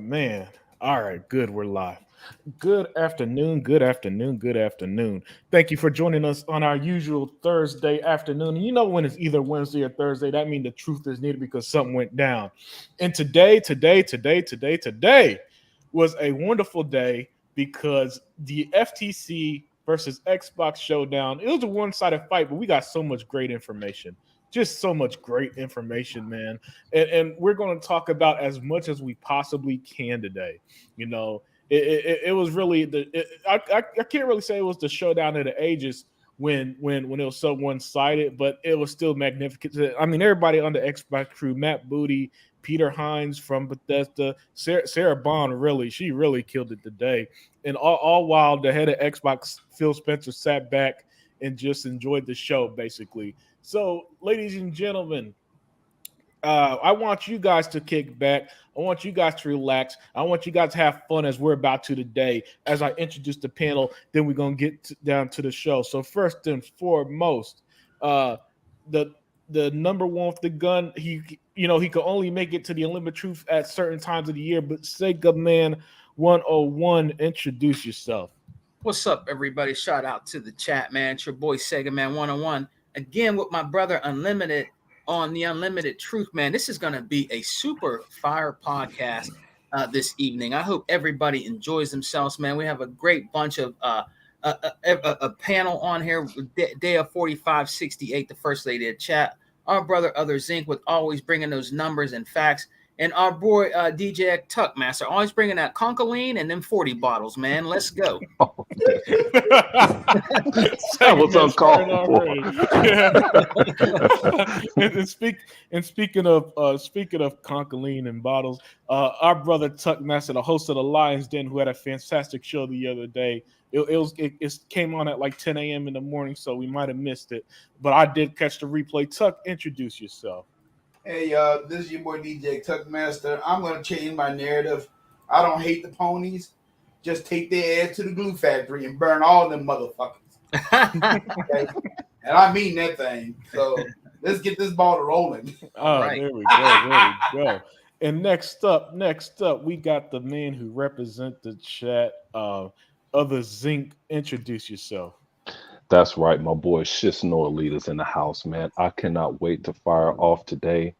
man. All right, good. We're live. Good afternoon, good afternoon, good afternoon. Thank you for joining us on our usual Thursday afternoon. And you know when it's either Wednesday or Thursday, that means the truth is needed because something went down. And today was a wonderful day because the FTC versus Xbox showdown, it was a one-sided fight, but we got so much great information. Just so much great information, man. And we're going to talk about as much as we possibly can today. You know, it was really I can't really say it was the showdown of the ages when it was so one sided, but it was still magnificent. I mean, everybody on the Xbox crew, Matt Booty, Peter Hines from Bethesda, Sarah Bond, she really killed it today. And all while the head of Xbox, Phil Spencer, sat back and just enjoyed the show, basically. So, ladies and gentlemen, I want you guys to kick back. I want you guys to relax. I want you guys to have fun as we're about to today. As I introduce the panel, then we're gonna get down to the show. So first and foremost, the number one with the gun. He could only make it to the Unlimited Truth at certain times of the year. But Sega Man 101, introduce yourself. What's up, everybody? Shout out to the chat, man. It's your boy Sega Man 101. Again with my brother Unlimited on the Unlimited Truth, man. This is going to be a super fire podcast this evening. I hope everybody enjoys themselves, man. We have a great bunch of a panel on here with Dea 4568, the first lady of chat. Our brother Other Zinc with always bringing those numbers and facts. And our boy DJ Tuckmaster, always bringing that Concoline and them 40 bottles, man. Let's go. That was uncalled for. and speaking of Concoline and bottles, our brother Tuckmaster, the host of the Lions Den, who had a fantastic show the other day. It came on at like 10 a.m. in the morning, so we might have missed it. But I did catch the replay. Tuck, introduce yourself. Hey, this is your boy DJ Tuckmaster. I'm going to change my narrative. I don't hate the ponies. Just take their ass to the glue factory and burn all them motherfuckers. Okay? And I mean that thing. So let's get this ball rolling. Oh, right. There we go. And next up, we got the man who represents the chat, Other Zinc. Introduce yourself. That's right, my boy Shisnor leaders in the house, man. I cannot wait to fire off today.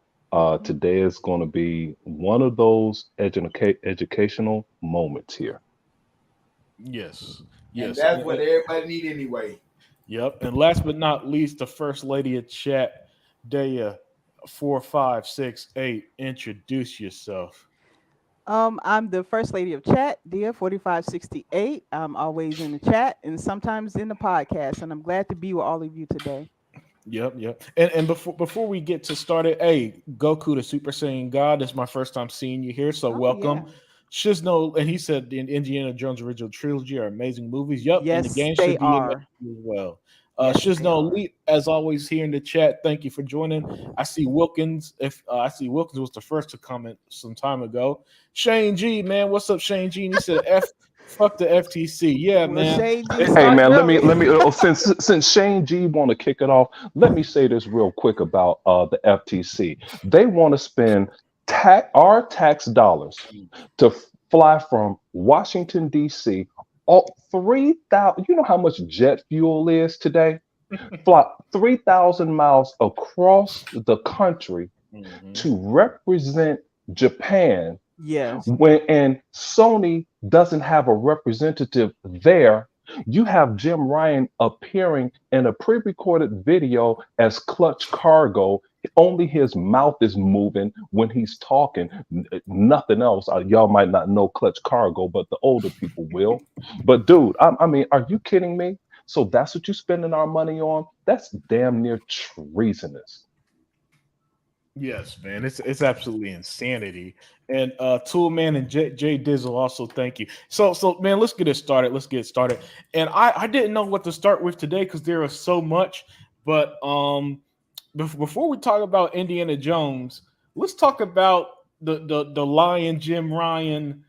Today is going to be one of those educational moments here. Yes. And that's what everybody need anyway. Yep. And last but not least, the first lady of chat, Dea 4568. Introduce yourself. I'm the first lady of chat, Dea 4568. I'm always in the chat and sometimes in the podcast, and I'm glad to be with all of you today. Yep. And before we get to started, hey, Goku the Super Saiyan God, it's my first time seeing you here, so welcome. Yeah. Shizno, and he said the Indiana Jones original trilogy are amazing movies. Yep, yes, and the game they should be are as well. Shizno Elite, as always, here in the chat. Thank you for joining. I see Wilkins. I see Wilkins was the first to comment some time ago. Shane G, man, what's up, Shane G? And he said, "Fuck the FTC." Yeah, man. Hey, man, let me. Since Shane G want to kick it off, let me say this real quick about the FTC. They want to spend our tax dollars to fly from Washington D.C. all 3,000. You know how much jet fuel is today? Fly 3,000 miles across the country to represent Japan. Yes. And Sony doesn't have a representative there. You have Jim Ryan appearing in a pre-recorded video as Clutch Cargo. Only his mouth is moving when he's talking. Nothing else. Y'all might not know Clutch Cargo, but the older people will. But dude, I mean, are you kidding me? So that's what you're spending our money on? That's damn near treasonous. Yes, man, it's absolutely insanity. And Toolman and Jay Dizzle also thank you. So man, let's get it started. And I didn't know what to start with today because there was so much. But before we talk about Indiana Jones, let's talk about the Lion Jim Ryan,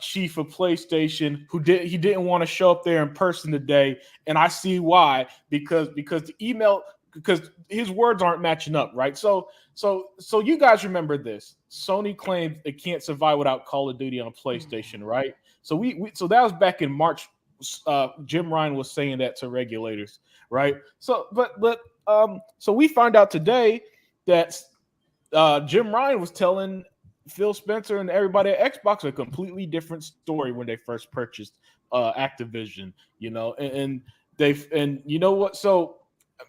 chief of PlayStation, he didn't want to show up there in person today, and I see why because the email. Because his words aren't matching up, right? So So you guys remember this? Sony claimed it can't survive without Call of Duty on PlayStation, right? So so that was back in March. Jim Ryan was saying that to regulators, right? So so we find out today that Jim Ryan was telling Phil Spencer and everybody at Xbox a completely different story when they first purchased Activision, and you know what? So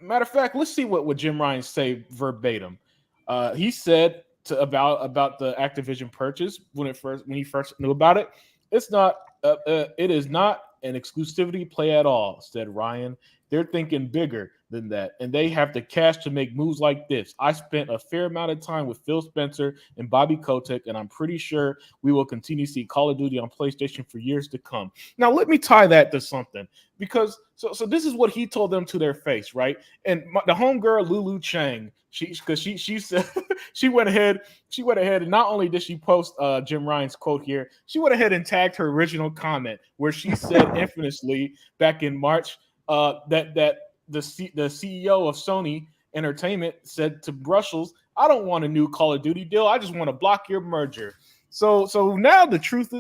matter of fact, let's see what Jim Ryan say verbatim. He said about the Activision purchase when he first knew about it. It is not an exclusivity play at all, said Ryan. They're thinking bigger than that, and they have the cash to make moves like this. I spent a fair amount of time with Phil Spencer and Bobby Kotick, and I'm pretty sure we will continue to see Call of Duty on PlayStation for years to come. Now, let me tie that to something, because so this is what he told them to their face, right? And the homegirl Lulu Chang, she said she went ahead, and not only did she post Jim Ryan's quote here, she went ahead and tagged her original comment where she said infamously back in March that the CEO of Sony Entertainment said to Brussels, "I don't want a new Call of Duty deal. I just want to block your merger." So now the truth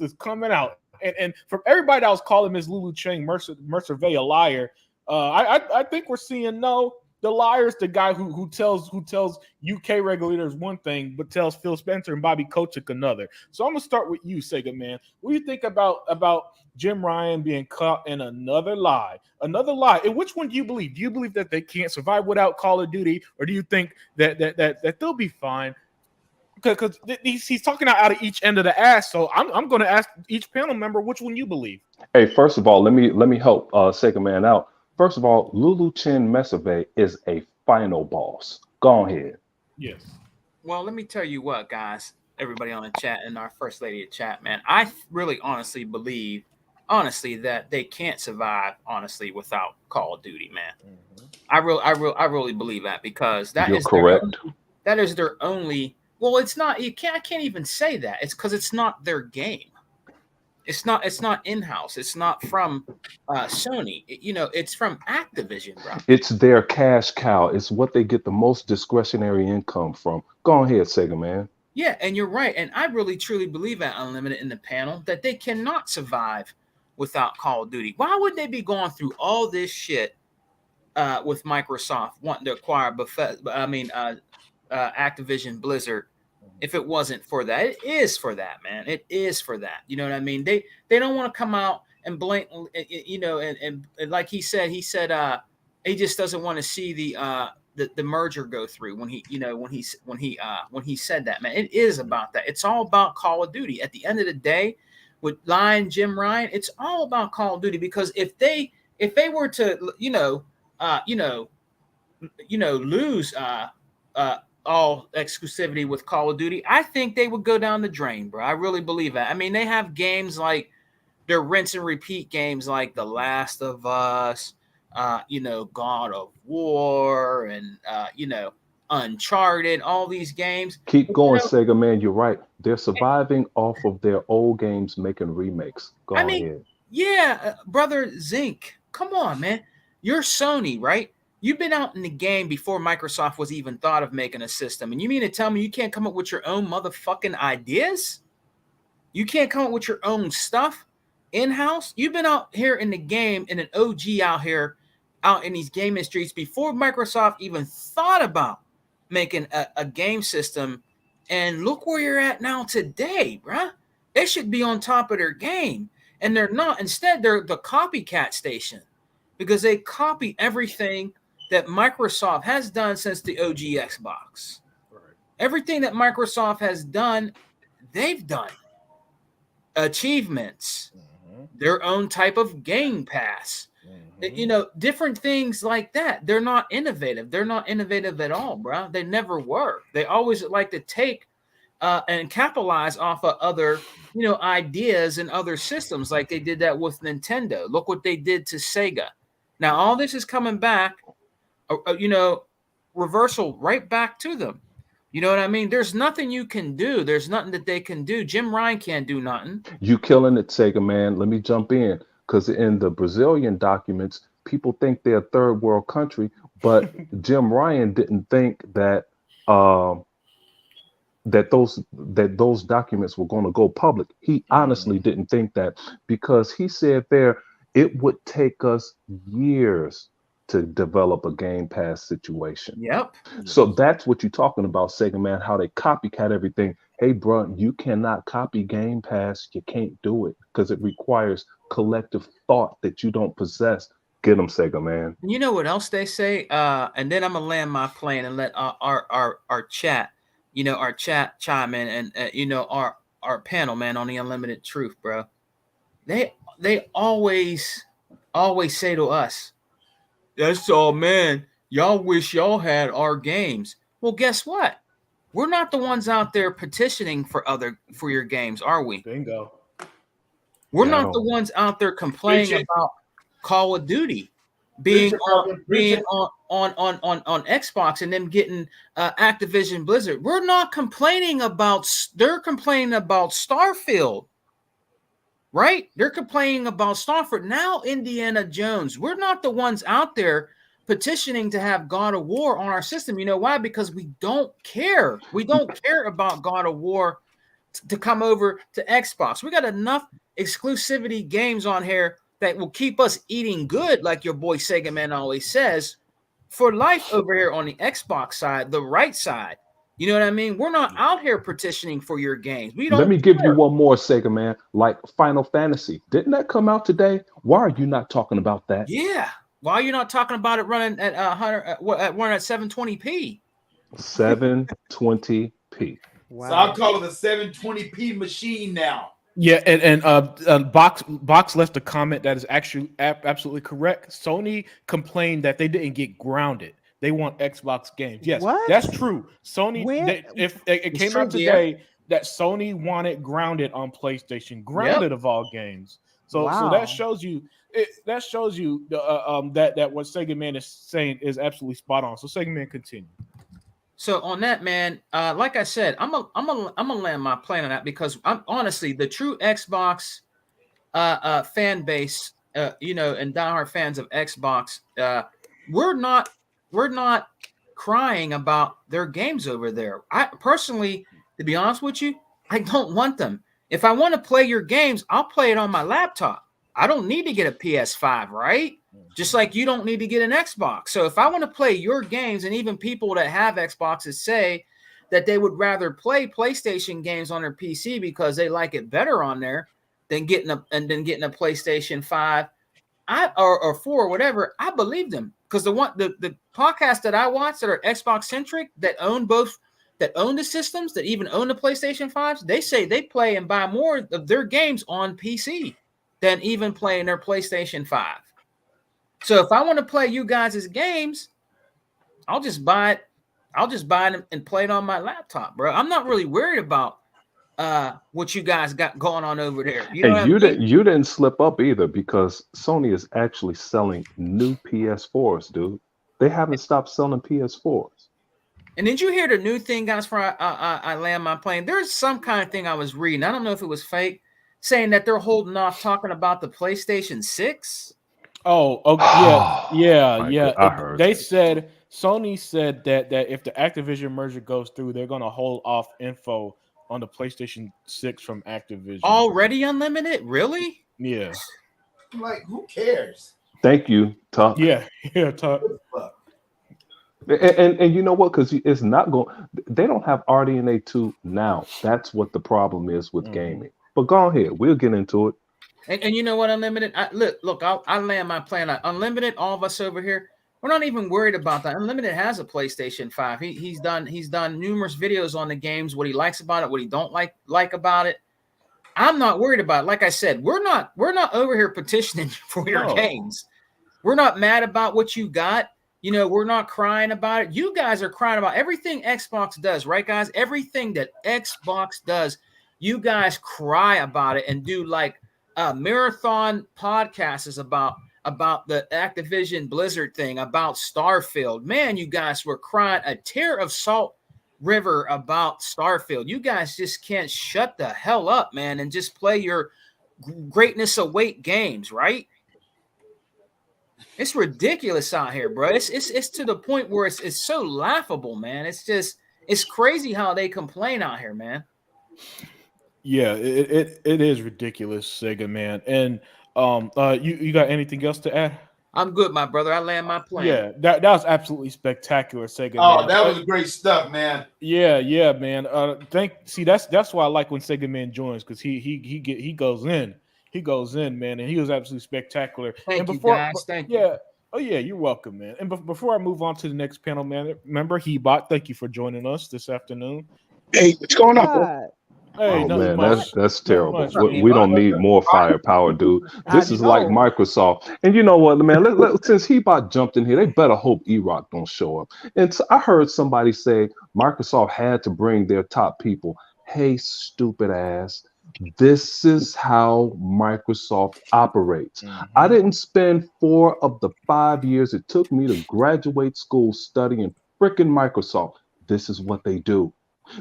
is coming out, and from everybody that was calling Ms. Lulu Chang Mercer Vey a liar, I think we're seeing the liar is the guy who tells UK regulators one thing, but tells Phil Spencer and Bobby Kotick another. So I'm gonna start with you, Sega Man. What do you think about Jim Ryan being caught in another lie? And which one do you believe? Do you believe that they can't survive without Call of Duty, or do you think that they'll be fine? Because he's talking out of each end of the ass. So I'm going to ask each panel member which one you believe. Hey, first of all, let me help Sega Man out. First of all, Lulu Chen Mesave is a final boss. Go ahead. Yes. Well, let me tell you what, guys, everybody on the chat and our first lady of chat, man, I really honestly believe, that they can't survive, without Call of Duty, man. Mm-hmm. I really believe that, because You're correct. That is their only. Well, it's not. I can't even say that. It's because it's not their game. It's not in-house. It's not from Sony. It's from Activision, bro. It's their cash cow. It's what they get the most discretionary income from. Go ahead, Sega Man. Yeah, and you're right. And I really, truly believe at Unlimited in the panel that they cannot survive without Call of Duty. Why would they be going through all this shit with Microsoft wanting to acquire Activision Blizzard? If it wasn't for that, it is for that, man. It is for that. You know what I mean? They don't want to come out and blatantly, and like he said, he just doesn't want to see the merger go through when he said that, man. It is about that. It's all about Call of Duty. At the end of the day, with Jim Ryan, it's all about Call of Duty, because if they were to lose all exclusivity with Call of Duty, I think they would go down the drain, bro. I really believe that. I mean, they have games like their rinse and repeat games like The Last of Us, God of War, and Uncharted, all these games. Keep going, Sega Man. You're right. They're surviving off of their old games, making remakes. Go ahead. Yeah, brother Zinc. Come on, man. You're Sony, right? You've been out in the game before Microsoft was even thought of making a system. And you mean to tell me you can't come up with your own motherfucking ideas? You can't come up with your own stuff in-house? You've been out here in the game, in an OG out in these gaming streets before Microsoft even thought about making a game system. And look where you're at now today, bruh. They should be on top of their game. And they're not. Instead, they're the copycat station, because they copy everything that Microsoft has done since the OG Xbox. Right. Everything that Microsoft has done, they've done. Achievements, their own type of Game Pass, different things like that. They're not innovative. They're not innovative at all, bro. They never were. They always like to take and capitalize off of other, ideas and other systems, like they did that with Nintendo. Look what they did to Sega. Now, all this is coming back, reversal right back to them. You know what I mean? There's nothing you can do. There's nothing that they can do. Jim Ryan can't do nothing. You killing it, Sega Man. Let me jump in, because in the Brazilian documents, people think they're a third world country, but Jim Ryan didn't think that um, that those documents were going to go public. He honestly didn't think that, because he said there it would take us years to develop a Game Pass situation. Yep. So that's what you're talking about, Sega Man, how they copycat everything. Hey, bro, you cannot copy Game Pass. You can't do it because it requires collective thought that you don't possess. Get them, Sega Man. And you know what else they say? And then I'm gonna land my plane and let our chat, our chat chime in, and our panel, man, on the Unlimited Truth, bro. They always say to us, "That's all, man. Y'all wish y'all had our games." Well, guess what? We're not the ones out there petitioning for your games, are we? Bingo. We're Yeah, not the ones out there complaining Richard. about Call of Duty being Richard. on Xbox and them getting Activision Blizzard. We're not complaining about. They're complaining about Starfield, right? They're complaining about Starfield. Now Indiana Jones. We're not the ones out there petitioning to have God of War on our system. You know why? Because we don't care. We don't care about God of War to come over to Xbox. We got enough exclusivity games on here that will keep us eating good, like your boy Sega Man always says, for life over here on the Xbox side, the right side. You know what I mean? We're not out here petitioning for your games. We don't. Let me give you one more, Sega Man. Like Final Fantasy, didn't that come out today? Why are you not talking about that? Yeah. Why are you not talking about it running at 720p? 720p. Wow. So I'll call it a 720p machine now. Yeah, and Box left a comment that is actually absolutely correct. Sony complained that they didn't get grounded. They want Xbox games. Yes, What? that's true. Sony, Where- if it came true, out today that Sony wanted grounded on PlayStation, grounded of all games. So Wow. that shows you that what Sega Man is saying is absolutely spot on. So Sega Man, continue. So on that, man, like I said, I'm gonna land my plane on that, because I'm honestly the true Xbox fan base, and diehard fans of Xbox. We're not crying about their games over there. I personally, to be honest with you, I don't want them. If I want to play your games, I'll play it on my laptop. I don't need to get a PS5, right? Just like you don't need to get an Xbox. So if I want to play your games, and even people that have Xboxes say that they would rather play PlayStation games on their PC because they like it better on there than getting a PlayStation 5 or 4 or whatever, I believe them. Because the podcasts that I watch that are Xbox centric, that own the systems, that even own the PlayStation 5s, they say they play and buy more of their games on PC than even playing their PlayStation 5. So if I want to play you guys' games, I'll just buy it. I'll just buy it and play it on my laptop, bro. I'm not really worried about what you guys got going on over there. You know And you didn't slip up either, because Sony is actually selling new PS4s, dude. They haven't stopped selling PS4s. And did you hear the new thing, guys? For I land my plane. There's some kind of thing I was reading. I don't know if it was fake, saying that they're holding off talking about the PlayStation 6. Oh, yeah. I heard They that. said, Sony said that if the Activision merger goes through, they're going to hold off info on the PlayStation 6 from Activision. Already unlimited? Really? Yeah. I'm like, who cares? Thank you, Tuck. Yeah. Talk. Fuck. And you know what? Because it's not going. They don't have RDNA 2 now. That's what the problem is with gaming. But go ahead. We'll get into it. And you know what, Unlimited? Look, I'll land my plan. Unlimited, all of us over here, we're not even worried about that. Unlimited has a PlayStation 5. He's done numerous videos on the games, what he likes about it, what he don't like about it. I'm not worried about it. Like I said, we're not over here petitioning for your games. We're not mad about what you got. We're not crying about it. You guys are crying about everything Xbox does, right, guys? Everything that Xbox does, you guys cry about it and do like marathon podcasts about the Activision Blizzard thing, about Starfield. Man, you guys were crying a tear of salt river about Starfield. You guys just can't shut the hell up, man, and just play your greatness await games, right? It's ridiculous out here, bro. It's to the point where it's so laughable, man. It's It's crazy how they complain out here, man. Yeah, it is ridiculous, Sega man. And you got anything else to add? I'm good, my brother. I land my plane. Yeah, that was absolutely spectacular, Sega Oh, man. that was great stuff, man. Yeah, man. That's why I like when Sega Man joins, because he goes in, man, and he was absolutely spectacular. Thank And you, before, guys. Thank you. yeah, oh yeah, you're welcome, man. And before I move on to the next panel, man, remember Hebot, thank you for joining us this afternoon. Hey, what's going on, bro? God. Hey, Oh nothing man, much. that's Nothing terrible. much. We don't need more firepower, dude. This is like know. Microsoft. And you know what, man? Since Hebot jumped in here, they better hope E-Rock don't show up. And I heard somebody say Microsoft had to bring their top people. Hey, stupid ass. This is how Microsoft operates. I didn't spend 4 of the 5 years it took me to graduate school studying freaking Microsoft. This is what they do.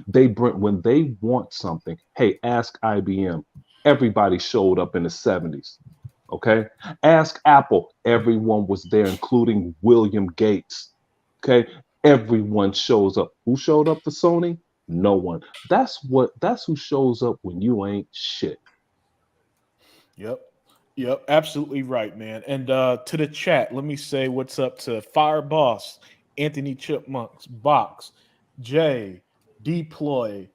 They bring when they want something. Hey, ask IBM. Everybody showed up in the 70s. Okay. Ask Apple. Everyone was there, including William Gates. Okay. Everyone shows up. Who showed up for Sony? No one. That's who shows up when you ain't shit. Yep, absolutely right, man. And to the chat, let me say what's up to Fire Boss, Anthony Chipmunks, Box, Jay, Deploy,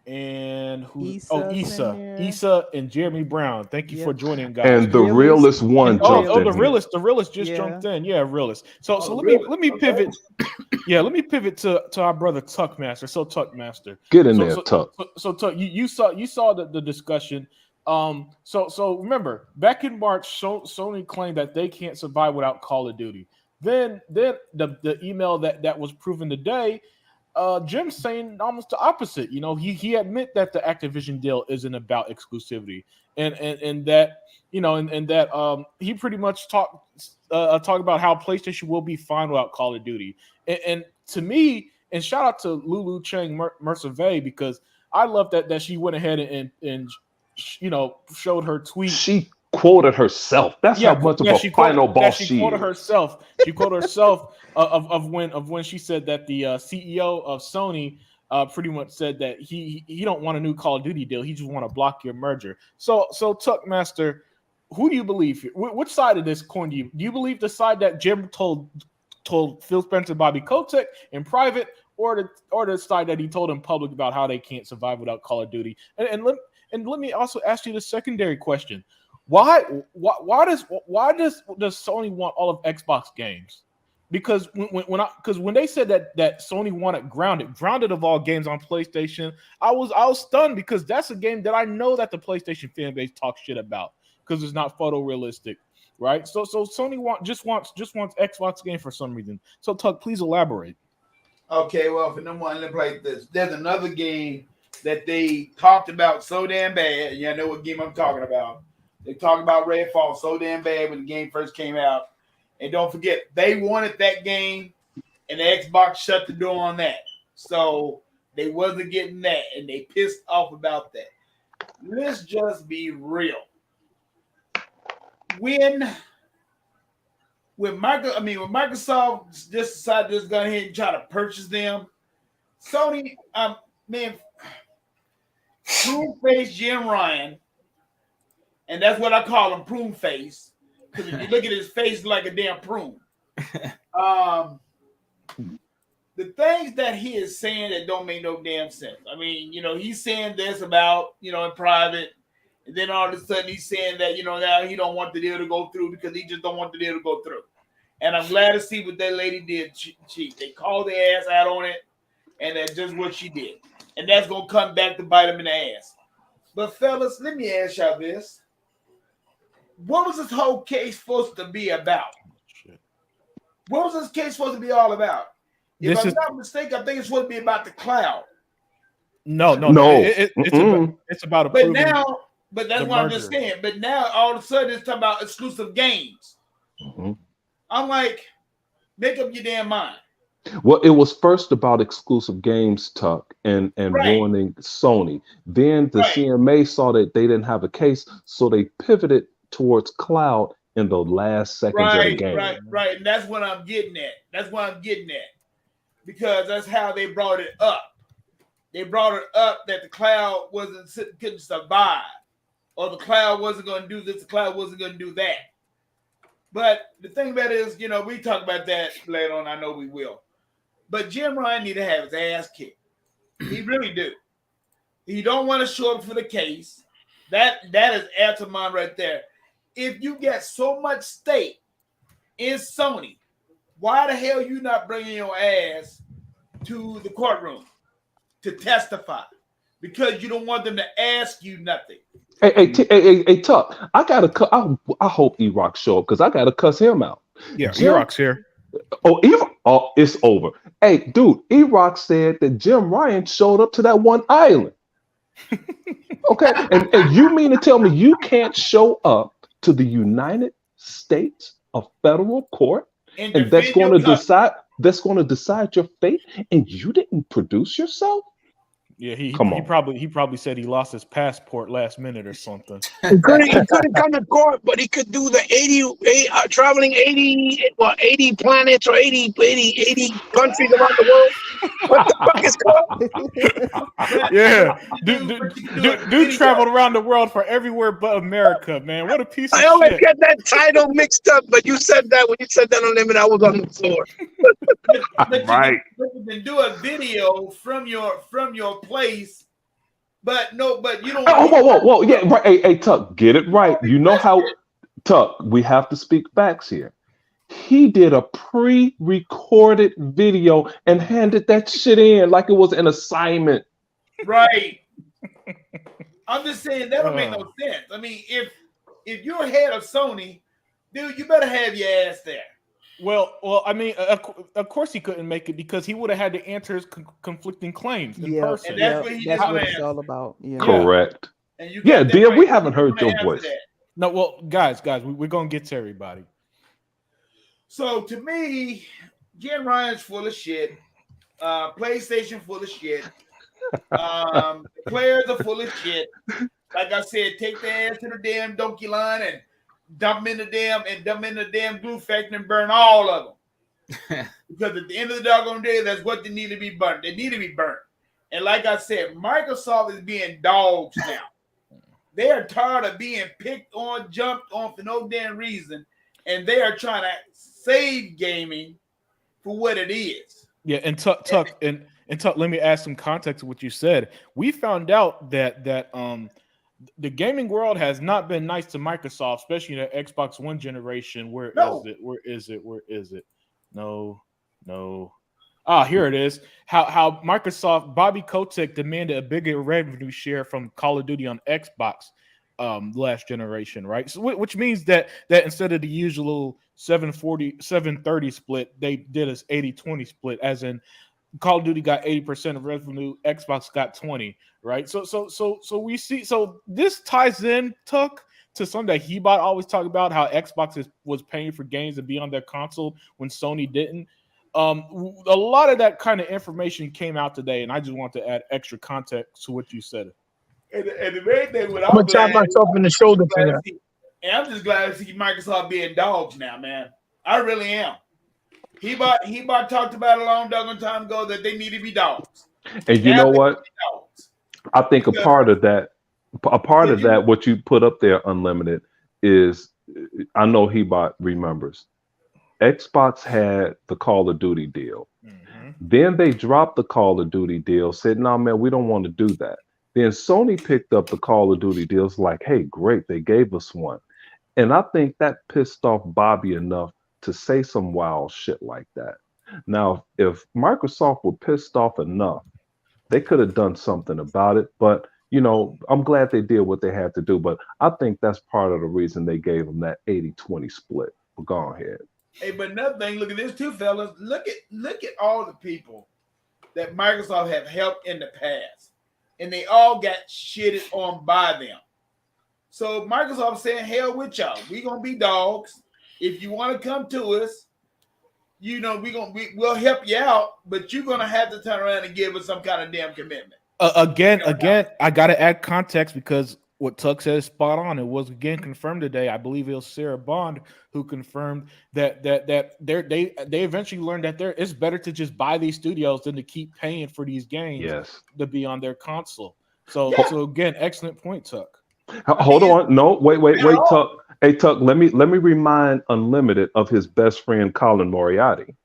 and Issa, and Jeremy Brown. Thank you for joining, guys. And the realest one jumped in. The realist just jumped in. Yeah, realist. So let me pivot. Yeah, let me pivot to our brother Tuckmaster. So Tuckmaster, get in there, Tuck. So Tuck, you saw the discussion. So remember, back in March, Sony claimed that they can't survive without Call of Duty. Then the email that was proven today, Jim's saying almost the opposite. You know, he admit that the Activision deal isn't about exclusivity, and that that he pretty much talked about how PlayStation will be fine without Call of Duty. And to me, and shout out to Lulu Chang Mercier, because I love that she went ahead and showed her tweet. She quoted herself. That's how much of a final boss she quoted is. herself. She quoted herself of when she said that the CEO of Sony pretty much said that he don't want a new Call of Duty deal. He just want to block your merger. So Tuckmaster, who do you believe? Which side of this coin do you believe? The side that Jim told Phil Spencer, Bobby Kotick in private, or the side that he told in public about how they can't survive without Call of Duty? And let me also ask you the secondary question: Why does Sony want all of Xbox games? Because when they said that Sony wanted Grounded of all games on PlayStation, I was stunned, because that's a game that I know that the PlayStation fan base talks shit about because it's not photorealistic, right? So Sony just wants Xbox game for some reason. So Tuck, please elaborate. Okay, well, for number one, let's play this. There's another game that they talked about so damn bad. Yeah, I know what game I'm talking about. They talked about Redfall so damn bad when the game first came out. And don't forget, they wanted that game, and the Xbox shut the door on that. So they wasn't getting that, and they pissed off about that. Let's just be real. When Microsoft just decided to just go ahead and try to purchase them, Sony, prune face Jim Ryan, and that's what I call him, prune face. Because if you look at his face, like a damn prune. The things that he is saying that don't make no damn sense. I mean, he's saying this about, in private, and then all of a sudden he's saying that, now he don't want the deal to go through because he just don't want the deal to go through. And I'm glad to see what that lady did. They called their ass out on it, and that's just what she did. And that's going to come back to bite him in the ass. But fellas, let me ask y'all this. What was this whole case supposed to be about? What was this case supposed to be all about? If I'm not mistaken, I think it's supposed to be about the cloud. No. It's about approving. But that's what I'm just saying. But now all of a sudden it's talking about exclusive games. Mm-hmm. I'm like, make up your damn mind. Well, it was first about exclusive games, Tuck, and ruining Sony. Then the CMA saw that they didn't have a case, so they pivoted towards cloud in the last seconds of the game. Right. And that's what I'm getting at. Because that's how they brought it up. they brought it up that the cloud couldn't survive, or the cloud wasn't going to do this, the cloud wasn't going to do that. But the thing about it is, we talk about that later on. I know we will. But Jim Ryan need to have his ass kicked. He really do. He don't want to show up for the case. That is Altamont right there. If you get so much stake in Sony, why the hell you not bringing your ass to the courtroom to testify? Because you don't want them to ask you nothing. Hey, Tuck. I hope E-Rock show up because I gotta cuss him out. Yeah, E-Rock's here. Oh, E-Rock. Oh, it's over. Hey, dude, E-Rock said that Jim Ryan showed up to that one island. Okay, and you mean to tell me you can't show up to the United States of federal court, and that's going to decide your fate, and you didn't produce yourself? Yeah, he probably said he lost his passport last minute or something. He couldn't come to court, but he could do the 80 planets or 80 countries around the world. What the fuck is called? Yeah, dude traveled around the world for everywhere but America, man. What a piece of shit. I always get that title mixed up, but you said that when you said that Unlimited, I was on the floor. Right. You can do a video from your place, but you don't. Whoa, yeah, right. Hey, Tuck, get it right. You know how, Tuck, we have to speak facts here. He did a pre-recorded video and handed that shit in like it was an assignment. Right. I'm just saying that don't make no sense. I mean, if you're head of Sony, dude, you better have your ass there. Well, I mean, of course he couldn't make it because he would have had to answer his conflicting claims in person. And that's what it's all about. Yeah. Correct. And Dear, we haven't heard your voice. No, well, guys, we're gonna get to everybody. So to me, Jim Ryan's full of shit. PlayStation full of shit. The players are full of shit. Like I said, take their ass to the damn donkey line and dump them in the damn glue factory and burn all of them. Because at the end of the doggone day, that's what they need to be burnt. They need to be burnt. And like I said, Microsoft is being dogs now. They are tired of being picked on, jumped on for no damn reason, and they are trying to save gaming for what it is. Yeah, and Tuck, let me add some context to what you said. We found out that the gaming world has not been nice to Microsoft, especially in the Xbox One generation. Where is it? No. Here it is. How Microsoft, Bobby Kotick demanded a bigger revenue share from Call of Duty on Xbox last generation, right? So which means that instead of the usual 730 split, they did an 80-20 split, as in Call of Duty got 80% of revenue, Xbox got 20%, right? So we see. So this ties in, Tuck, to something that Hebot always talk about, how Xbox was paying for games to be on their console when Sony didn't. A lot of that kind of information came out today, and I just want to add extra context to what you said. And the main thing, I'm gonna tap myself in the shoulder for that. And I'm just glad to see Microsoft being dogs now, man. I really am. Hebot talked about a long doggone time ago that they need to be dogs. And you know what? I think a part of that, what you put up there, Unlimited, is, I know Hebot remembers. Xbox had the Call of Duty deal. Mm-hmm. Then they dropped the Call of Duty deal, said, no, man, we don't want to do that. Then Sony picked up the Call of Duty deals, like, hey, great, they gave us one. And I think that pissed off Bobby enough to say some wild shit like that. Now, if Microsoft were pissed off enough, they could have done something about it. But, I'm glad they did what they had to do. But I think that's part of the reason they gave them that 80-20 split. But go ahead. Hey, but another thing, look at this too, fellas. Look at all the people that Microsoft have helped in the past. And they all got shitted on by them. So Microsoft saying, hell with y'all. We're going to be dogs. If you want to come to us, we'll help you out, but you're going to have to turn around and give us some kind of damn commitment. Again, I got to add context because what Tuck says spot on. It was again confirmed today. I believe it was Sarah Bond who confirmed that they eventually learned that it's better to just buy these studios than to keep paying for these games Yes. to be on their console. So Yeah. so again, excellent point, Tuck. Hold on. No, wait, At all. Tuck. Hey, Tuck, let me remind Unlimited of his best friend Colin Moriarty,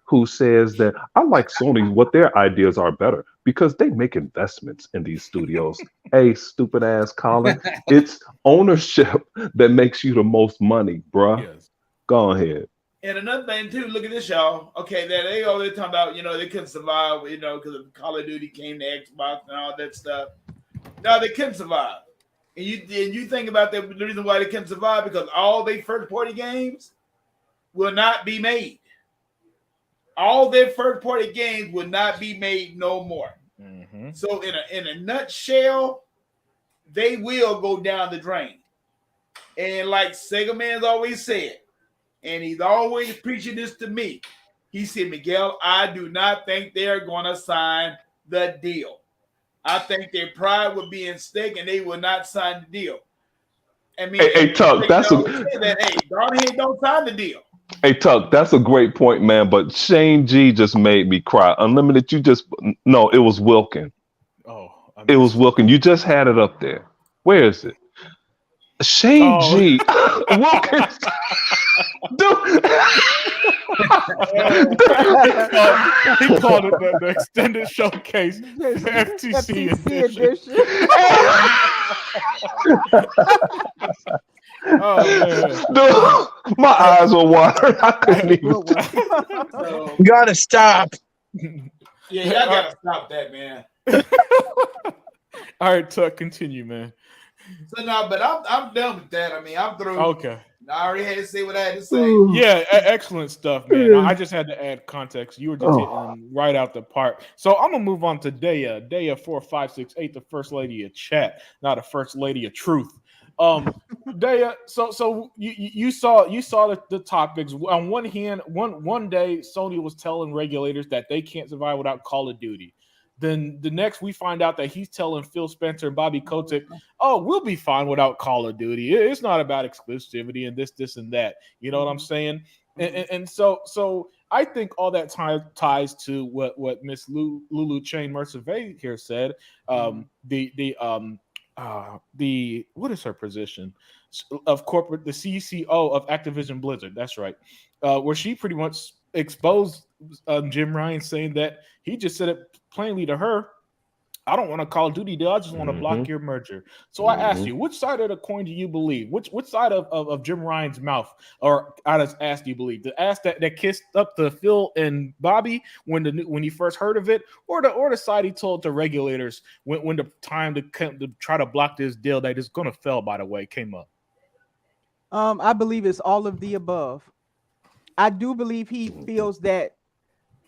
who says that I like Sony what their ideas are better because they make investments in these studios. Hey, stupid ass Colin, it's ownership that makes you the most money, bruh. Yes. Go ahead. And another thing too, look at this, y'all. Okay, that they always talking about, they couldn't survive, because of Call of Duty came to Xbox and all that stuff. No, they couldn't survive. And you think about the reason why they couldn't survive, because all their first party games will not be made. All their first party games will not be made no more. Mm-hmm. So in a nutshell, they will go down the drain. And like Sega Man's always said, and he's always preaching this to me, he said, Miguel, I do not think they're going to sign the deal. I think their pride would be in stake and they will not sign the deal. I mean, Hey, Tuck, that's don't sign the deal. Hey, Tuck, that's a great point, man. But Shane G just made me cry. Unlimited, no, it was Wilkin. Oh, It was Wilkin. You just had it up there. Where is it? Shane G. Wilkins. Dude. He called it the extended showcase, the FTC edition. Oh man, Dude, my eyes were watering. I couldn't even. You gotta stop. Yeah, y'all gotta stop that, man. All right, Tuck, continue, man. So no, but I'm done with that. I mean, I'm through. Okay. I already had to say what I had to say. Yeah, excellent stuff, man. I just had to add context. You were just hitting them right out the park. So I'm gonna move on to Daya. Daya 4568, the first lady of chat, not a first lady of truth. Daya, so you saw the topics. On one hand, one day Sony was telling regulators that they can't survive without Call of Duty. Then the next we find out that he's telling Phil Spencer and Bobby Kotick, oh, we'll be fine without Call of Duty. It's not about exclusivity and this and that. You know what I'm saying? And so I think all that ties to what Miss Lulu Chain Mercier here said. The what is her position of corporate, the CCO of Activision Blizzard? That's right. Where she pretty much exposed Jim Ryan, saying that he just said it plainly to her, I don't want a Call of Duty deal. I just want to block your merger. So I ask you, which side of the coin do you believe? Which side of Jim Ryan's mouth or out of his ass do you believe? The ass that kissed up to Phil and Bobby when he first heard of it, or the side he told the regulators when the time to try to block this deal that is going to fail, by the way, came up? I believe it's all of the above. I do believe he feels that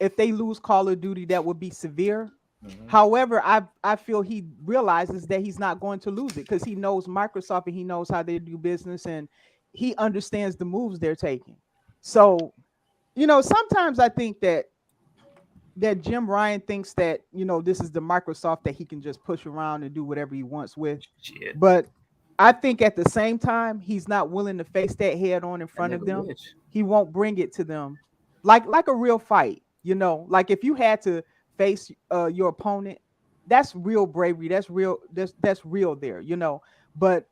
if they lose Call of Duty, that would be severe. However, I feel he realizes that he's not going to lose it because he knows Microsoft and he knows how they do business and he understands the moves they're taking. So, sometimes I think that Jim Ryan thinks that, this is the Microsoft that he can just push around and do whatever he wants with. Shit. But I think at the same time, he's not willing to face that head on in front of them. He won't bring it to them like a real fight. Like if you had to face your opponent, that's real bravery. That's real. That's real there. But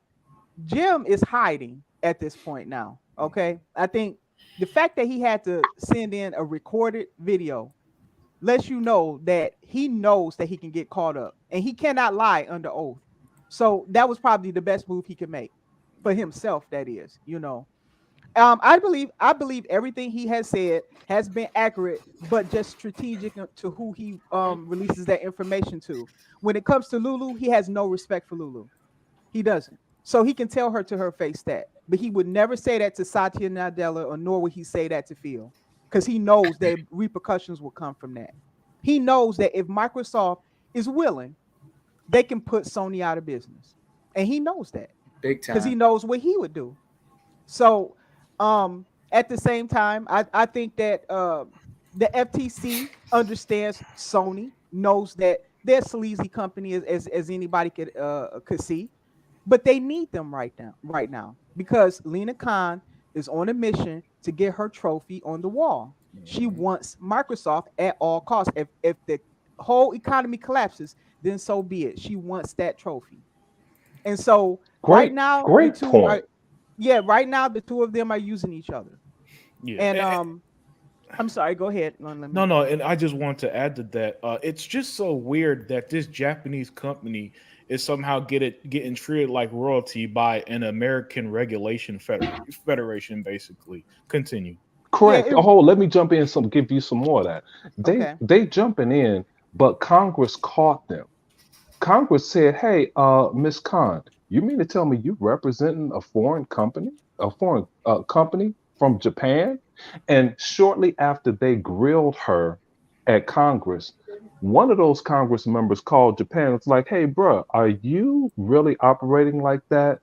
Jim is hiding at this point now. Okay, I think the fact that he had to send in a recorded video lets you know that he knows that he can get caught up and he cannot lie under oath. So that was probably the best move he could make for himself. That is, I believe everything he has said has been accurate, but just strategic to who he releases that information to. When it comes to Lulu, he has no respect for Lulu. He doesn't. So he can tell her to her face that, but he would never say that to Satya Nadella, or nor would he say that to Phil, because he knows that repercussions will come from that. He knows that if Microsoft is willing, they can put Sony out of business, and he knows that big time because he knows what he would do. So. At the same time, I think that the FTC understands Sony, knows that they're a sleazy company as anybody could see. but they need them right now because Lena Khan is on a mission to get her trophy on the wall. She wants Microsoft at all costs. If the whole economy collapses, then so be it. She wants that trophy. And so right now, great point. Right now the two of them are using each other. Yeah. And I'm sorry, go ahead. No, and I just want to add to that. It's just so weird that this Japanese company is somehow getting treated like royalty by an American regulation federation, basically. Continue. Correct. Let me jump in give you some more of that. They jumping in, but Congress caught them. Congress said, "Hey, Miss Khan, you mean to tell me you representing a foreign company from Japan?" And shortly after they grilled her at Congress, one of those Congress members called Japan. It's like, "Hey, bruh, are you really operating like that?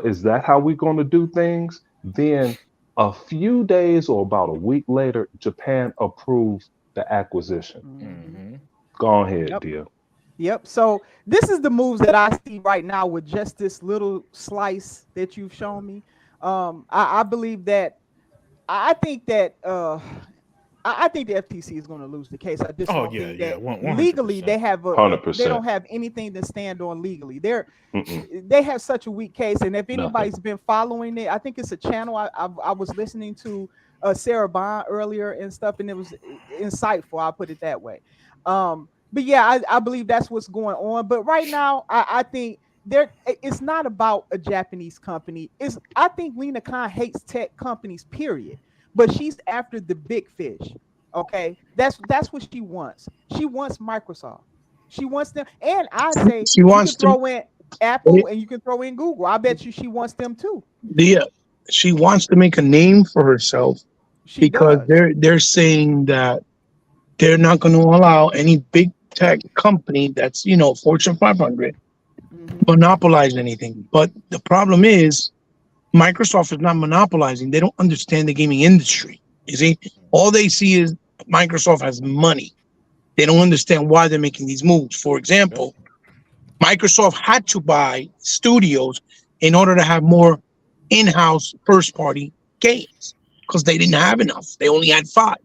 Is that how we're going to do things?" Then a few days or about a week later, Japan approved the acquisition. Go ahead, dear. Yep. So this is the moves that I see right now with just this little slice that you've shown me. I believe that I think that I think the FTC is going to lose the case. I just don't think that 100%. legally they have 100%. they don't have anything to stand on legally. They have such a weak case, and if anybody's been following it, I think it's a channel I was listening to Sarah Bond earlier and stuff, and it was insightful. I'll put it that way. But yeah, I believe that's what's going on. But right now, I think it's not about a Japanese company. I think Lena Khan hates tech companies, period. But she's after the big fish. Okay, that's what she wants. She wants Microsoft. She wants them, and I say she wants to throw in Apple and you can throw in Google. I bet you she wants them too. Yeah, she wants to make a name for herself because they're saying that they're not going to allow any big tech company that's Fortune 500 monopolize anything. But the problem is Microsoft is not monopolizing. They don't understand the gaming industry. You see, all they see is Microsoft has money. They don't understand why they're making these moves. For example, Microsoft had to buy studios in order to have more in-house first-party games because they didn't have enough. They only had 5.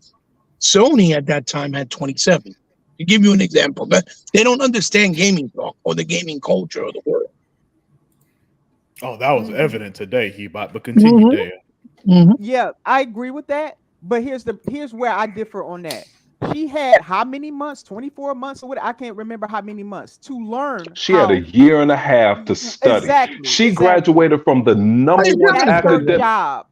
Sony at that time had 27. To give you an example, but they don't understand gaming talk or the gaming culture of the world. Oh, that was evident today, Hebot, but continue, Dale. Yeah, I agree with that. But here's where I differ on that. She had how many months? 24 months or what? I can't remember how many months to learn. She had a year and a half to study. She graduated from the number one academic job.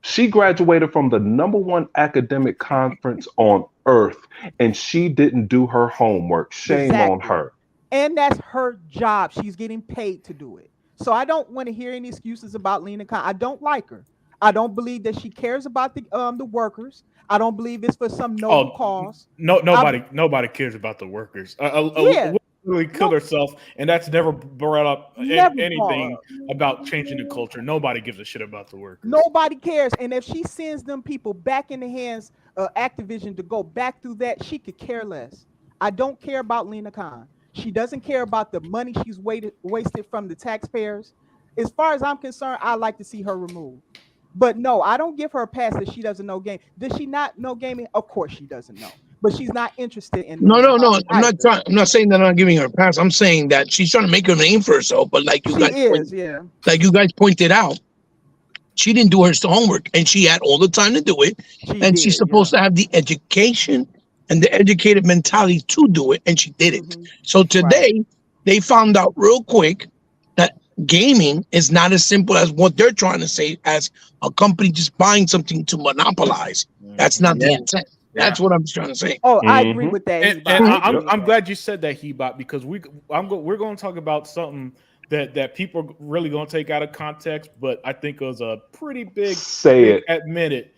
She graduated from the number one academic conference on earth, and she didn't do her homework. Shame on her. And that's her job. She's getting paid to do it. So I don't want to hear any excuses about Lena Khan. I don't like her. I don't believe that she cares about the workers. I don't believe it's for some noble cause. Nobody cares about the workers. Really killed herself, and that's never brought up anything about changing the culture. Nobody gives a shit about the workers. Nobody cares. And if she sends them people back in the hands of Activision to go back through that, she could care less. I don't care about Lena Khan. She doesn't care about the money she's wasted from the taxpayers. As far as I'm concerned, I like to see her removed. But no, I don't give her a pass that she doesn't know game. Does she not know gaming? Of course she doesn't know. But she's not interested in. No. I'm not saying that I'm not giving her a pass. I'm saying that she's trying to make a name for herself. But like you guys pointed out, she didn't do her homework, and she had all the time to do it. She's supposed to have the education and the educated mentality to do it, and she didn't. So today they found out real quick that gaming is not as simple as what they're trying to say as a company just buying something to monopolize. That's not the intent. That's what I'm trying to say. Oh, I agree with that. And I'm glad you said that, Hebot, because we're going to talk about something that people are really going to take out of context, but I think it was a pretty big admitted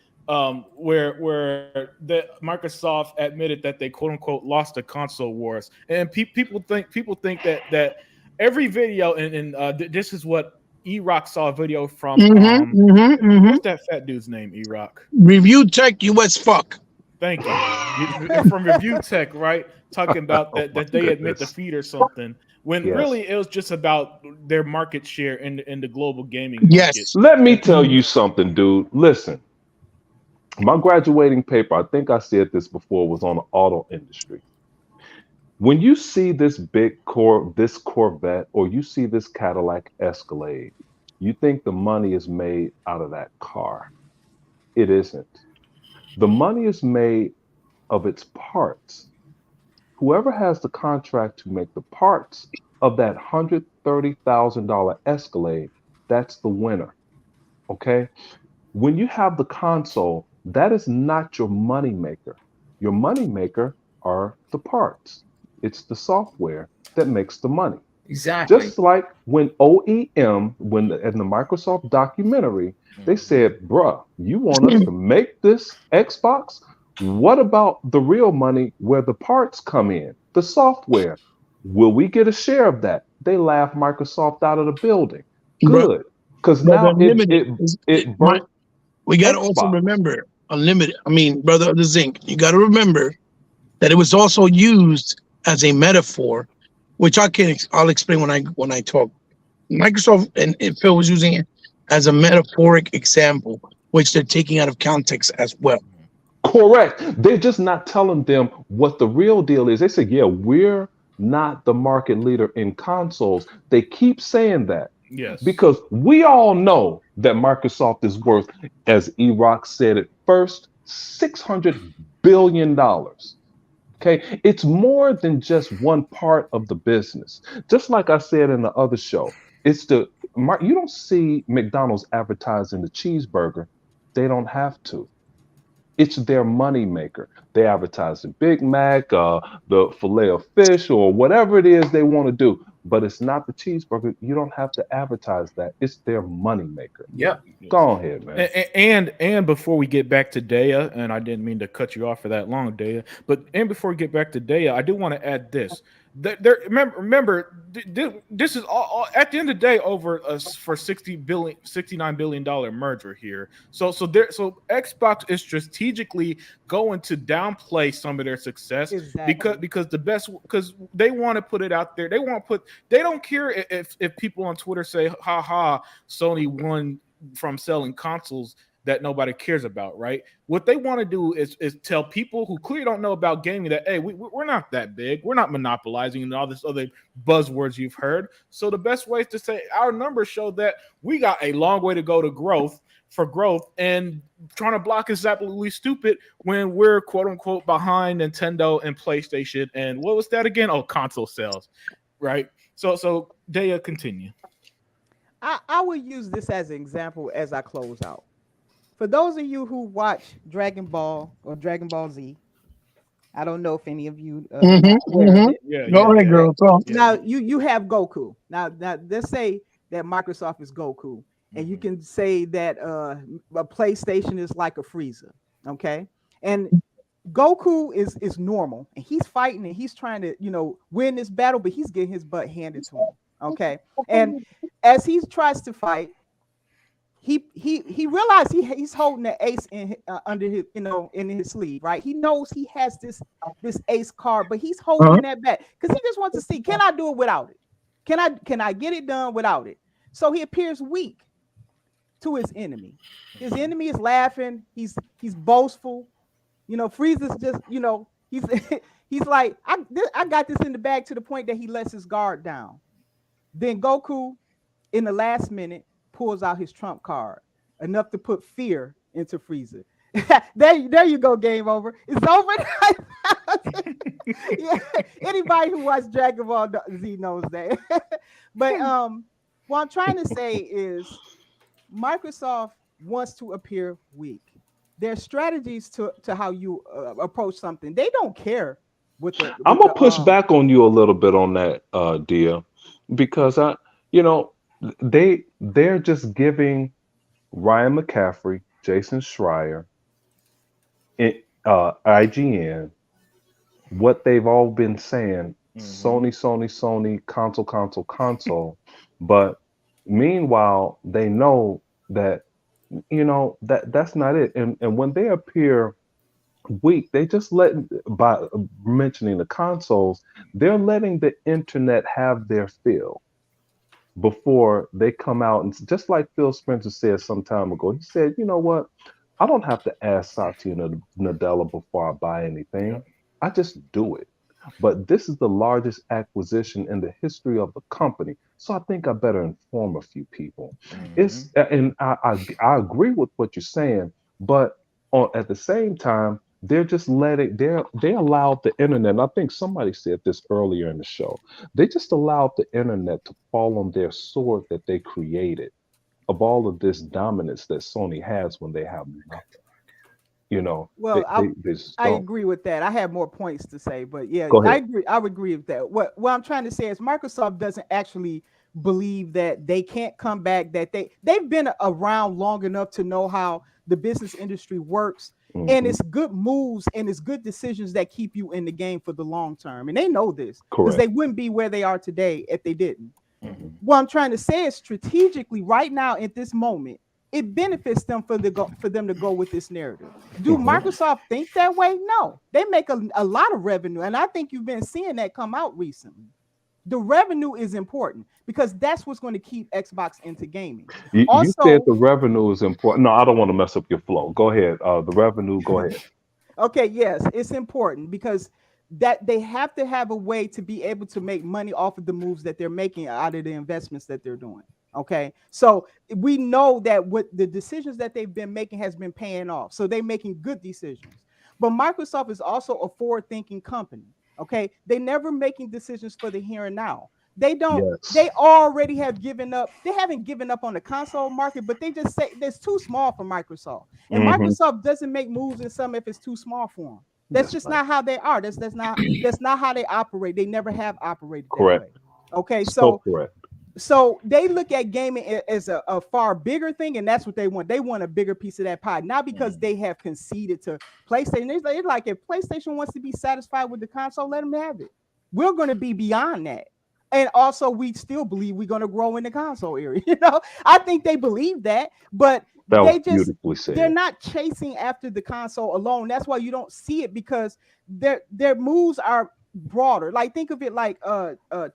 where the Microsoft admitted that they quote unquote lost the console wars, and people think that every video and this is what E-Rock saw a video from. What's that fat dude's name? E-Rock. Review Tech US Fuck. Thank you. From Review Tech, right? talking about that they admit defeat or something, when really it was just about their market share in the global gaming market. Yes. Let me tell you something, dude. Listen, my graduating paper, I think I said this before, was on the auto industry. When you see this Corvette, or you see this Cadillac Escalade, you think the money is made out of that car. It isn't. The money is made of its parts. Whoever has the contract to make the parts of that $130,000 Escalade, that's the winner. Okay? When you have the console, that is not your money maker. Your money maker are the parts. It's the software that makes the money. Exactly. Just like when OEM, in the Microsoft documentary, they said, bruh, you want us to make this Xbox? What about the real money where the parts come in, the software? Will we get a share of that? They laughed Microsoft out of the building. Good. Because Brother now Unlimited, it burnt we got to also Xbox. remember Unlimited. I mean, Brother of the Zinc, you got to remember that it was also used as a metaphor, which I'll explain when I talk. Microsoft and Phil was using it as a metaphoric example, which they're taking out of context as well. Correct. They're just not telling them what the real deal is. They say, yeah, we're not the market leader in consoles. They keep saying that. Yes. Because we all know that Microsoft is worth, as E-Rock said it first, $600 billion. Okay. It's more than just one part of the business. Just like I said in the other show, you don't see McDonald's advertising the cheeseburger. They don't have to. It's their money maker. They advertise the Big Mac, the filet of fish, or whatever it is they want to do. But it's not the cheeseburger. You don't have to advertise that. It's their money maker. Yep. Go ahead, man. And before we get back to Daya, and I didn't mean to cut you off for that long, Daya, before we get back to Daya, I do want to add this. Remember, this is all at the end of the day over for $69 billion merger here. So Xbox is strategically going to downplay some of their success because they want to put it out there. They don't care if people on Twitter say, "Ha ha, Sony won from selling consoles that nobody cares about," right? What they want to do is tell people who clearly don't know about gaming that, hey, we're not that big. We're not monopolizing and all this other buzzwords you've heard. So the best way is to say our numbers show that we got a long way to go to growth, and trying to block is absolutely stupid when we're quote unquote behind Nintendo and PlayStation. And what was that again? Oh, console sales, right? So Daya, continue. I will use this as an example as I close out. For those of you who watch Dragon Ball or Dragon Ball Z, I don't know if any of you. Go ahead, girl. Now you have Goku. Now let's say that Microsoft is Goku, and you can say that a PlayStation is like a Frieza. Okay, and Goku is normal, and he's fighting, and he's trying to win this battle, but he's getting his butt handed to him. Okay, and as he tries to fight, he realized he's holding the ace under his in his sleeve, right? He knows he has this ace card, but he's holding that back because he just wants to see, can I do it without it? Can I get it done without it? So he appears weak to his enemy. His enemy is laughing. He's boastful. Frieza's just he's like, I got this in the bag, to the point that he lets his guard down. Then Goku, in the last minute, pulls out his trump card, enough to put fear into Frieza. there you go, game over. It's over. Yeah, anybody who watched Dragon Ball Z knows that. But what I'm trying to say is Microsoft wants to appear weak. Their strategies to how you approach something. They don't care I'm gonna push back on you a little bit on that, Dia, because they're just giving Ryan McCaffrey, Jason Schreier, IGN what they've all been saying. Sony, console. But meanwhile, they know that that's not it. And when they appear weak. They just let by mentioning the consoles, they're letting the internet have their fill before they come out. And just like Phil Spencer said some time ago, he said, you know what? I don't have to ask Satya Nadella before I buy anything. I just do it. But this is the largest acquisition in the history of the company, so I think I better inform a few people. It's and I agree with what you're saying, but at the same time, they're just letting they allowed the internet. And I think somebody said this earlier in the show. They just allowed the internet to fall on their sword that they created of all of this dominance that Sony has when they have nothing. You know, Well, they just I don't. agree with that. I have more points to say, but yeah, Go I ahead. agree. I would agree with that. What I'm trying to say is Microsoft doesn't actually believe that they can't come back. That they've been around long enough to know how the business industry works, and Hmm. it's good moves and it's good decisions that keep you in the game for the long term. And they know this because Correct. they wouldn't be where they are today if they didn't. Hmm. What I'm trying to say is strategically, right now at this moment, it benefits them for them to go with this narrative. Do Hmm. Microsoft think that way? No, they make a lot of revenue, and I think you've been seeing that come out recently. The revenue is important because that's what's going to keep Xbox into gaming. You said Also, the revenue is important. No, I don't want to mess up your flow. Go ahead. The revenue. Go ahead. okay, yes, it's important because that they have to have a way to be able to make money off of the moves that they're making out of the investments that they're doing. Okay, so we know that what the decisions that they've been making has been paying off. So they're making good decisions. But Microsoft is also a forward-thinking company. Okay, they never making decisions for the here and now. They don't. Yes. They already have given up. They haven't given up on the console market, but they just say it's too small for Microsoft. And Hmm. Microsoft doesn't make moves in some if it's too small for them. That's That's just right. not how they are. That's not how they operate. They never have operated that Correct. way. Okay, So correct. so they look at gaming as a far bigger thing, and that's what they want. They want a bigger piece of that pie, not because they have conceded to PlayStation. It's like if PlayStation wants to be satisfied with the console, let them have it. We're going to be beyond that. And also, we still believe we're going to grow in the console area. I think they believe that, but That was they just beautifully they're said. not chasing after the console alone. That's why you don't see it because their moves are broader. Like think of it like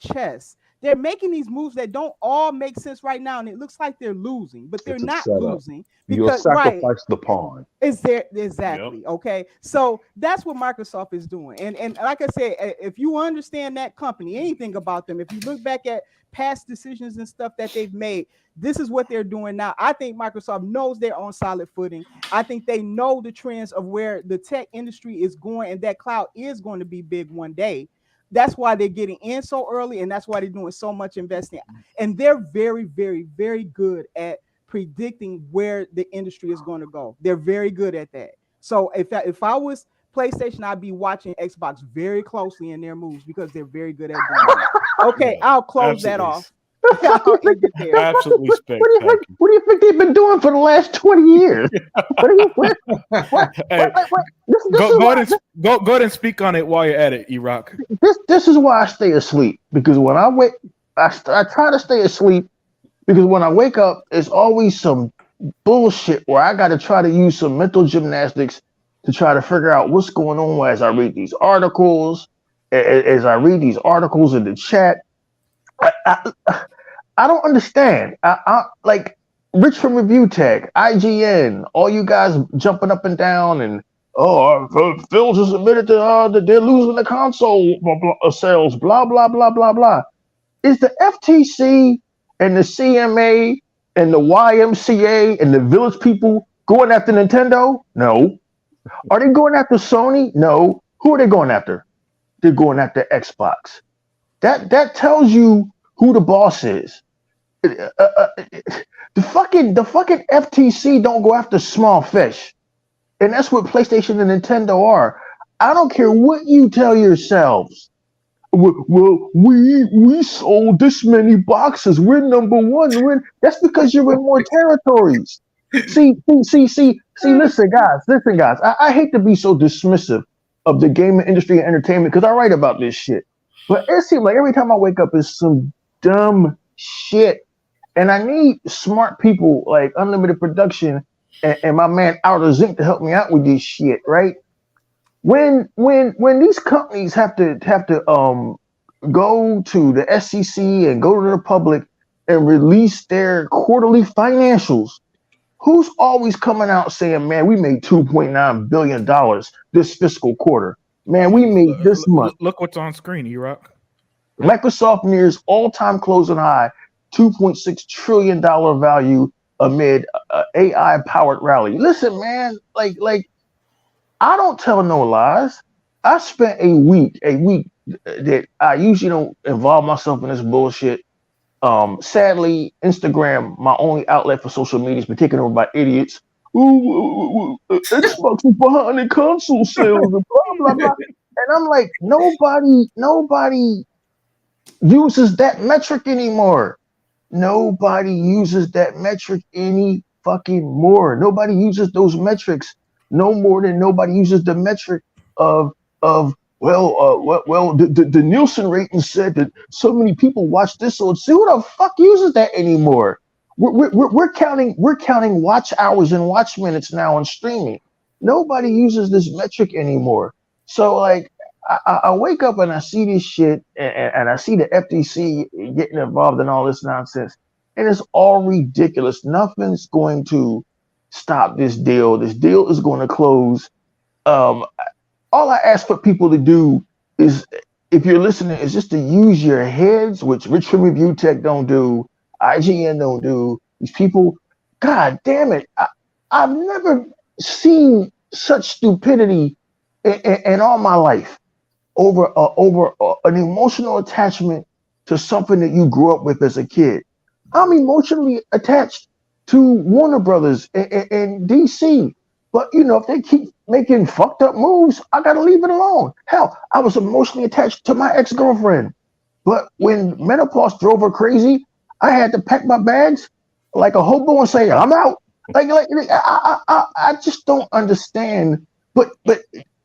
chess. They're making these moves that don't all make sense right now, and it looks like they're losing, but they're It's a not setup. losing You'll because right. sacrifice the pawn. Is there Yep. exactly okay? So that's what Microsoft is doing, and like I said, if you understand that company, anything about them, if you look back at past decisions and stuff that they've made, this is what they're doing now. I think Microsoft knows they're on solid footing. I think they know the trends of where the tech industry is going, and that cloud is going to be big one day. That's why they're getting in so early, and that's why they're doing so much investing. And they're very, very, very good at predicting where the industry is going to go. They're very good at that. So if I was PlayStation, I'd be watching Xbox very closely in their moves because they're very good at doing that. Okay, Yeah, I'll close that absolutely. off. The fuck I'll you think? end it there. Absolutely What do you think? spectacular. What do you think they've been doing for the last 20 years? What do you what? Hey, What? This go is go ahead why and go ahead and speak on it while you're at it, Iraq. this is why I stay asleep because when I wake, I try to stay asleep because when I wake up, it's always some bullshit where I got to try to use some mental gymnastics to try to figure out what's going on as I read these articles, as I read these articles in the chat. I, I, I don't understand. I like Rich from Review Tech, IGN, all you guys jumping up and down and Phil just admitted to that they're losing the console sales, blah blah blah blah blah. Is the FTC and the CMA and the YMCA and the Village People going after Nintendo? No. Are they going after Sony? No. Who are they going after? They're going after Xbox. That tells you who the boss is. The fucking FTC don't go after small fish, and that's what PlayStation and Nintendo are. I don't care what you tell yourselves. Well, we sold this many boxes. We're number one. That's because you're in more territories. See. Listen, guys. I hate to be so dismissive of the gaming industry and entertainment because I write about this shit. But it seems like every time I wake up, it's some dumb shit. And I need smart people like Unlimited Production and my man Outer Zinc to help me out with this shit, right? when these companies have to go to the SEC and go to the public and release their quarterly financials, who's always coming out saying, man, we made $2.9 billion this fiscal quarter. Man, we made this much. Look what's on screen, E-Rock. Microsoft nears all-time closing high, $2.6 trillion value amid AI-powered rally. Listen, man, like I don't tell no lies. I spent a week that I usually don't involve myself in this bullshit. Sadly, Instagram, my only outlet for social media, has been taken over by idiots. Ooh, Xbox is behind the console sales and blah blah blah. And I'm like, nobody uses that metric anymore. Nobody uses that metric any fucking more. Nobody uses those metrics no more than nobody uses the metric of the Nielsen rating said that so many people watch this, so see who the fuck uses that anymore. We're counting watch hours and watch minutes now on streaming. Nobody uses this metric anymore. So like I wake up and I see this shit and I see the FTC getting involved in all this nonsense, and it's all ridiculous. Nothing's going to stop this deal. This deal is going to close. All I ask for people to do is, if you're listening, is just to use your heads, which Rich from Review Tech don't do, IGN don't do. These people, God damn it, I've never seen such stupidity in all my life over an emotional attachment to something that you grew up with as a kid. I'm emotionally attached to Warner Brothers and DC. But, you know, if they keep making fucked up moves, I got to leave it alone. Hell, I was emotionally attached to my ex-girlfriend. But when menopause drove her crazy, I had to pack my bags like a hobo and say, I'm out. I just don't understand. But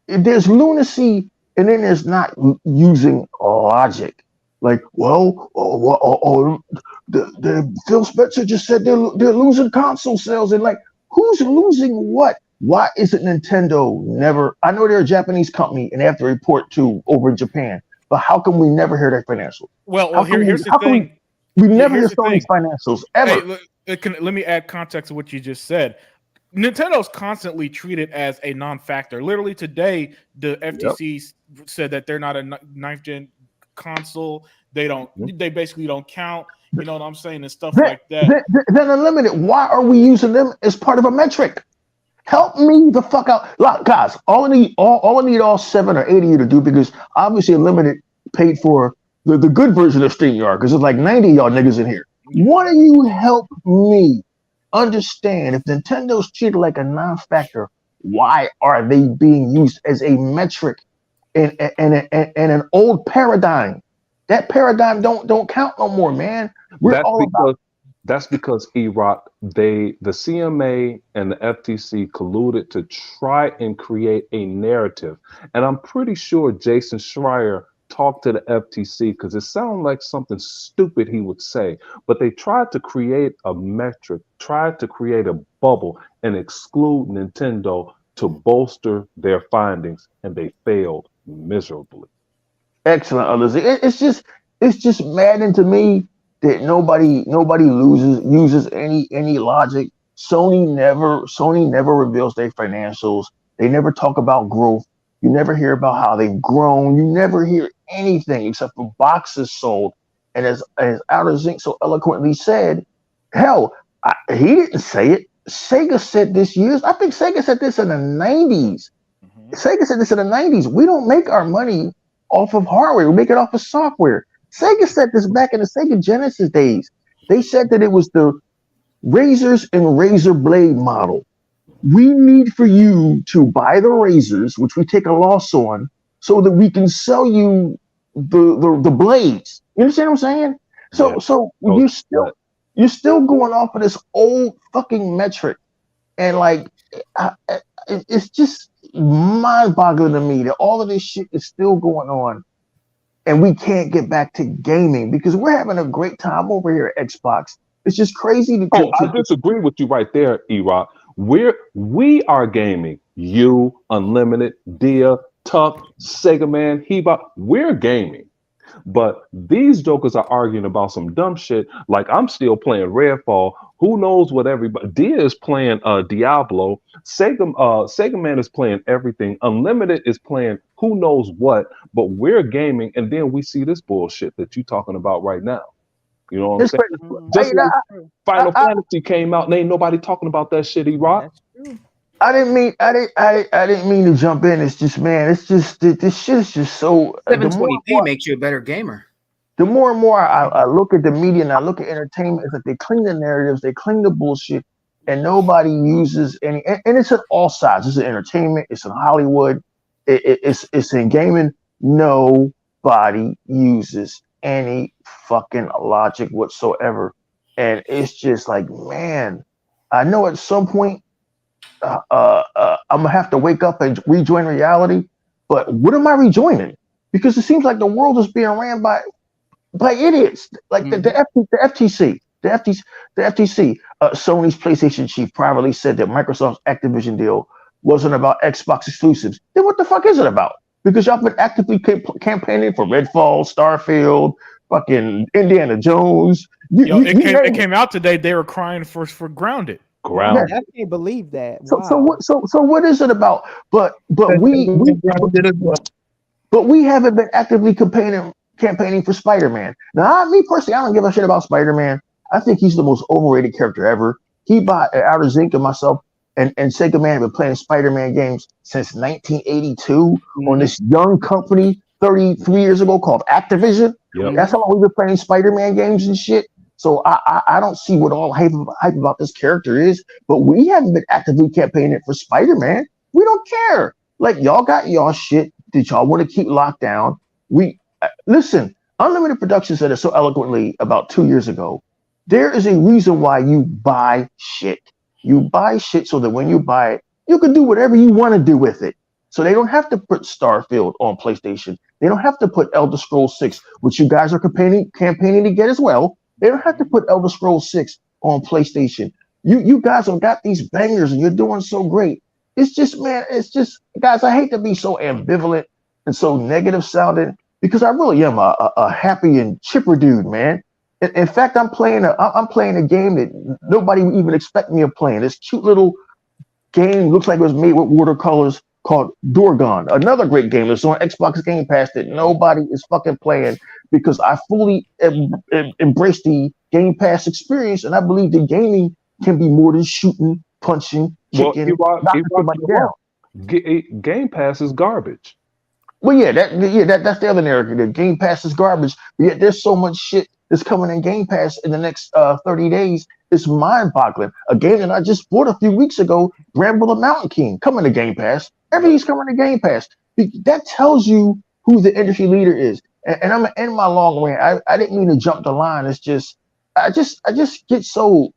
there's lunacy, and then there's not using logic. Like, the Phil Spencer just said they're losing console sales. And like, who's losing what? Why isn't Nintendo never? I know they're a Japanese company and they have to report to over in Japan, but how come we never hear their financials? Well, here's the thing. We never hear Sony's financials ever. Hey, let me add context to what you just said. Nintendo's constantly treated as a non-factor. Literally today, the FTC said that they're not a ninth gen console. They don't. They basically don't count. You know what I'm saying, and stuff like that. Then Unlimited. Why are we using them as part of a metric? Help me the fuck out. Look, guys, all I need all 7 or 8 of you to do, because obviously Unlimited paid for the good version of StreamYard, because there's like 90 of y'all niggas in here. Why don't you help me understand, if Nintendo's treated like a non-factor, why are they being used as a metric in an old paradigm? That paradigm don't count no more, man. That's because E-Rock, the CMA and the FTC colluded to try and create a narrative. And I'm pretty sure Jason Schreier talked to the FTC, because it sounded like something stupid he would say. But they tried to create a metric, tried to create a bubble and exclude Nintendo to bolster their findings, and they failed miserably. Excellent, others. It's just maddening to me that nobody uses any logic. Sony never reveals their financials. They never talk about growth. You never hear about how they've grown. You never hear anything except for boxes sold. And as Outer Zinc so eloquently said, hell, he didn't say it. Sega said this years. I think Sega said this in the 90s. Sega said this in the 90s. We don't make our money off of hardware. We make it off of software. Sega said this back in the Sega Genesis days. They said that it was the razors and razor blade model. We need for you to buy the razors, which we take a loss on, so that we can sell you the blades. You understand what I'm saying? So you're still going off of this old fucking metric, and like it's just mind-boggling to me that all of this shit is still going on. And we can't get back to gaming because we're having a great time over here at Xbox. It's just crazy to I disagree with you right there, E-Rock. We are gaming. You, Unlimited, Dia, Tuck, Sega Man, we're gaming. But these jokers are arguing about some dumb shit. Like I'm still playing Redfall. Who knows what everybody? Dia is playing Diablo. Sega Man is playing everything. Unlimited is playing who knows what. But we're gaming, and then we see this bullshit that you're talking about right now. You know what I'm saying? Just like Final Fantasy came out, and ain't nobody talking about that shit. Rock. I didn't mean to jump in. It's just, man, it's just this shit is just so. 720p makes you a better gamer. The more and more I look at the media and I look at entertainment, it's like they clean the narratives, they clean the bullshit, and nobody uses any. And it's at all sides. It's in entertainment. It's in Hollywood. It's in gaming. Nobody uses any fucking logic whatsoever, and it's just like, man, I know at some point. I'm gonna have to wake up and rejoin reality, but what am I rejoining? Because it seems like the world is being ran by idiots, like the FTC. Sony's PlayStation chief privately said that Microsoft's Activision deal wasn't about Xbox exclusives. Then what the fuck is it about? Because y'all been actively campaigning for Redfall, Starfield, fucking Indiana Jones. It came out today. They were crying for Grounded. I can't believe that. Wow. So what is it about? But we haven't been actively campaigning for Spider-Man. Now, me personally, I don't give a shit about Spider-Man. I think he's the most overrated character ever. He bought Outer Zinc and myself and Sega Man have been playing Spider-Man games since 1982 on this young company 33 years ago called Activision. Yep. That's how long we've been playing Spider-Man games and shit. So I don't see what all hype about this character is, but we haven't been actively campaigning for Spider-Man. We don't care. Like, y'all got y'all shit that y'all want to keep locked down. Listen, Unlimited Productions said it so eloquently about 2 years ago. There is a reason why you buy shit. You buy shit so that when you buy it, you can do whatever you want to do with it. So they don't have to put Starfield on PlayStation. They don't have to put Elder Scrolls 6, which you guys are campaigning to get as well. They don't have to put Elder Scrolls 6 on PlayStation. You guys have got these bangers and you're doing so great. It's just, man, guys, I hate to be so ambivalent and so negative sounding because I really am a happy and chipper dude, man. In fact, I'm playing a game that nobody would even expect me of playing. This cute little game looks like it was made with watercolors called Dorgon, another great game that's on Xbox Game Pass that nobody is fucking playing because I fully embrace the Game Pass experience, and I believe that gaming can be more than shooting, punching, kicking, knocking somebody down. Game Pass is garbage. Well, that's the other narrative. The Game Pass is garbage, but yet there's so much shit that's coming in Game Pass in the next 30 days. It's mind-boggling. A game that I just bought a few weeks ago, Ramble the Mountain King, coming to Game Pass. Everything's coming to Game Pass. That tells you who the industry leader is. And I'm gonna end my long rant. I didn't mean to jump the line. It's just I just get so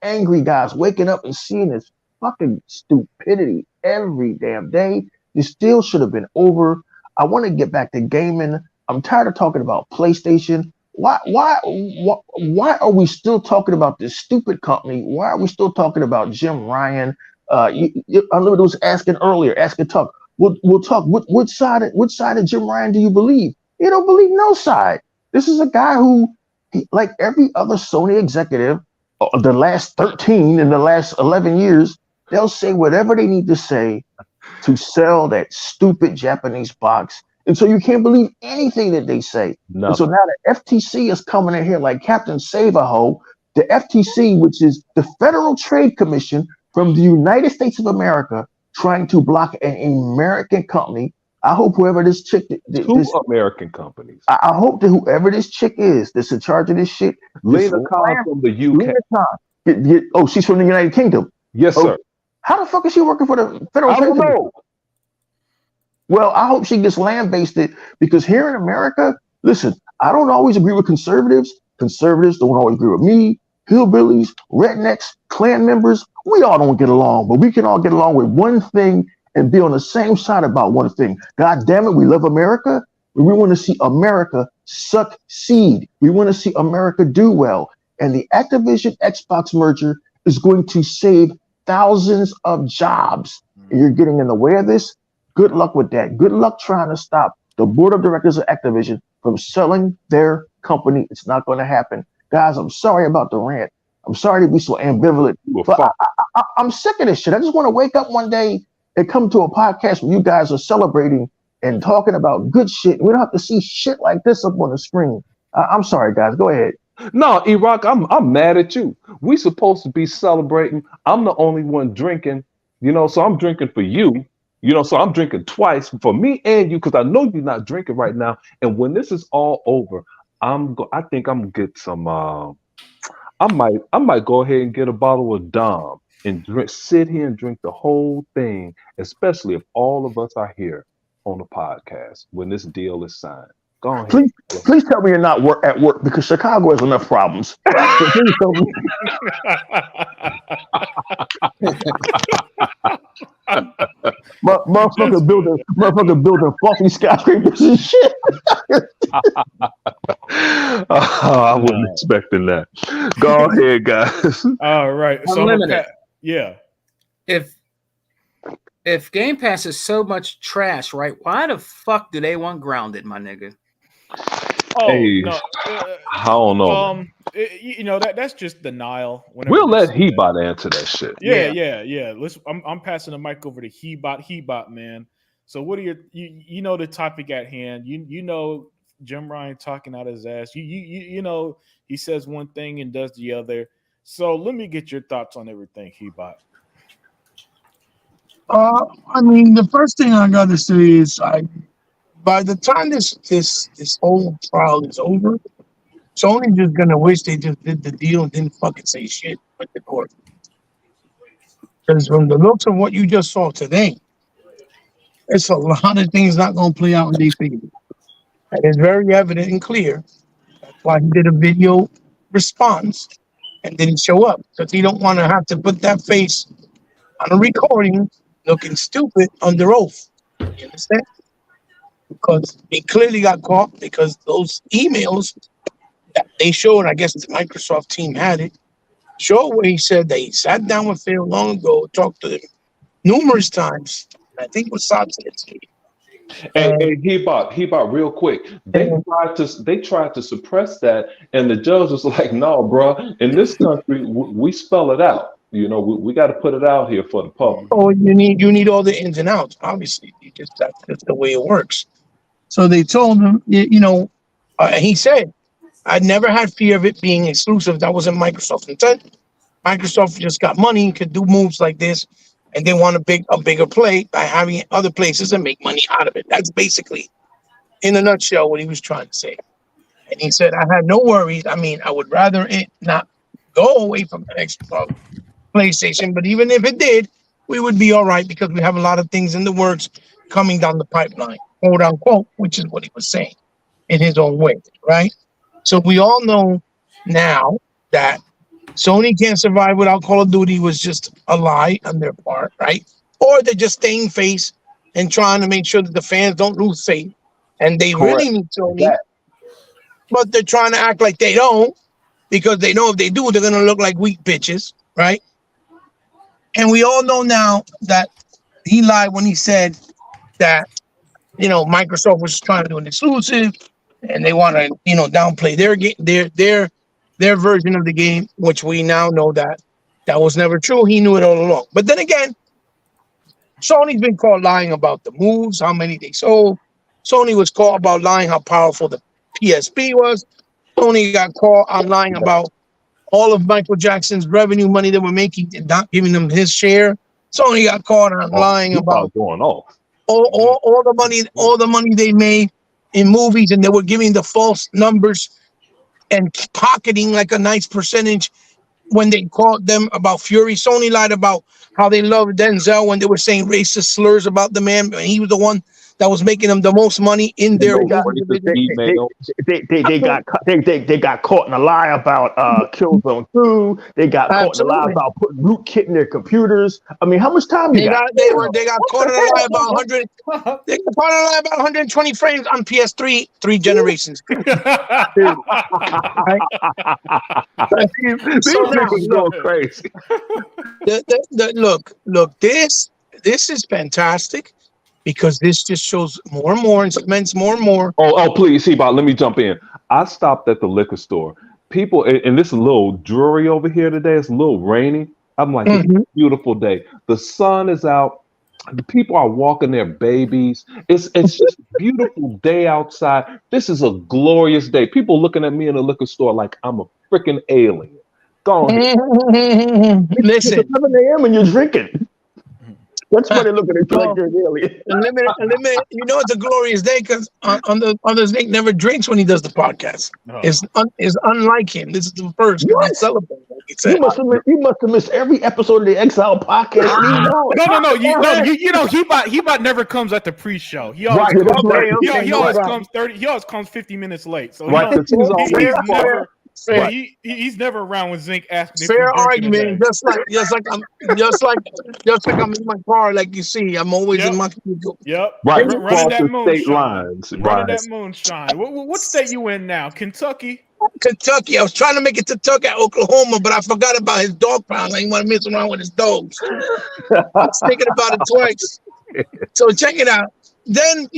angry, guys, waking up and seeing this fucking stupidity every damn day. This still should have been over. I want to get back to gaming. I'm tired of talking about PlayStation. Why are we still talking about this stupid company? Why are we still talking about Jim Ryan? Unlimited was asking Tuck. We'll talk. What side of Jim Ryan do you believe? You don't believe no side. This is a guy who, like every other Sony executive, the last 13 and the last 11 years, they'll say whatever they need to say to sell that stupid Japanese box. And so you can't believe anything that they say. And so now the FTC is coming in here like Captain Save-A-Ho. The FTC, which is the Federal Trade Commission from the United States of America, trying to block an American company. I hope whoever this chick... Two American companies. I hope that whoever this chick is that's in charge of this shit... Lena Khan from the UK. Oh, she's from the United Kingdom? Yes, sir. How the fuck is she working for the Federal Trade Commission? I don't know. Well, I hope she gets land-based because here in America, listen, I don't always agree with conservatives. Conservatives don't always agree with me. Hillbillies, rednecks, Klan members, we all don't get along, but we can all get along with one thing and be on the same side about one thing. God damn it, we love America. We want to see America succeed. We want to see America do well. And the Activision Xbox merger is going to save thousands of jobs. And you're getting in the way of this. Good luck with that. Good luck trying to stop the board of directors of Activision from selling their company. It's not going to happen. Guys, I'm sorry about the rant. I'm sorry to be so ambivalent, but I'm sick of this shit. I just want to wake up one day and come to a podcast where you guys are celebrating and talking about good shit. We don't have to see shit like this up on the screen. I'm sorry, guys. Go ahead. No, Iraq, I'm mad at you. We supposed to be celebrating. I'm the only one drinking, so I'm drinking for you. So I'm drinking twice for me and you because I know you're not drinking right now. And when this is all over, I think I'm gonna get some. I might go ahead and get a bottle of Dom and sit here and drink the whole thing, especially if all of us are here on the podcast when this deal is signed. Go ahead. Please tell me you're not at work because Chicago has enough problems. So please tell me. Motherfucker building fluffy skyscrapers and shit. I wasn't expecting that. Go ahead, guys. All right. So Unlimited. Yeah. If Game Pass is so much trash, right? Why the fuck do they want grounded, my nigga? Oh Hey, no. I don't know. That's just denial. We'll let Hebot answer that shit. Yeah. I'm passing the mic over to Hebot, man. So what are your the topic at hand? Jim Ryan talking out his ass. He says one thing and does the other. So let me get your thoughts on everything, Hebot. The first thing I gotta say is by the time this whole trial is over, Sony's just gonna wish they just did the deal and didn't fucking say shit with the court. Because from the looks of what you just saw today, it's a lot of things not gonna play out in their favor. And it's very evident and clear. That's why he did a video response and didn't show up. Because he don't want to have to put that face on a recording looking stupid under oath. You understand? Because he clearly got caught because those emails that they showed, I guess the Microsoft team had it, show where he said they sat down with Phil long ago, talked to him numerous times. I think it was substance. Hey, Hebot, real quick. They tried to suppress that, and the judge was like, "No, bro. In this country, we spell it out. We got to put it out here for the public." Oh, you need all the ins and outs. Obviously, that's just the way it works. So they told him, he said, "I never had fear of it being exclusive. That wasn't Microsoft's intent. Microsoft just got money, could do moves like this, and they want a bigger play by having other places and make money out of it." That's basically, in a nutshell, what he was trying to say. And he said, "I had no worries. I would rather it not go away from the Xbox PlayStation, but even if it did, we would be all right because we have a lot of things in the works coming down the pipeline, quote unquote," which is what he was saying in his own way, right? So we all know now that Sony can't survive without Call of Duty was just a lie on their part, right? Or they're just staying face and trying to make sure that the fans don't lose faith. And they really need Sony, but they're trying to act like they don't because they know if they do, they're going to look like weak bitches, right? And we all know now that he lied when he said that, Microsoft was trying to do an exclusive and they want to, downplay their version of the game, which we now know that was never true. He knew it all along. But then again, Sony's been caught lying about the moves, how many they sold. Sony was caught about lying how powerful the PSP was. Sony got caught on lying about all of Michael Jackson's revenue money that we're making and not giving them his share. Sony got caught on lying about going off. All the money they made in movies, and they were giving the false numbers and pocketing like a nice percentage when they called them about Fury. Sony lied about how they loved Denzel when they were saying racist slurs about the man, and he was the one that was making them the most money in their They got caught in a lie about Killzone 2. They got caught in a lie about putting rootkit in their computers. How much time they got caught in a lie about 100. They got caught in a lie about 120 frames on PS3, 3 generations. So now, go crazy. Look, this is fantastic. because this just shows more and more and cements more and more. Oh, please, Seabot, let me jump in. I stopped at the liquor store. People, and this is a little dreary over here today. It's a little rainy. I'm like, it's a beautiful day. The sun is out. The people are walking their babies. It's just a beautiful day outside. This is a glorious day. People looking at me in the liquor store like I'm a freaking alien. Go on. Listen, It's 11 a.m. and you're drinking. That's funny looking at you like you're an alien. Unlimited. You know it's a glorious day because on the Snake never drinks when he does the podcast. Oh. It's unlike him. This is the first. What? Celebrate. Like he said. You must have missed every episode of the Exile podcast. No. He about never comes at the pre-show. He always Right, comes, that's right. he always comes 30. He always comes 50 minutes late. So Right, he's never. Fair. He's never around when Zink asks. Fair argument. Just like I'm in my car, like you see, I'm always in my vehicle. Yep. Right, Running that state moonshine. lines. Running Right. that moonshine. What state you in now? Kentucky. Kentucky. I was trying to make it to Oklahoma, but I forgot about his dog pound. I didn't want to mess around with his dogs. I was thinking about it twice. So check it out. Then,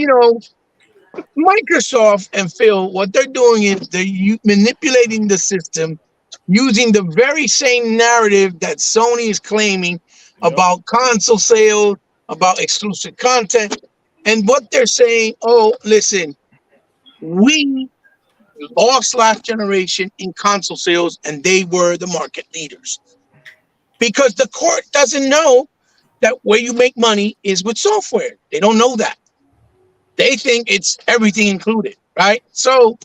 Microsoft and Phil, what they're doing is they're manipulating the system using the very same narrative that Sony is claiming about console sales, about exclusive content. And what they're saying, listen, we lost last generation in console sales and they were the market leaders. Because the court doesn't know that where you make money is with software. They don't know that. They think it's everything included, right? So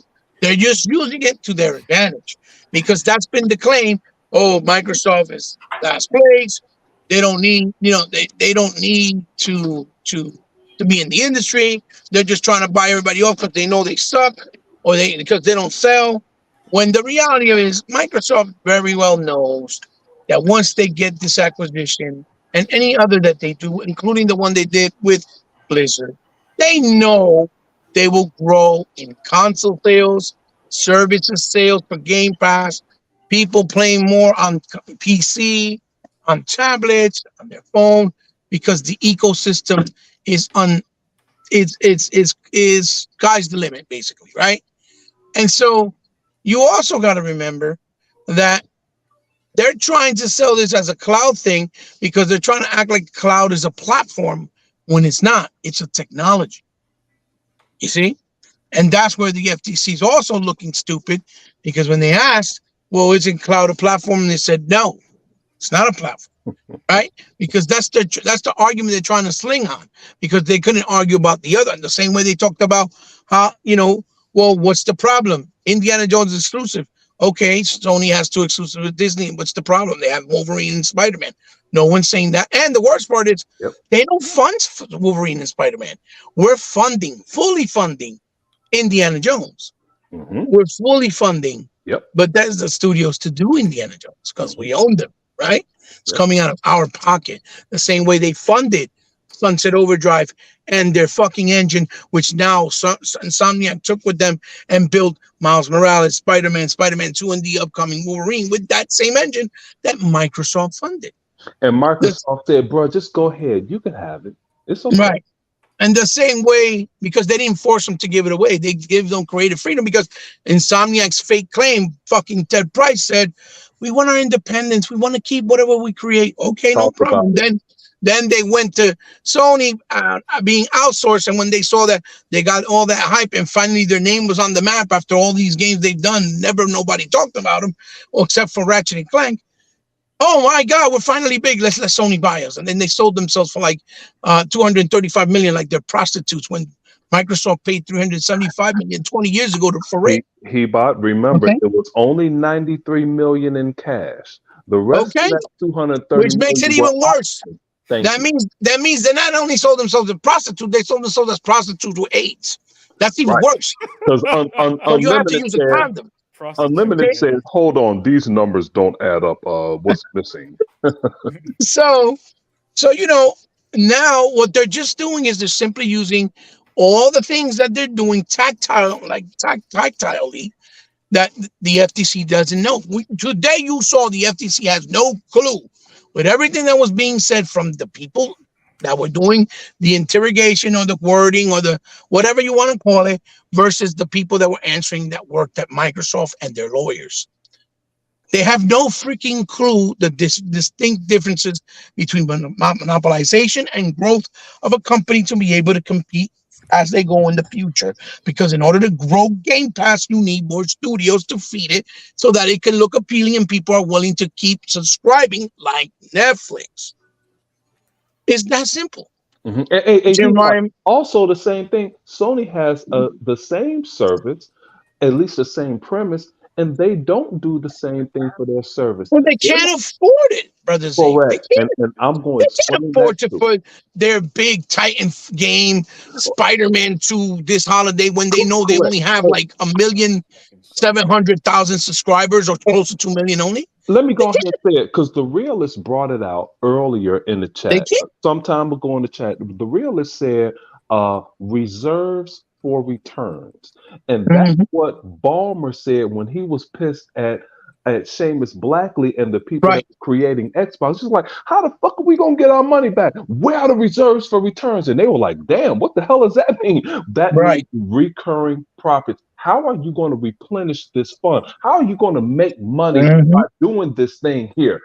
they're just using it to their advantage because that's been the claim. Oh, Microsoft is last place. They don't need, they don't need to be in the industry. They're just trying to buy everybody off because they know they suck or because they don't sell. When the reality is Microsoft very well knows that once they get this acquisition and any other that they do, including the one they did with Blizzard, they know they will grow in console sales, services sales for Game Pass, people playing more on PC, on tablets, on their phone, because the ecosystem is sky's the limit, basically, right? And so you also got to remember that they're trying to sell this as a cloud thing because they're trying to act like cloud is a platform when it's not. It's a technology. You see? And that's where the FTC is also looking stupid because when they asked, well, isn't cloud a platform? And they said, no, it's not a platform, right? Because that's the argument they're trying to sling on because they couldn't argue about the other. The same way they talked about how, well, what's the problem? Indiana Jones is exclusive. Okay, Sony has 2 exclusive with Disney. What's the problem? They have Wolverine and Spider-Man. No one's saying that. And the worst part is they don't fund for Wolverine and Spider-Man. We're fully funding Indiana Jones. Mm-hmm. We're fully funding. Yep. But that's the studios to do Indiana Jones because we own them, right? It's coming out of our pocket. The same way they funded Sunset Overdrive and their fucking engine, which now Insomniac took with them and built Miles Morales, Spider-Man 2, and the upcoming Wolverine with that same engine that Microsoft funded. And Microsoft said, bro, just go ahead. You can have it. It's okay. Right. And the same way, because they didn't force them to give it away, they give them creative freedom because Insomniac's fake claim, fucking Ted Price said, we want our independence. We want to keep whatever we create. Okay, no problem. Then they went to Sony being outsourced. And when they saw that they got all that hype and finally their name was on the map after all these games they've done, nobody talked about them except for Ratchet and Clank. Oh my God, we're finally big. Let's let Sony buy us. And then they sold themselves for like $235 million, like they're prostitutes when Microsoft paid $375 million 20 years ago for rape. Remember, it was only $93 million in cash. The rest of that $230 which makes it even worse. That means they not only sold themselves as prostitutes, they sold themselves as prostitutes with AIDS. That's even worse. Because you have to use a condom. Unlimited says, hold on, these numbers don't add up. What's missing? So now what they're just doing is they're simply using all the things that they're doing tactilely that the FTC doesn't know. Today you saw the FTC has no clue with everything that was being said from the people that were doing the interrogation or the wording or the whatever you want to call it, versus the people that were answering that worked at Microsoft and their lawyers. They have no freaking clue the distinct differences between monopolization and growth of a company to be able to compete as they go in the future. Because in order to grow Game Pass, you need more studios to feed it so that it can look appealing and people are willing to keep subscribing like Netflix. It's that simple. Also, the same thing. Sony has the same service, at least the same premise, and they don't do the same thing for their service. Well, they can't afford it, brothers. Correct. And I'm going to can't afford to put their big Titan game, Spider-Man 2 this holiday when they know they only have like 1,700,000 subscribers or close to 2 million only. Let me go ahead and say it because the realist brought it out earlier in the chat. Some time ago in the chat, the realist said reserves for returns. And that's what Ballmer said when he was pissed at Seamus Blackley and the people that were creating Xbox. Just like, how the fuck are we going to get our money back? Where are the reserves for returns? And they were like, damn, what the hell does that mean? That means recurring profits. How are you going to replenish this fund? How are you going to make money by doing this thing here?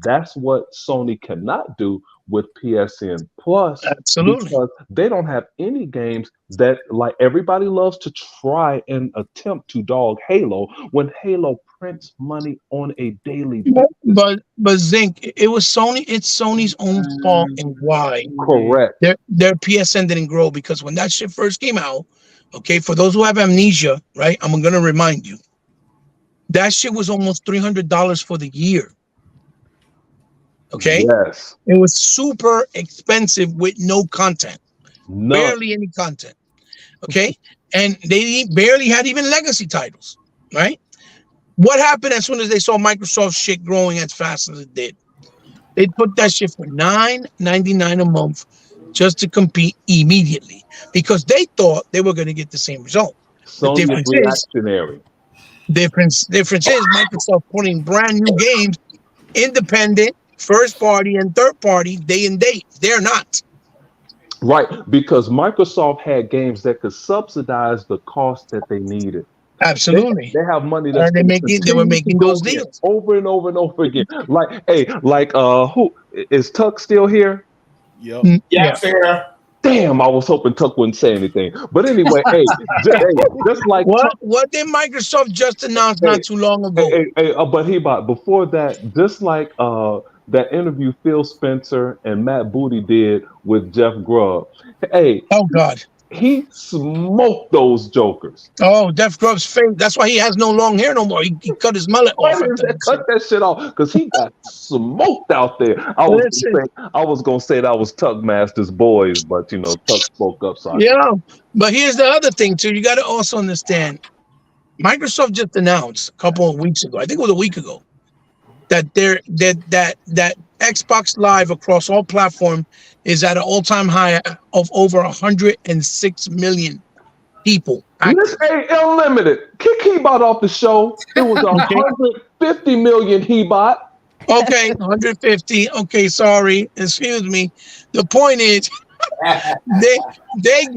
That's what Sony cannot do with PSN Plus. Absolutely. Because they don't have any games that, like, everybody loves to try and attempt to dog Halo when Halo prints money on a daily basis. But Zinc, it was Sony. It's Sony's own fault and why. Correct. Their PSN didn't grow because when that shit first came out, okay, for those who have amnesia, right, I'm going to remind you, that shit was almost $300 for the year. Okay? Yes. It was super expensive with no content. Barely any content. Okay? And they barely had even legacy titles, right? What happened as soon as they saw Microsoft shit growing as fast as it did? They put that shit for $9.99 a month just to compete immediately because they thought they were going to get the same result. The difference reactionary. Difference is Microsoft putting brand new games, independent, first party and third party, day and date. They're not. Right, because Microsoft had games that could subsidize the cost that they needed. Absolutely. They have money that they were making those deals over and over and over again. Who is Tuck still here? Yep. Yeah, fair. Damn, I was hoping Tuck wouldn't say anything. But anyway, just like what did Microsoft just announce not too long ago? But before that, just like that interview Phil Spencer and Matt Booty did with Jeff Grubb. Oh God. He smoked those jokers. Oh, Jeff Grubb's face. That's why he has no long hair no more. He cut his mullet off. Cut that shit off because he got smoked out there. I was gonna say that was Tuck Master's boys, but Tuck spoke up. So but here's the other thing too. You got to also understand. Microsoft just announced a couple of weeks ago. I think it was a week ago that that Xbox Live across all platforms is at an all-time high of over 106 million people. Unlimited. Kick Hebot off the show. It was 150 million Hebot. Okay, 150. Okay, sorry. Excuse me. The point is they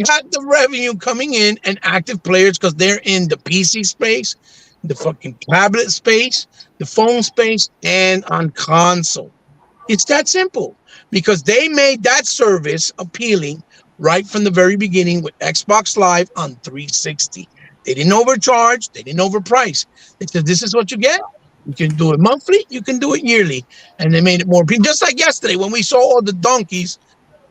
got the revenue coming in and active players because they're in the PC space, the fucking tablet space, the phone space, and on console. It's that simple because they made that service appealing right from the very beginning with Xbox Live on 360. They didn't overcharge. They didn't overprice. They said, this is what you get. You can do it monthly. You can do it yearly. And they made it more appealing. Just like yesterday when we saw all the donkeys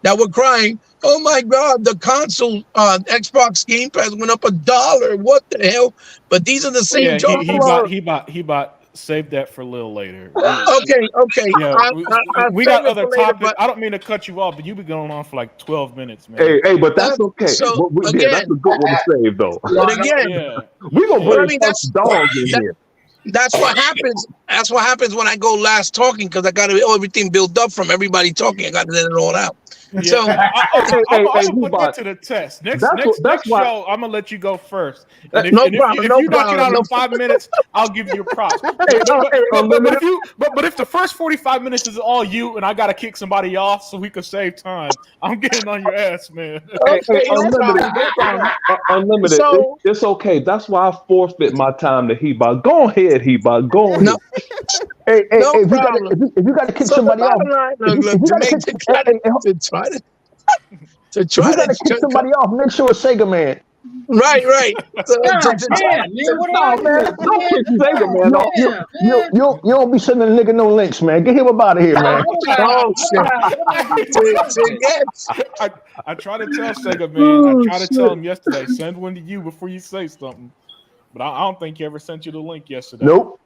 that were crying, oh my God, the console Xbox Game Pass went up $1. What the hell? But these are the same jokers. He bought. Save that for a little later. Okay. Yeah, we got other topics. I don't mean to cut you off, but you've been going on for like 12 minutes, man. Hey, but that's okay. So, that's a good one to save, though. But again, we're gonna bring dogs in here. That's what happens. That's what happens when I go last talking because I got everything built up from everybody talking. I got to let it all out. So I'm gonna put that to the test. Next why, show, I'm gonna let you go first. And if, No and if, problem, if no you knock it out problem, in 5 minutes, I'll give you your props. But if the first 45 minutes is all you and I gotta kick somebody off so we can save time, I'm getting on your ass, man. Okay, no problem. Unlimited. So It's okay. That's why I forfeit my time to Heba. Go ahead, Heba. Go ahead. no, Hey, no if problem. you got to kick So the somebody off, bottom line, if you look, to got to make kick, hey, hey, if you got to kick somebody off, make sure it's Sega Man. right. So God damn, man, what No, happened? man, don't kick Sega Man off. Damn, man. You don't be sending a nigga no links, man. Get him up out of here, man. oh shit. Yes. I try to tell Sega Man. I try to tell him yesterday. Send one to you before you say something. But I don't think he ever sent you the link yesterday. Nope.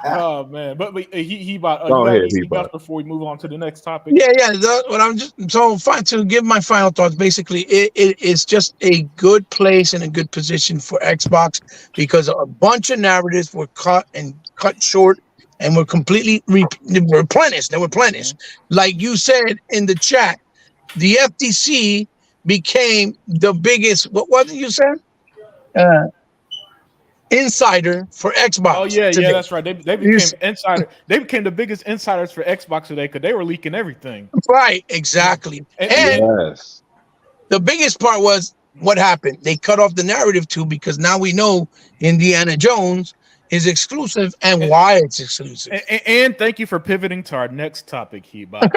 Oh man, but he bought. Go You got ahead, anything Heba. else before we move on to the next topic? Yeah. What I'm just so fine to give my final thoughts. Basically, it's just a good place and a good position for Xbox because a bunch of narratives were cut short and were completely replenished. They were replenished, like you said in the chat. The FTC became the biggest. What was it you said? Insider for Xbox. Oh yeah, today. that's right. They became insider. They became the biggest insiders for Xbox today because they were leaking everything. Right, exactly. And Yes. the biggest part was what happened. They cut off the narrative too because now we know Indiana Jones is exclusive and why it's exclusive. And thank you for pivoting to our next topic, Hebot.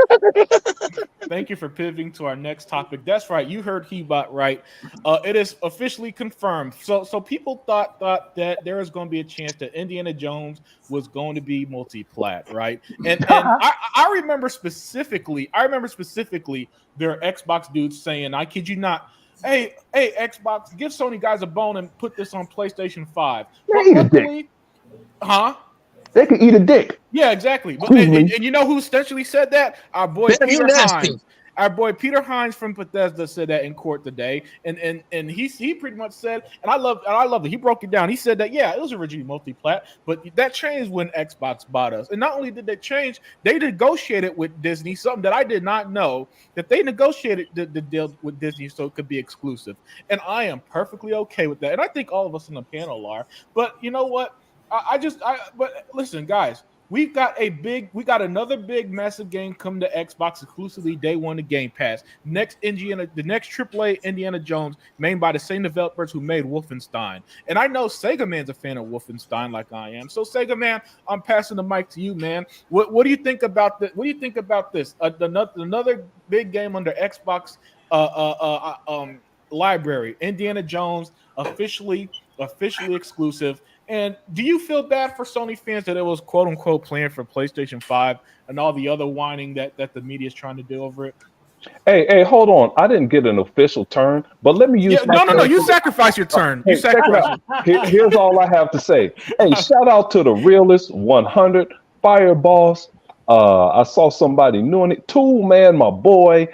Thank you for pivoting to our next topic. That's right. You heard Hebot right. It is officially confirmed. So people thought that there was going to be a chance that Indiana Jones was going to be multi-plat, right? And I remember specifically their Xbox dudes saying, I kid you not, hey, Xbox, give Sony guys a bone and put this on PlayStation 5. But luckily, they could eat a dick. Yeah, exactly. But and you know who essentially said that? Our boy Peter Hines. Our boy Peter Hines from Bethesda said that in court today, and he pretty much said, and I love it. He broke it down. He said that it was originally multi-plat, but that changed when Xbox bought us. And not only did they change, they negotiated with Disney something that I did not know, that they negotiated the deal with Disney so it could be exclusive. And I am perfectly okay with that. And I think all of us on the panel are. But you know what? But listen, guys. We got another big massive game coming to Xbox exclusively day one to Game Pass. The next AAA Indiana Jones, made by the same developers who made Wolfenstein. And I know Sega Man's a fan of Wolfenstein like I am. So Sega Man, I'm passing the mic to you, man. What do you think about this? What do you think about this? Another big game under Xbox library, Indiana Jones, officially exclusive. And do you feel bad for Sony fans that it was quote unquote planned for PlayStation 5 and all the other whining that the media is trying to do over it? Hey, hold on. I didn't get an official turn, but let me use No. You sacrifice your turn. Hey, here's all I have to say. Hey, shout out to the Realist 100 Fireballs. I saw somebody doing it. Tool Man, my boy.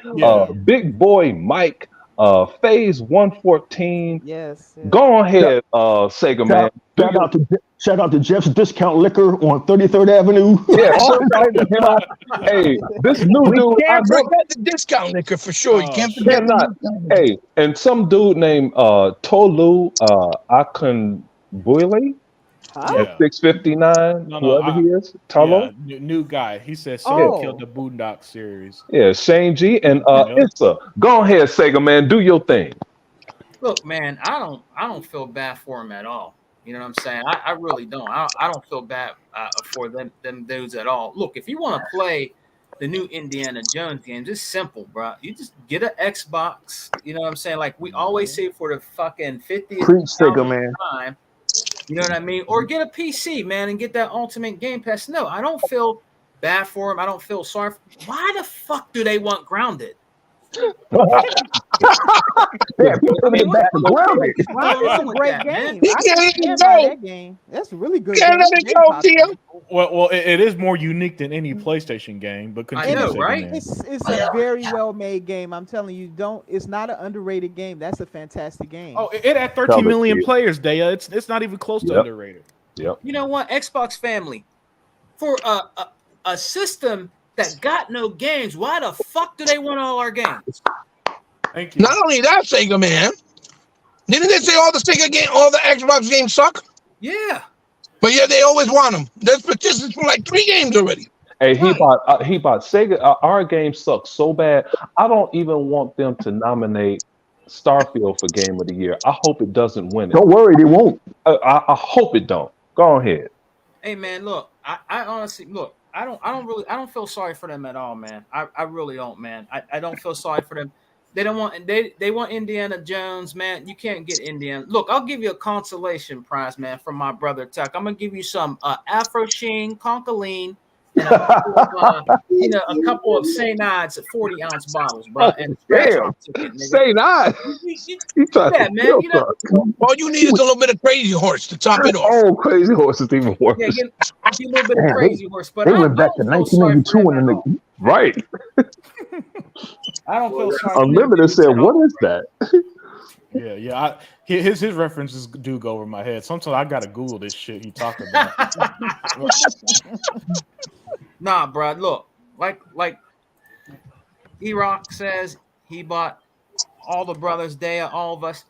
Big Boy Mike. Phase 114. Yes. Go ahead, Sega Man. Shout out to Jeff's Discount Liquor on 33rd Avenue. Yeah, hey, this new dude. Can't forget the Discount Liquor for sure. You can't forget. Hey, and some dude named Tolu Akunbuile. At 659, whoever he is, Tolo. Yeah, new guy. He said Sony killed the Boondock series. Yeah, Shane G and Issa. Go ahead, Sega Man, do your thing. Look, man, I don't feel bad for him at all. You know what I'm saying? I really don't. I don't feel bad for them dudes at all. Look, if you want to play the new Indiana Jones games, it's simple, bro. You just get an Xbox. You know what I'm saying? Like we always say for the fucking 50th time. You know what I mean? Or get a PC, man, and get that Ultimate Game Pass. No, I don't feel bad for him. I don't feel sorry for him. Why the fuck do they want Grounded? It's a great game. He can't even go. Game. That's a really good. Can't let it go, Tim. Well, it is more unique than any PlayStation game, but I know, right? It's a very well made game. I'm telling you, it's not an underrated game. That's a fantastic game. Oh, it had 13 million players, Daya. It's not even close to underrated. Yep. You know what, Xbox family, for a system that got no games. Why the fuck do they want all our games? Thank you. Not only that, Sega man, didn't they say all the Xbox games suck? Yeah. But yeah, they always want them. There's petitions for like 3 games already. Hey, Right. he bought Sega. Our game sucks so bad. I don't even want them to nominate Starfield for Game of the Year. I hope it doesn't win it. Don't worry, they won't. I hope it don't. Go ahead. Hey man, look, I honestly look. I don't feel sorry for them at all, man. I really don't, man. I don't feel sorry for them. They don't want they want Indiana Jones, man. You can't get Indiana. Look, I'll give you a consolation prize, man, from my brother Tuck. I'm gonna give you some Afro Sheen, Conkaline, and a couple of St. Ides at 40-ounce bottles, bro. And a scratch-off ticket, nigga. Say not. Yeah, man. You know, All you need is a little bit of Crazy Horse to top it off. Oh, Crazy Horse is even worse. yeah, get a little bit of Crazy Horse, but They I went back to don't feel sorry for 1982 them and at then all. Right. I don't feel sorry. for them Unlimited said, at all. "What is that?" Yeah. His references do go over my head. Sometimes I gotta Google this shit he talked about. Nah, bro. Look, like E-Rock says, he bought all the brothers there, all of us.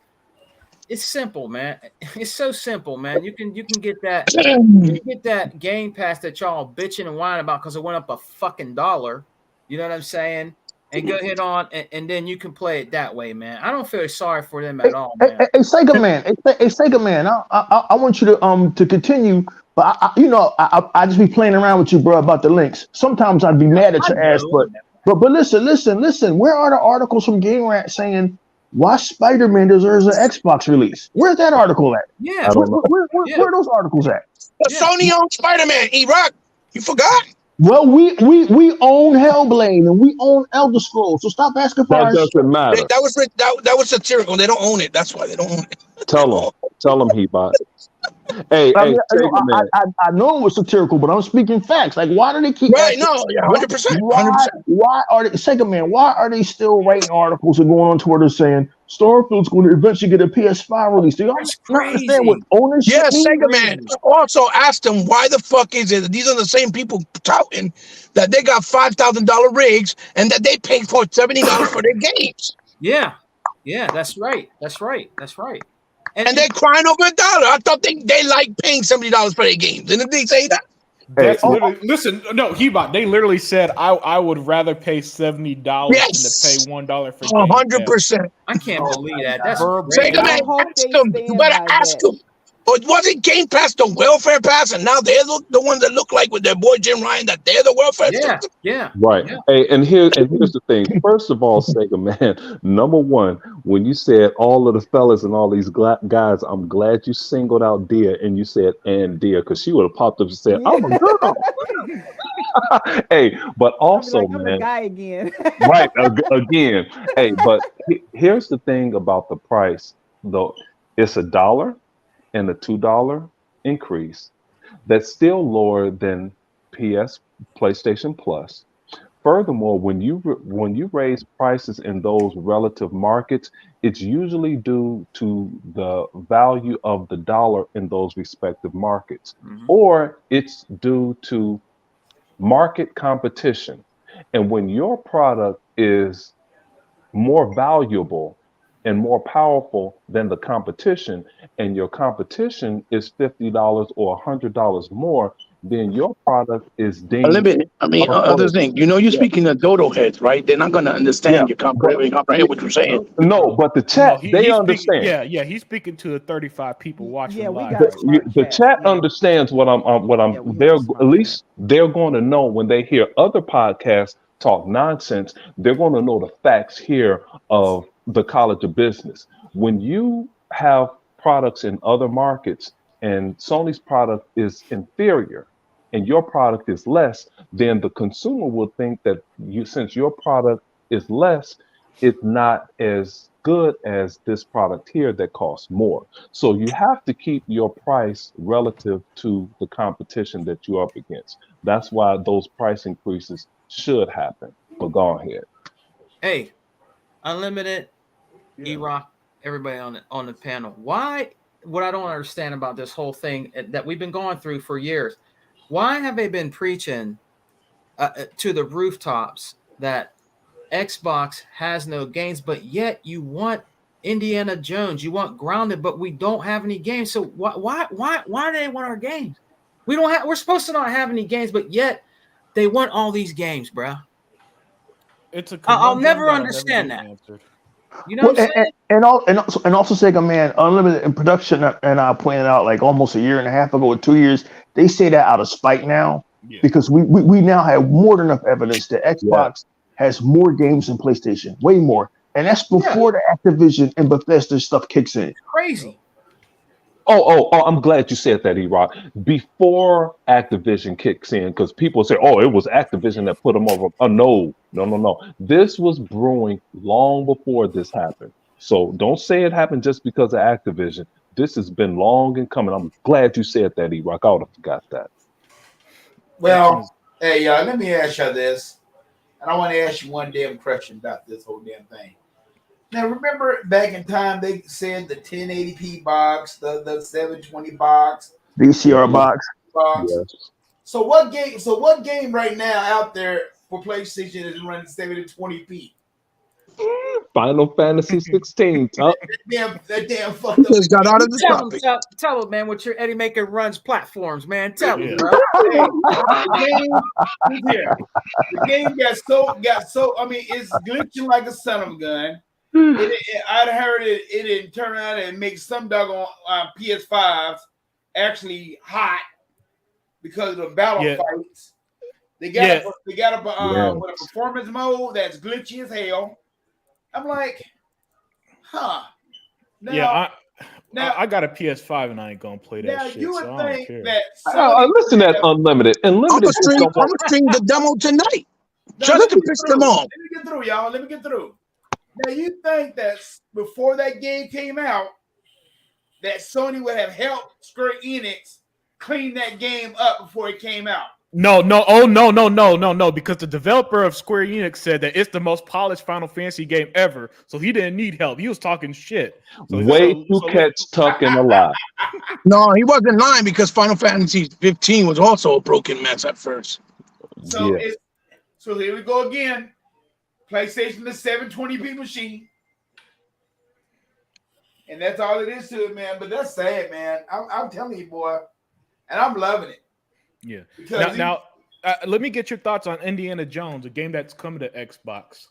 It's simple, man. It's so simple, man. You can get that Game Pass that y'all bitching and whining about because it went up a fucking $1. You know what I'm saying? And go ahead on, and then you can play it that way, man. I don't feel sorry for them at all, man. Hey, Sega man, hey, Sega man, I want you to continue, but I just be playing around with you, bro, about the links. Sometimes I'd be mad at your ass, but listen. Where are the articles from Game Rat saying why Spider-Man deserves an Xbox release? Where's that article at? Yeah. Where are those articles at? Sony owns Spider-Man. E-Rock, you forgot? Well, we own Hellblade and we own Elder Scrolls, so stop asking for That our shit. doesn't matter. That was satirical. They don't own it. That's why they don't own it. Tell him he bought. Hey, I know it was satirical, but I'm speaking facts. Like, why do they keep? Right? No, yeah, 100%. Why are they? Second man, why are they still writing articles and going on Twitter saying Starfield's going to eventually get a PS5 release? Do y'all understand what ownership Yeah, means? Sega man. Also asked them why the fuck is it? These are the same people touting that they got $5,000 rigs and that they paid for $70 for their games. Yeah, that's right. And they're crying over $1. I thought they like paying $70 for their games. Didn't they say that? That's listen. No, they literally said I would rather pay $70 than to pay $1 for 100%. I can't believe that. That's Sega man, ask them. You better ask them. Or wasn't Game Pass the welfare pass, and now they're the ones that look like with their boy Jim Ryan that they're the welfare system? Yeah. Right. Yeah. Hey, and here's the thing. First of all, Sega man, number one, when you said all of the fellas and all these guys, I'm glad you singled out Dia and you said and Dia, because she would have popped up and said, "I'm a girl." Hey, but also, I'm man, a guy again. right again. Hey, but here's the thing about the price, though. It's $1 and a $2 increase. That's still lower than PlayStation Plus. Furthermore, when you raise prices in those relative markets, it's usually due to the value of the dollar in those respective markets, or it's due to market competition. And when your product is more valuable and more powerful than the competition, and your competition is $50 or $100 more, then your product is deemed. Limited. I mean, other thing. You're speaking to dodo heads, right? They're not going to understand your comprehend what you're saying. No, but the chat, they understand. He's speaking to the 35 people watching live. The chat understands what I'm. At least they're going to know when they hear other podcasts talk nonsense. They're going to know the facts here of the College of Business. When you have products in other markets and Sony's product is inferior and your product is less, then the consumer will think that since your product is less, it's not as good as this product here that costs more. So you have to keep your price relative to the competition that you're up against. That's why those price increases should happen. But go ahead. Hey, Unlimited, E-Rock, everybody on the panel. Why? What I don't understand about this whole thing that we've been going through for years. Why have they been preaching to the rooftops that Xbox has no games, but yet you want Indiana Jones, you want Grounded, but we don't have any games. So why do they want our games? We're supposed to not have any games, but yet they want all these games, bro. It's a I'll conundrum never that'll understand never that. get answered. You know what I'm saying? And also Sega Man, Unlimited in production, and I pointed out like almost a year and a half ago or 2 years, they say that out of spite now Yeah. because we now have more than enough evidence that Xbox has more games than PlayStation, way more, and that's before the Activision and Bethesda stuff kicks in. Crazy. Oh, I'm glad you said that, E-Rock. Before Activision kicks in, because people say, oh, it was Activision that put them over. Oh, no. This was brewing long before this happened. So don't say it happened just because of Activision. This has been long in coming. I'm glad you said that, E-Rock. I would have forgot that. Well, hey, y'all, let me ask y'all this. And I want to ask you one damn question about this whole damn thing. Now, remember back in time, they said the 1080p box, the 720 box, VCR box. Yes. So what game right now out there for PlayStation is running 720p? Final Fantasy 16. That damn fucked up. Just got out of the topic. Tell them, man, what your Eddie Maker runs platforms, man. Tell them, bro. Hey, the game got so. I mean, it's glitching like a son of a gun. I'd heard it didn't turn out and make some doggone PS5s actually hot because of the battle fights. They got a performance mode that's glitchy as hell. I'm like, huh. Now, I got a PS5 and I ain't gonna play that shit. You would so think I don't care. that listen at Unlimited. I'm gonna stream the demo tonight. Just to piss them off. Let me get through, y'all. Let me get through. Now, you think that before that game came out, that Sony would have helped Square Enix clean that game up before it came out? No, because the developer of Square Enix said that it's the most polished Final Fantasy game ever, so he didn't need help. He was talking shit. Catch Tuck in a lie. No, he wasn't lying because Final Fantasy 15 was also a broken mess at first. So here we go again. PlayStation the 720p machine. And that's all it is to it, man. But that's sad, man. I'm telling you, boy. And I'm loving it. Yeah. Now, let me get your thoughts on Indiana Jones, a game that's coming to Xbox.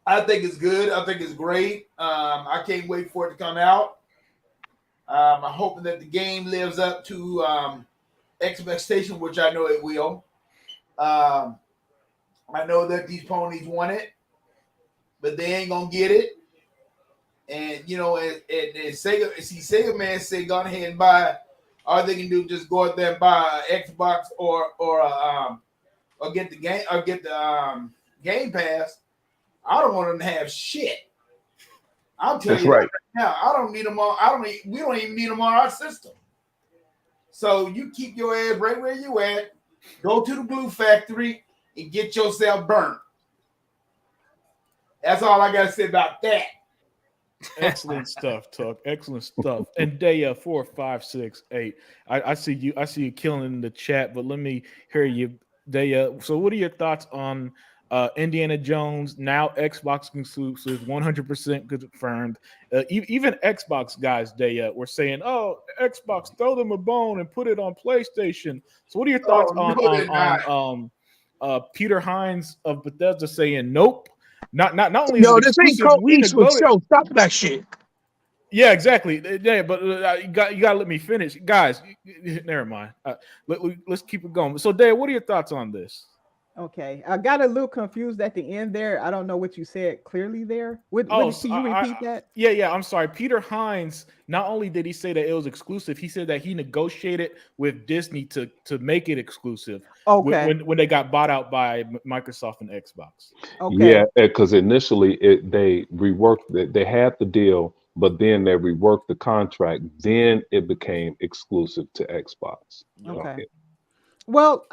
I think it's good. I think it's great. I can't wait for it to come out. I'm hoping that the game lives up to expectation, which I know it will. I know that these ponies want it, but they ain't gonna get it. And you know, and Sega Man said, "Go ahead and buy." All they can do is just go out there and buy an Xbox or get the game or get the Game Pass. I don't want them to have shit. I'm telling you right now. I don't need them on. We don't even need them on our system. So you keep your ass right where you at. Go to the glue factory and get yourself burnt. That's all I gotta say about that. Excellent stuff, Tuck. Excellent stuff. And Daya 4568. I see you. I see you killing in the chat, but let me hear you, Daya. So, what are your thoughts on Indiana Jones now Xbox exclusive, 100% confirmed? Even Xbox guys, Daya, were saying, "Oh, Xbox, throw them a bone and put it on PlayStation." So, what are your thoughts on Peter Hines of Bethesda saying, "Nope"? Not only this ain't Colt Eastwood show. Stop that shit. Yeah, exactly. Yeah, but you got to let me finish, guys. Never mind. Let's keep it going. So, Dave, what are your thoughts on this? Okay, I got a little confused at the end there. I don't know what you said clearly there. Can you repeat that? Yeah. I'm sorry. Peter Hines. Not only did he say that it was exclusive, he said that he negotiated with Disney to make it exclusive. Okay. When they got bought out by Microsoft and Xbox. Okay. Yeah, because initially they reworked it. They had the deal, but then they reworked the contract. Then it became exclusive to Xbox. Okay. Well,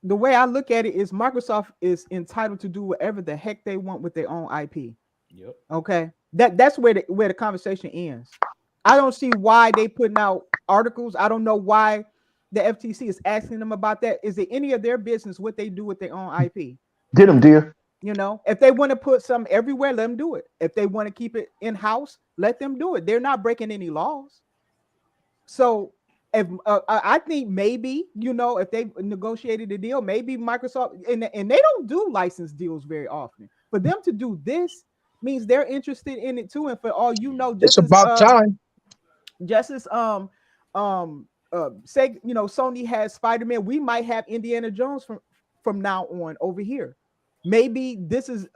the way I look at it is Microsoft is entitled to do whatever the heck they want with their own IP. Yep. Okay. That's where the conversation ends. I don't see why they putting out articles. I don't know why the FTC is asking them about that. Is it any of their business what they do with their own IP? Get them, dear. You know, if they want to put some everywhere, let them do it. If they want to keep it in house, let them do it. They're not breaking any laws. So if I think maybe, you know, if they negotiated a deal, maybe Microsoft and they don't do license deals very often. For them to do this means they're interested in it too. And for all you know, It's about time. Just as say, you know, Sony has Spider-Man, we might have Indiana Jones from now on over here. Maybe this is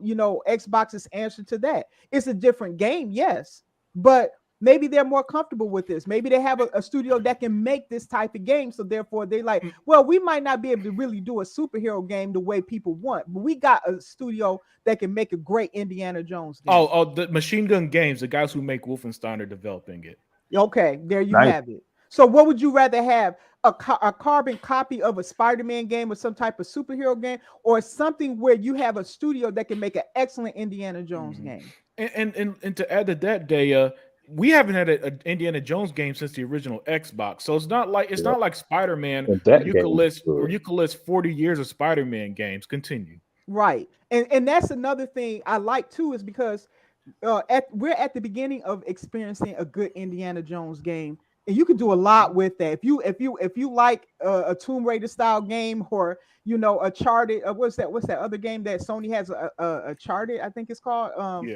you know, Xbox's answer to that. It's a different game, yes, but maybe they're more comfortable with this. Maybe they have a studio that can make this type of game, so therefore they like, well, we might not be able to really do a superhero game the way people want, but we got a studio that can make a great Indiana Jones game. Oh, the Machine Gun Games, the guys who make Wolfenstein, are developing it. Okay, there you have it. So what would you rather have? A carbon copy of a Spider-Man game or some type of superhero game, or something where you have a studio that can make an excellent Indiana Jones game? And to add to that, Daya, we haven't had an Indiana Jones game since the original Xbox, so it's not like Spider-Man where you could list 40 years of Spider-Man games. Continue. Right, and that's another thing I like too, is because we're at the beginning of experiencing a good Indiana Jones game. And you can do a lot with that. If you like a Tomb Raider style game, or you know, a Charted, what's that other game that Sony has, a Charted, I think it's called.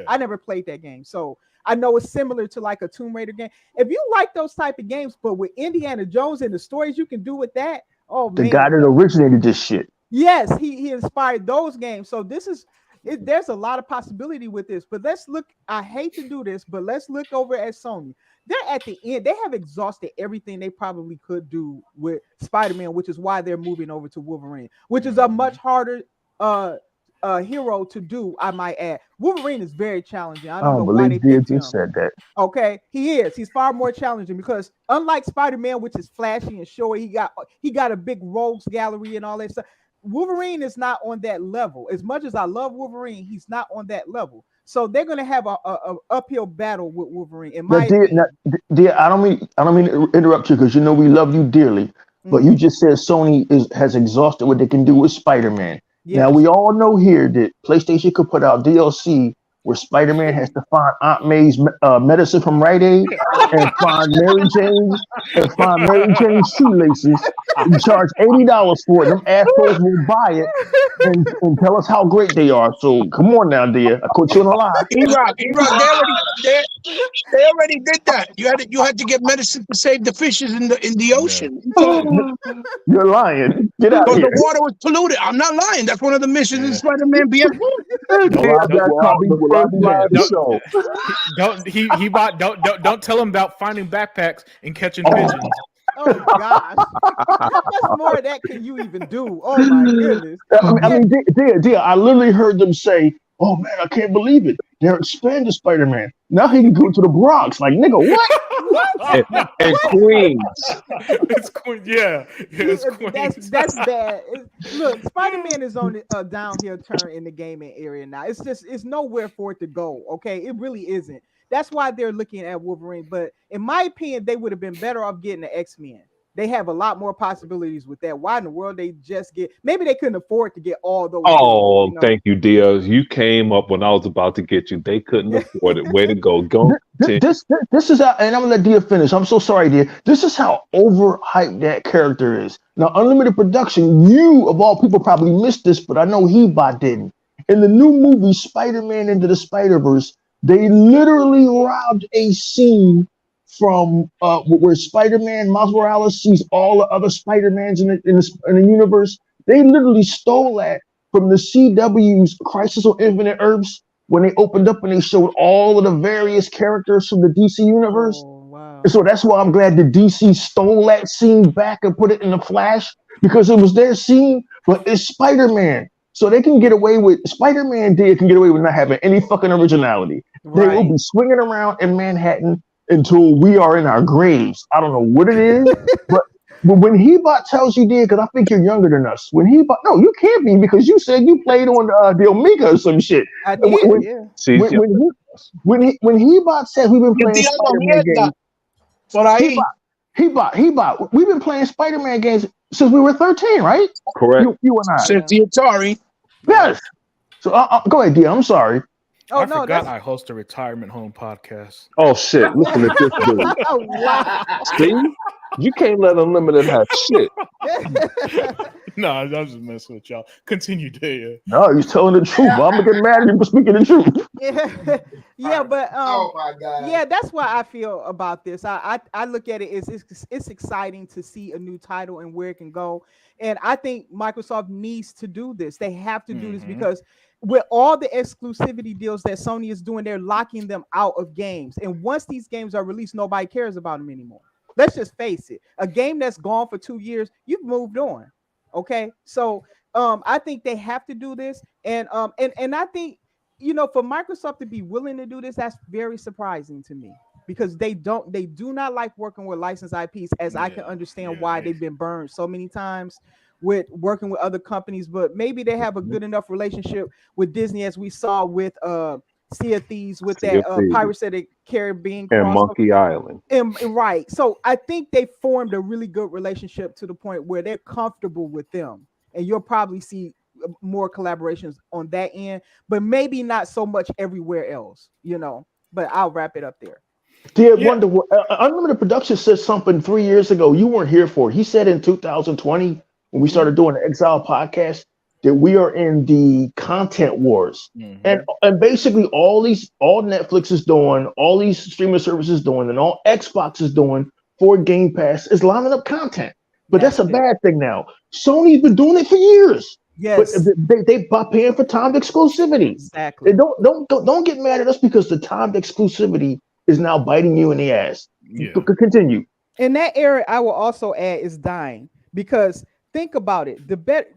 I never played that game, so I know it's similar to like a Tomb Raider game. If you like those type of games, but with Indiana Jones and the stories you can do with that, the guy that originated this shit. Yes, he inspired those games. So this is. There's a lot of possibility with this, but let's look. I hate to do this, but let's look over at Sony. They're at the end. They have exhausted everything they probably could do with Spider-Man, which is why they're moving over to Wolverine, which is a much harder hero to do, I might add. Wolverine is very challenging. I don't know why they picked him. Said that. Okay, he is. He's far more challenging because unlike Spider-Man, which is flashy and showy, he got a big rogues gallery and all that stuff. Wolverine is not on that level. As much as I love Wolverine, he's not on that level. So they're going to have a uphill battle with Wolverine. In my opinion. Dear, I don't mean to interrupt you, because you know we love you dearly. But you just said Sony has exhausted what they can do with Spider-Man. Yes. Now we all know here that PlayStation could put out DLC where Spider-Man has to find Aunt May's medicine from Rite Aid and find Mary Jane's shoelaces and charge $80 for it. Them assholes will buy it and tell us how great they are. So come on now, dear. I caught you on a lie. E-Rock, they already did that. You had to get medicine to save the fishes in the ocean. You're lying. Get out here. The water was polluted. I'm not lying. That's one of the missions in Spider-Man Beyond. Don't tell him about finding backpacks and catching pigeons. Oh gosh, how much more of that can you even do? Oh my goodness. I mean, dear, I literally heard them say, "Oh man, I can't believe it. They're expanding Spider-Man. Now he can go to the Bronx." Like, nigga, what? and Queens. It's Queens, yeah. It's Queens. That's bad. Look, Spider-Man is on a downhill turn in the gaming area now. It's nowhere for it to go. Okay, it really isn't. That's why they're looking at Wolverine. But in my opinion, they would have been better off getting the X-Men. They have a lot more possibilities with that. Why in the world they just get? Maybe they couldn't afford to get all those. Oh, thank you, Diaz. You came up when I was about to get you. They couldn't afford it. Way to go. This is how, and I'm gonna let Dia finish. I'm so sorry, Dia. This is how overhyped that character is. Now, Unlimited Production, you of all people probably missed this, but I know He-Bot didn't. In the new movie Spider-Man Into the Spider-Verse, they literally robbed a scene from where Spider-Man Miles Morales sees all the other Spider-Mans in the universe. They literally stole that from the CW's Crisis on Infinite Earths when they opened up and they showed all of the various characters from the DC universe. Oh, wow. And so that's why I'm glad the DC stole that scene back and put it in the Flash, because it was their scene, but it's Spider-Man. So they can get away with, Spider-Man can get away with not having any fucking originality. Right. They will be swinging around in Manhattan until we are in our graves. I don't know what it is, but when He-Bot tells you, dear, because I think you're younger than us. When He-Bot, no, you can't be, because you said you played on the Omega or some shit. I did, when He-Bot said we've been playing Spider-Man games, He bought. We've been playing Spider-Man games since we were 13, right? Correct. You and I. Since the Atari. Yes. So go ahead, D. I'm sorry. Oh I no, forgot that's I host a retirement home podcast. Oh shit! Listen at this dude. wow. See, you can't let Unlimited have shit. No, I was just messing with y'all. Continue, Daya. No, he's telling the truth. But I'm gonna get mad at him for speaking the truth. yeah, but Oh my god. yeah, that's why I feel about this. I look at it as it's exciting to see a new title and where it can go. And I think Microsoft needs to do this. They have to do this because with all the exclusivity deals that Sony is doing, they're locking them out of games. And once these games are released, nobody cares about them anymore. Let's just face it. A game that's gone for 2 years, you've moved on. Okay. So I think they have to do this. And I think, for Microsoft to be willing to do this, that's very surprising to me because they do not like working with licensed IPs, as I can understand why they've been burned so many times with working with other companies, but maybe they have a good enough relationship with Disney, as we saw with Sea of Thieves, with that Pirates of the Caribbean and Monkey Island. And right. So I think they formed a really good relationship to the point where they're comfortable with them. And you'll probably see more collaborations on that end, but maybe not so much everywhere else, but I'll wrap it up there. Wonder what Unlimited Production said something 3 years ago. You weren't here for it. He said in 2020, when we started doing the Exile podcast, that we are in the content wars. And basically all Netflix is doing, all these streaming services doing, and all Xbox is doing for Game Pass is lining up content. But that's a bad thing now. Sony's been doing it for years. Yes, but they paying for timed exclusivity. Exactly. And don't get mad at us because the timed exclusivity is now biting you in the ass. Continue. In that area, I will also add is dying because think about it.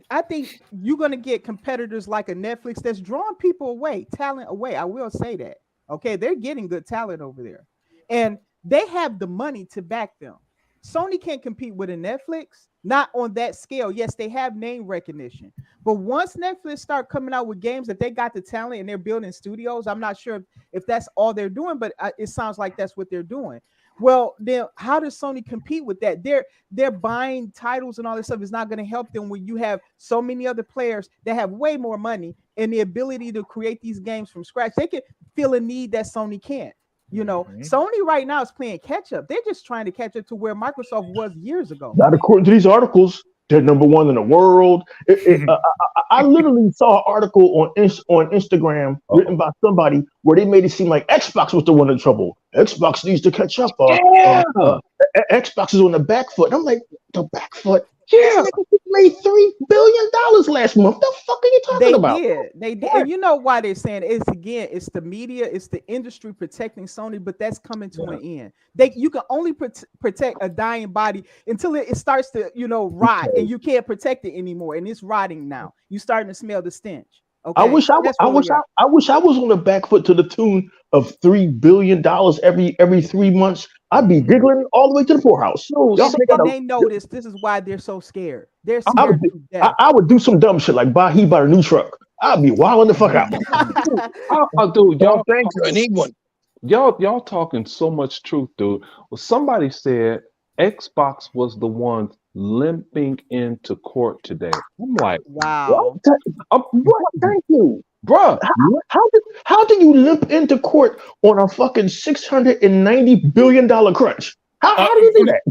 I think you're gonna get competitors like a Netflix that's drawing people away, talent away. I will say that. Okay, they're getting good talent over there, and they have the money to back them. Sony can't compete with a Netflix, not on that scale. Yes, they have name recognition, but once Netflix start coming out with games that they got the talent and they're building studios, I'm not sure if that's all they're doing, but it sounds like that's what they're doing. Well, then how does Sony compete with that? They're buying titles and all this stuff is not going to help them when you have so many other players that have way more money and the ability to create these games from scratch. They can feel a need that Sony can't. Sony right now is playing catch up. They're just trying to catch up to where Microsoft was years ago. Not according to these articles. They're number one in the world. I literally saw an article on Instagram written by somebody where they made it seem like Xbox was the one in trouble. Xbox needs to catch up. Xbox is on the back foot. I'm like, the back foot? Yeah. They made $3 billion last month. The fuck are you talking about? They did. And you know why they're saying it? It's the media, it's the industry protecting Sony, but that's coming to an end. You can only protect a dying body until it starts to, rot, and you can't protect it anymore. And it's rotting now. You're starting to smell the stench. Okay? I wish I was on the back foot to the tune of $3 billion every 3 months. I'd be giggling all the way to the poorhouse. They notice this is why they're so scared. They're scared to death. I would do some dumb shit like buy a new truck. I'd be wilding the fuck out. Dude, y'all thank you. I need one. Y'all talking so much truth, dude. Well, somebody said Xbox was the one limping into court today. I'm like, wow. What? Thank you, bro. How do you limp into court on a fucking $690 billion crunch? How do you do that?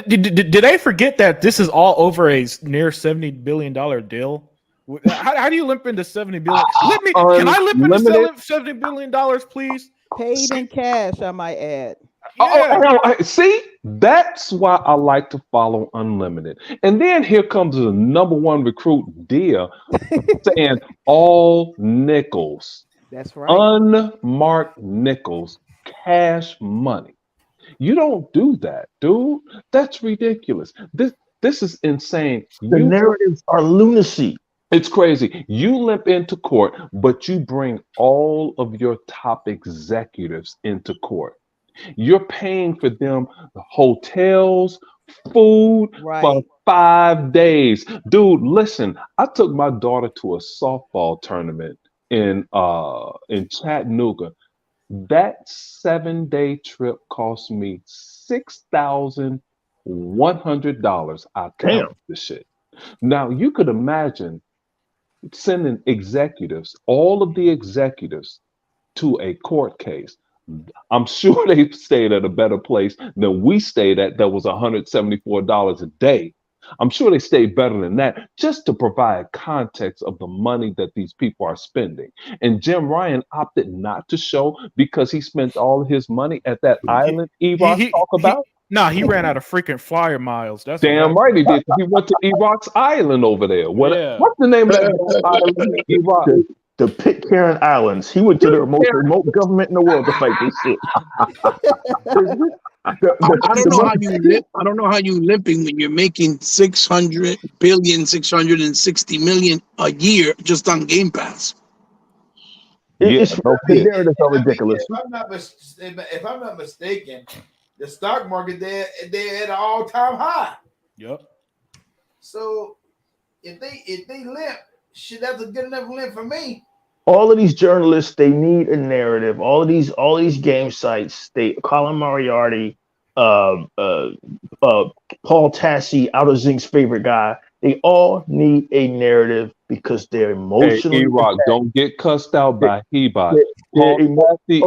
Did they forget that this is all over a near $70 billion deal? How do you limp into $70 billion? Can I limp into $70 billion, please? Paid in cash, I might add. See, that's why I like to follow Unlimited. And then here comes the number one recruit, Dia, saying all nickels. That's right. Unmarked nickels, cash money. You don't do that, dude. That's ridiculous. This is insane. The narratives are lunacy. It's crazy. You limp into court, but you bring all of your top executives into court. You're paying for them hotels, food for 5 days. Dude, listen, I took my daughter to a softball tournament in Chattanooga. That 7-day trip cost me $6,000 $100. I Damn. count the shit. Now you could imagine sending executives, all of the executives, to a court case. I'm sure they stayed at a better place than we stayed at. That was $174 a day. I'm sure they stayed better than that, just to provide context of the money that these people are spending. And Jim Ryan opted not to show because he spent all his money at that island E-Rock talk about. He ran out of freaking flyer miles. That's Damn right he did. He went to E-Rock's island over there. What's the name of that island? E-Rock? The Pitcairn Islands. He went to the most remote government in the world to fight this shit. I don't know how you limping when you're making 600 billion, 660 million a year just on Game Pass. The narratives are ridiculous. If I'm not mistaken, the stock market they're at an all-time high. Yep. So if they limp, shit, that's a good enough limp for me. All of these journalists, they need a narrative. All these game sites, Colin Moriarty, Paul Tassi, Outer Zink's favorite guy, they all need a narrative because they're emotionally. Hey, E-Rock, don't get cussed out by Hebot. Paul Tassi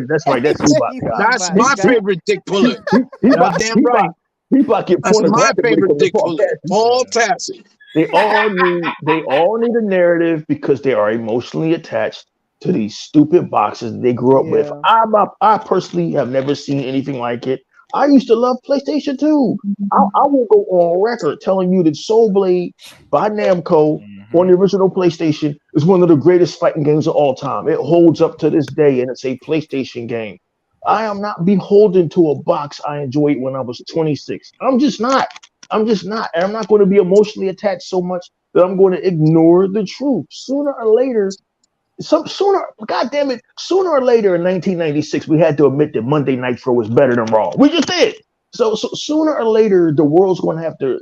that's right. That's Hebot. That's my favorite dick puller. Damn right. Hebot get That's my favorite dick puller. Paul Tassi. They all need a narrative because they are emotionally attached to these stupid boxes they grew up with. I personally have never seen anything like it. I used to love PlayStation 2. I will go on record telling you that Soul Blade by Namco on the original PlayStation is one of the greatest fighting games of all time. It holds up to this day, and it's a PlayStation game. I am not beholden to a box I enjoyed when I was 26. I'm just not. And I'm not going to be emotionally attached so much that I'm going to ignore the truth. Sooner or later in 1996, we had to admit that Monday Nitro was better than Raw. We just did. So sooner or later, the world's going to have to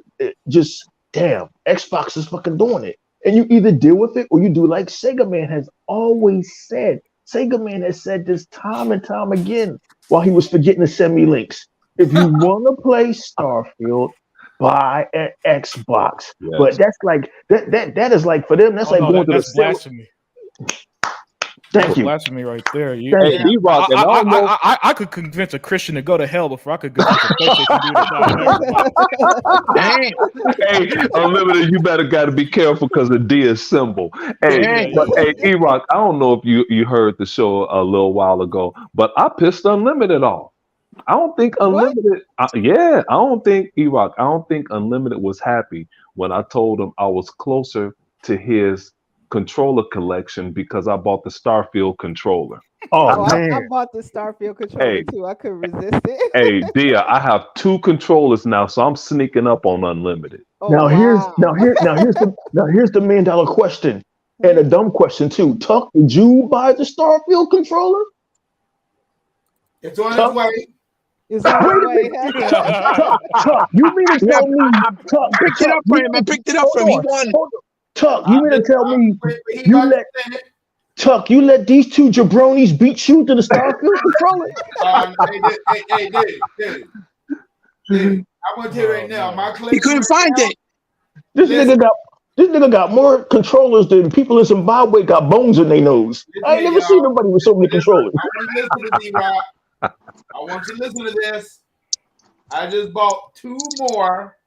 Xbox is fucking doing it. And you either deal with it or you do like Sega Man has always said. Sega Man has said this time and time again while he was forgetting to send me links. If you want to play Starfield, buy an Xbox. Yes. But that's like that is like for them. That's going to the blasphemy. Thank you. Blasphemy right there. I could convince a Christian to go to hell before I could convince a PlayStation to Hey, Unlimited, you got to be careful because of Dia's symbol. Hey, E-Rock, I don't know if you heard the show a little while ago, but I pissed Unlimited off. I don't think Unlimited. I don't think E-Rock. I don't think Unlimited was happy when I told him I was closer to his controller collection because I bought the Starfield controller. Man. I bought the Starfield controller too. I couldn't resist it. Hey, Dia, I have 2 controllers now, so I'm sneaking up on Unlimited. Here's the $1 million question, and a dumb question too. Tuck, did you buy the Starfield controller? It's on its way. Is that Tuck, you mean to tell me? Tuck, picked it up for him. I picked it up for him. He won. Tuck, you mean to tell me you let these 2 jabronis beat you to the Starfield controller? Dude, I want to tell you right now, my collection. He couldn't find it. This nigga got more controllers than people in Zimbabwe got bones in their nose. I ain't never seen nobody with so many controllers. I want you to listen to this. I just bought 2 more.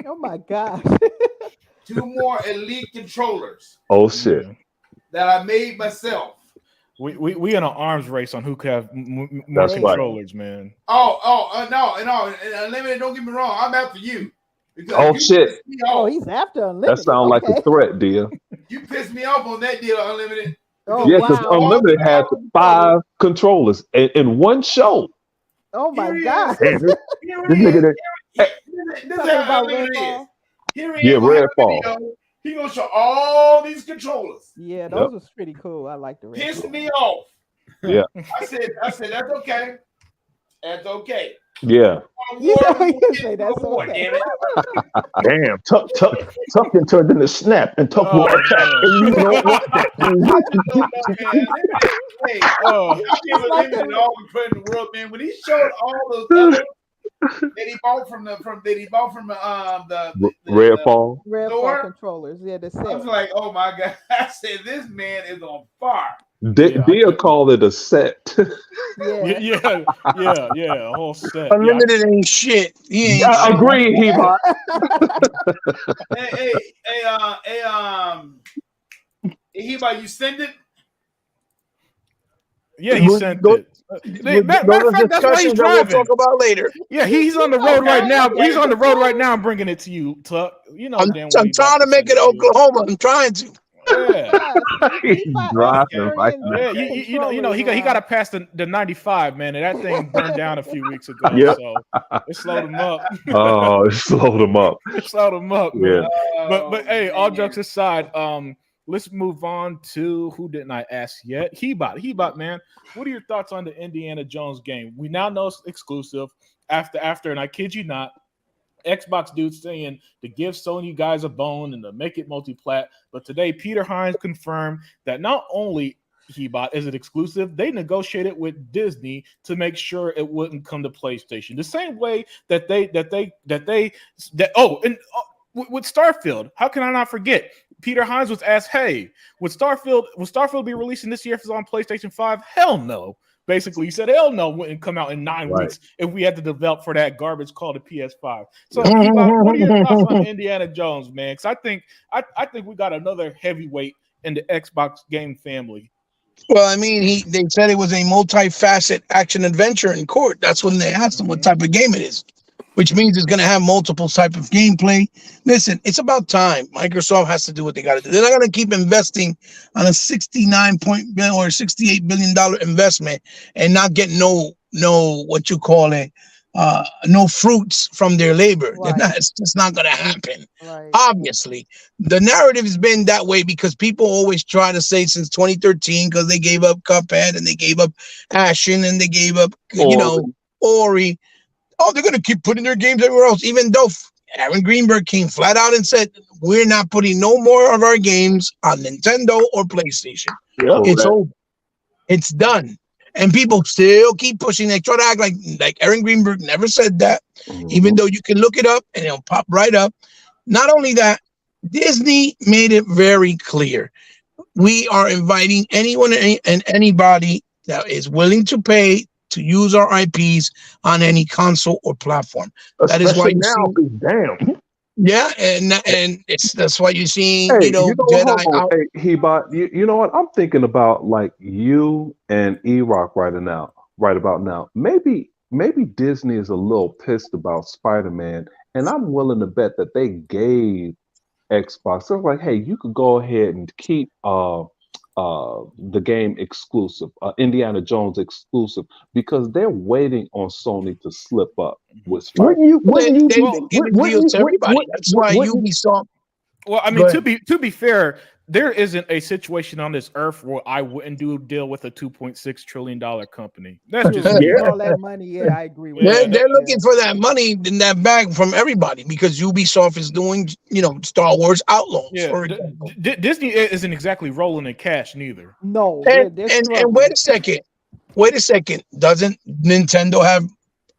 Oh my gosh. 2 more elite controllers. Oh shit! That I made myself. We in an arms race on who could have more controllers, man. No, Unlimited. Don't get me wrong. I'm after you. Oh shit! He's after Unlimited. That sounds like a threat, dear. You pissed me off on that deal, Unlimited. Because Unlimited had 5 controllers in one show. Oh my god! This is how Unlimited is. Redfall. He gonna show all these controllers. Yeah, those was pretty cool. I like the Redfall. Pissed me off. Yeah. I said that's okay. That's okay. Yeah. You say that's okay. Damn, Tuck and turned into Snap and Tuck will attack. And you don't want that. I can't believe it all we put in the world, man. When he showed all those other Did he bought from the Redfall. Redfall controllers. Yeah, the I was set. like, oh my god! I said this man is on fire. Dia called it a set. Yeah. A whole set. Unlimited ain't shit. He ain't shit. Agree, He-Bot. Hey, He-Bot, you send it? Yeah, he sent it. Matter of fact, that's why he's driving. We'll talk about later. Yeah, he's on the road right now. He's on the road right now. I'm bringing it to you, Tuck. You know, I'm trying to make it Oklahoma. I'm trying to. Yeah, He's driving right now. yeah. You know, he got to pass the 95, man, and that thing burned down a few weeks ago. Yep. So it slowed him up. Oh, it slowed him up. It slowed him up, man. Yeah. But hey, all jokes aside, let's move on to who didn't I ask yet? He-Bot, man. What are your thoughts on the Indiana Jones game? We now know it's exclusive after, and I kid you not, Xbox dudes saying to give Sony guys a bone and to make it multi-plat. But today, Peter Hines confirmed that not only He-Bot is it exclusive, they negotiated with Disney to make sure it wouldn't come to PlayStation. The same way with Starfield. How can I not forget? Peter Hines was asked, "Hey, would Starfield be releasing this year if it's on PlayStation 5?" Hell no. Basically, he said, "Hell no, wouldn't come out in 9 weeks if we had to develop for that garbage called the PS5." So, He-Bot, what are your thoughts on Indiana Jones, man? Because I think we got another heavyweight in the Xbox game family. Well, I mean, they said it was a multi-facet action adventure in court. That's when they asked him what type of game it is, which means it's going to have multiple type of gameplay. Listen, it's about time. Microsoft has to do what they got to do. They're not going to keep investing on a $68 billion investment and not get no fruits from their labor. Right. It's just not going to happen. Right. Obviously, the narrative has been that way because people always try to say since 2013 because they gave up Cuphead and they gave up Ashen and they gave up Ori. Oh, they're going to keep putting their games everywhere else, even though Aaron Greenberg came flat out and said, we're not putting no more of our games on Nintendo or PlayStation. Yeah, it's over. It's done. And people still keep pushing. They try to act like Aaron Greenberg never said that, even though you can look it up and it'll pop right up. Not only that, Disney made it very clear. We are inviting anyone and anybody that is willing to pay to use our IPs on any console or platform. That is why you now. Damn. Yeah, and that's why you're seeing Jedi out. Hey, He-Bot, you know what? I'm thinking about like you and E-Rock right about now. Maybe Disney is a little pissed about Spider-Man, and I'm willing to bet that they gave Xbox. They're like, hey, you could go ahead and keep the game exclusive, Indiana Jones exclusive, because they're waiting on Sony to slip up with Spider-Man. Wouldn't you give deals to everybody? That's why Ubisoft. Well, I mean, to be fair, there isn't a situation on this earth where I wouldn't do a deal with a $2.6 trillion company. That's just all that money. Yeah, I agree with that. They're looking for that money in that bag from everybody because Ubisoft is doing, Star Wars Outlaws. Yeah, for example. Disney isn't exactly rolling in cash neither. No, and wait a second. Doesn't Nintendo have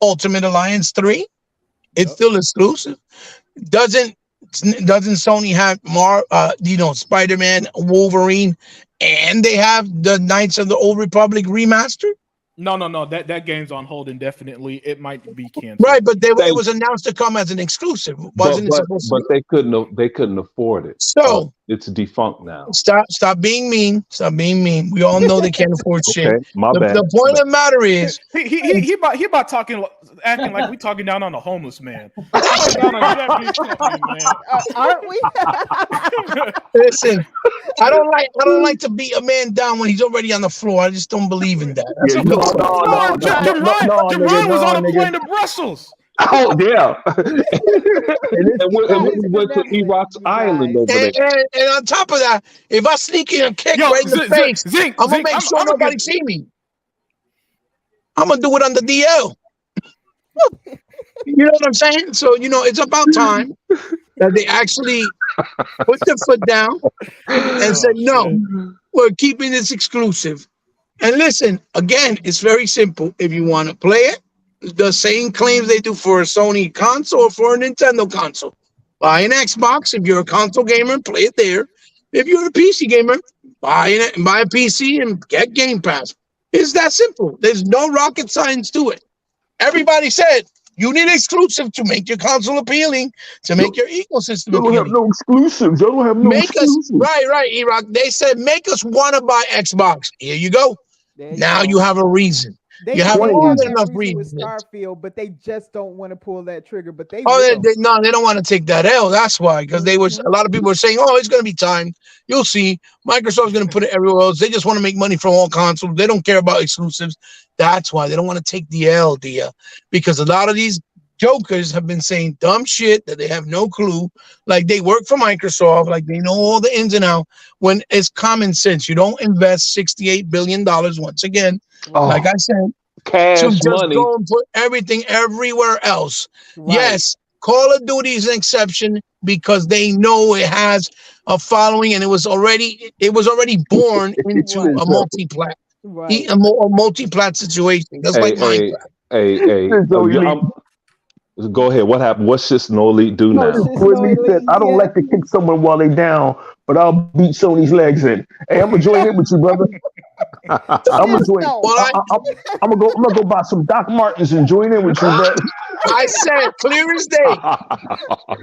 Ultimate Alliance 3? It's still exclusive. Doesn't Sony have Spider-Man, Wolverine, and they have the Knights of the Old Republic remastered? No. That game's on hold indefinitely. It might be canceled. Right, but it was announced to come as an exclusive, wasn't it? But they couldn't afford it. So it's defunct now. Stop being mean. Stop being mean. We all know they can't afford shit. My bad. The point of the matter is he about acting like we talking down on a homeless man. Down on a Japanese company, man. Aren't we? Listen, I don't like to beat a man down when he's already on the floor. I just don't believe in that. Jim Ryan was on a plane to Brussels. Oh yeah, and we went to E-Rock's Island over there. And on top of that, if I sneak in a kick right in the face, I'm gonna make sure nobody see me. I'm gonna do it on the DL. You know what I'm saying? So it's about time that they actually put their foot down and said, no, we're keeping this exclusive. And listen, again, it's very simple. If you want to play it, the same claims they do for a Sony console or for a Nintendo console. Buy an Xbox if you're a console gamer and play it there. If you're a PC gamer, buy a PC and get Game Pass. It's that simple. There's no rocket science to it. Everybody said you need exclusive to make your console appealing, to make your ecosystem They don't appealing. have no exclusives. They don't have no Make us exclusives. right, E-Rock. They said make us want to buy Xbox. Here you go. Now you have a reason. You have more than enough reason. Starfield, but they just don't want to pull that trigger. But they they don't want to take that L. That's why, because they was a lot of people were saying, "Oh, it's going to be timed." You'll see. Microsoft's going to put it everywhere else. They just want to make money from all consoles. They don't care about exclusives. That's why they don't want to take the L, dear. Because a lot of these jokers have been saying dumb shit that they have no clue. Like they work for Microsoft, like they know all the ins and outs. When it's common sense, you don't invest $68 billion once again. Like I said, cash to just money. go and put everything everywhere else. Right. Yes, Call of Duty is an exception because they know it has a following, and it was already born into a multi-plat, a multi-plat situation. That's like Minecraft. Go ahead. What happened? What's Shit No Elite do now? I don't like to kick someone while they down, but I'll beat Sony's legs in. Hey, I'm gonna join in with you, brother. I'm gonna join. I'm gonna go buy some Doc Martens and join in with you, brother. I said clear as day.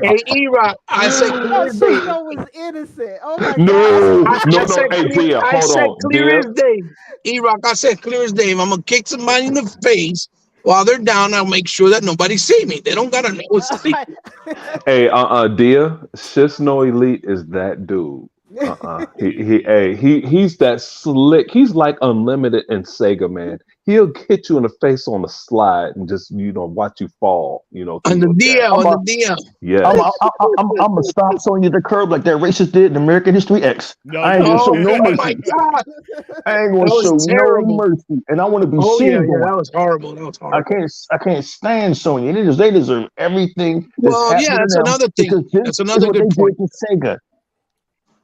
Hey, E-Rock, I said clear as day. was innocent. Oh my No. God. Hey, Dia, I said hold on. clear as day. E-Rock, I said clear as day. If I'm gonna kick somebody in the face while they're down, I'll make sure that nobody see me. They don't gotta know what's the secret. Hey, Dia, Shit No Elite is that dude. He's that slick. He's like Unlimited and Sega, man. He'll hit you in the face on the slide and just watch you fall. On the DL. Yeah. I'm gonna stomp Sonya the curb like that racist did in American History X. I ain't gonna show no mercy. My God. I ain't gonna show no mercy, and I want to be seen. Yeah, that was horrible. I can't stand Sonya. They deserve everything. That's another thing. That's another good point. Sega.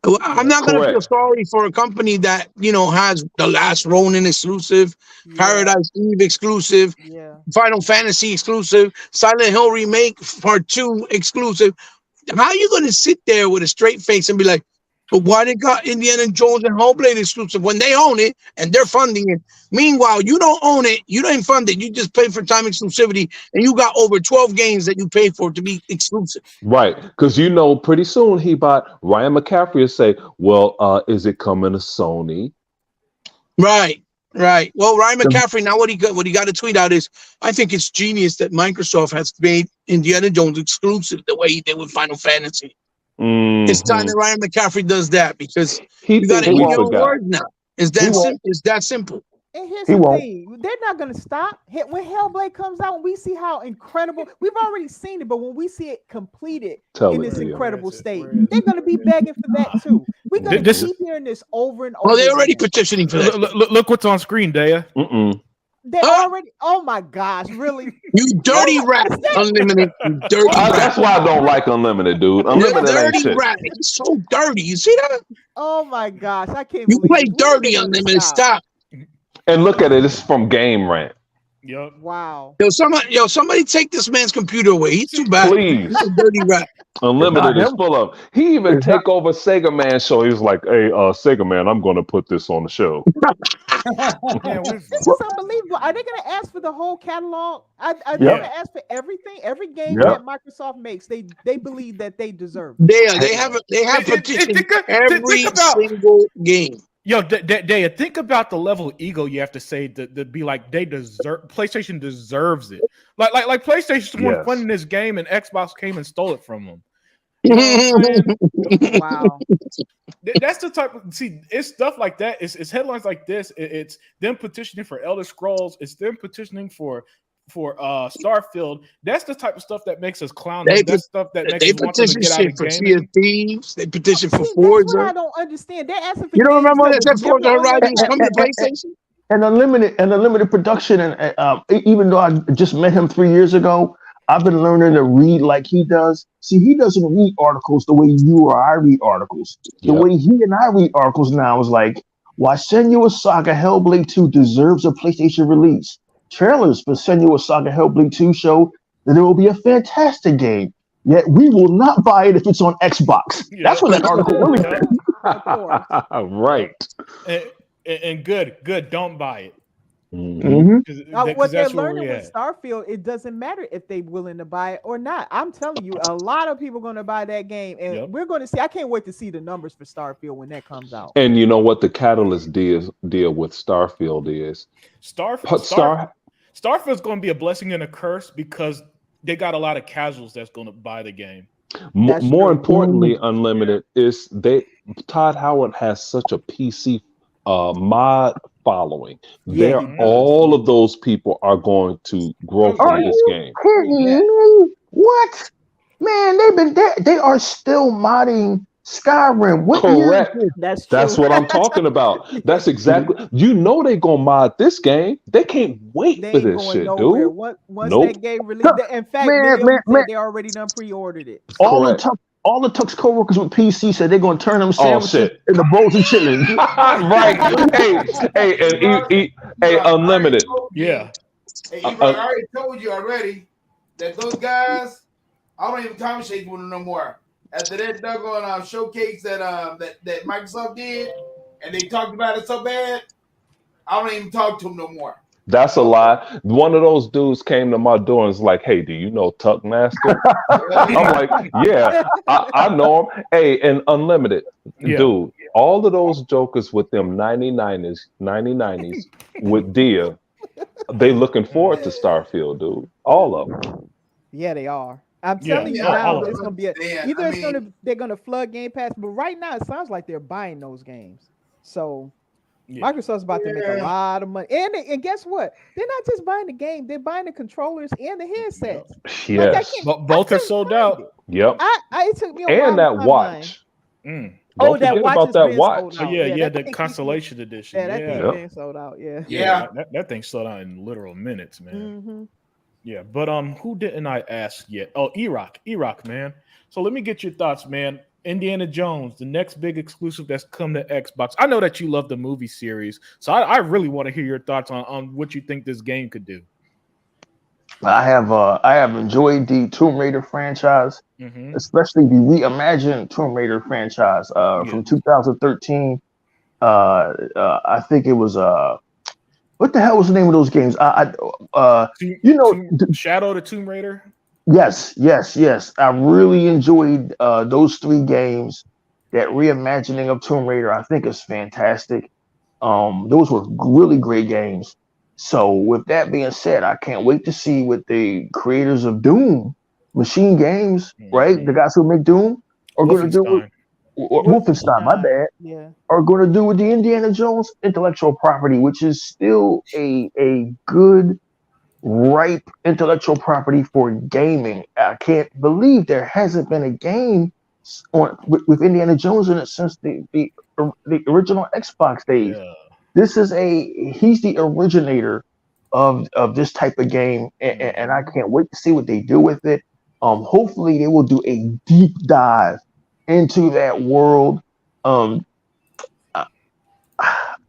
Well, I'm not going to feel sorry for a company that, has the Last Ronin exclusive, Paradise Eve exclusive, Final Fantasy exclusive, Silent Hill Remake Part 2 exclusive. How are you going to sit there with a straight face and be like, but why they got Indiana Jones and Hellblade exclusive when they own it and they're funding it? Meanwhile, you don't own it. You don't fund it. You just pay for time exclusivity, and you got over 12 games that you pay for to be exclusive. Right, because pretty soon Ryan McCaffrey will say, "Well, is it coming to Sony?" Right. Well, Ryan McCaffrey, now what he got to tweet out is, I think it's genius that Microsoft has made Indiana Jones exclusive the way he did with Final Fantasy. Mm-hmm. It's time that Ryan McCaffrey does that because you got to hear your word now. It's that simple. And here's the thing, they're not going to stop. When Hellblade comes out and we see how incredible, we've already seen it, but when we see it completed in this incredible state, they're going to be begging for that too. We're going to keep hearing this over and over. Well, they're already petitioning for that. Look what's on screen, Daya. They already, oh my gosh, really? You dirty rat, Unlimited. You dirty rat. That's why I don't like Unlimited, dude. Unlimited ain't shit. Rat. It's so dirty. You see that? Oh my gosh, I can't You believe play dirty, Unlimited. Stop. And look at it. This is from Game Rant. Yep. Wow. Somebody take this man's computer away. He's too bad. Please. He's a dirty rat. Unlimited is full of. He even take over Sega Man show. He was like, "Hey, Sega Man, I'm going to put this on the show." This is unbelievable. Are they going to ask for the whole catalog? Are they going to ask for everything? Every game that Microsoft makes, they believe that they deserve. They have petitioned every single game. Yo, Daya, think about the level of ego you have to say to be like they deserve. PlayStation deserves it. Like PlayStation was funding this game, and Xbox came and stole it from them. You know wow, that's the type of it's stuff like that. It's headlines like this. It's them petitioning for Elder Scrolls. It's them petitioning for Starfield. That's the type of stuff that makes us clown. That's stuff that makes us want to get out of for gaming. Sea of Thieves. They petition for Forza. I don't understand. They're asking for. You don't remember when they said Forza Horizon come to PlayStation? And Unlimited production, and even though I just met him 3 years ago, I've been learning to read like he does. See, he doesn't read articles the way you or I read articles. The way he and I read articles now is like, why Senua's Saga Hellblade 2 deserves a PlayStation release. trailers for Senua Saga Hellblade 2 show that it will be a fantastic game. Yet we will not buy it if it's on Xbox. Yeah. That's what that article really said. Of course. Right. And good. Don't buy it. Mm-hmm. What they're that's where learning we with at. Starfield, it doesn't matter if they're willing to buy it or not. I'm telling you, a lot of people are going to buy that game, and we're going to see. I can't wait to see the numbers for Starfield when that comes out. And you know what the catalyst deal with Starfield is? Starfield's going to be a blessing and a curse because they got a lot of casuals that's going to buy the game. More importantly, Unlimited is Todd Howard has such a PC mod following. All of those people are going to grow from this game. Kidding me? What? Man, they are still modding Skyrim. What Correct. year is That's true. That's what I'm talking about. That's exactly. You know they gonna mod this game. They can't wait They for ain't this going shit, nowhere. dude. Once that game released, in fact, they already done pre-ordered it. all the Tux co-workers with PC said they're going to turn them sandwiches into bowls and chitlins. Right. Hey, Unlimited. Yeah. Hey, I already told you already that those guys, I don't even time shake with them no more. After that doggone showcase that Microsoft did, and they talked about it so bad, I don't even talk to them no more. That's a lie. One of those dudes came to my door and was like, "Hey, do you know Tuck Master?" I'm like, "Yeah, I know him." Hey, and Unlimited, dude, all of those jokers with them 90s with Dia, they looking forward to Starfield, dude. All of them. Yeah, they are. I'm telling you now, it's gonna be they're gonna flood Game Pass, but right now it sounds like they're buying those games. So Microsoft's about to make a lot of money, and guess what? They're not just buying the game; they're buying the controllers and the headsets. Yes, both are sold out. Yep. It took me a while. And that watch. Oh, that watch about that watch. Oh, yeah, the Constellation Edition. Yeah, that thing being sold out. Yeah. That thing sold out in literal minutes, man. Mm-hmm. Yeah, but who didn't I ask yet? Oh, E-Rock, man. So let me get your thoughts, man. Indiana Jones, the next big exclusive that's come to Xbox. I know that you love the movie series, so I really want to hear your thoughts on what you think this game could do. I have enjoyed the Tomb Raider franchise, especially the reimagined Tomb Raider franchise from 2013. I think it was what the hell was the name of those games? Shadow of the Tomb Raider. Yes. I really enjoyed those 3 games. That reimagining of Tomb Raider, I think, is fantastic. Those were really great games. So, with that being said, I can't wait to see what the creators of Doom, Machine Games, right, the guys who make Doom, are going to do. Wolfenstein, my bad. Yeah. Are going to do with the Indiana Jones intellectual property, which is still a good, ripe intellectual property for gaming. I can't believe there hasn't been a game with Indiana Jones in it since the original Xbox days. Yeah. He's the originator of this type of game, and I can't wait to see what they do with it. Hopefully they will do a deep dive into that world. I'm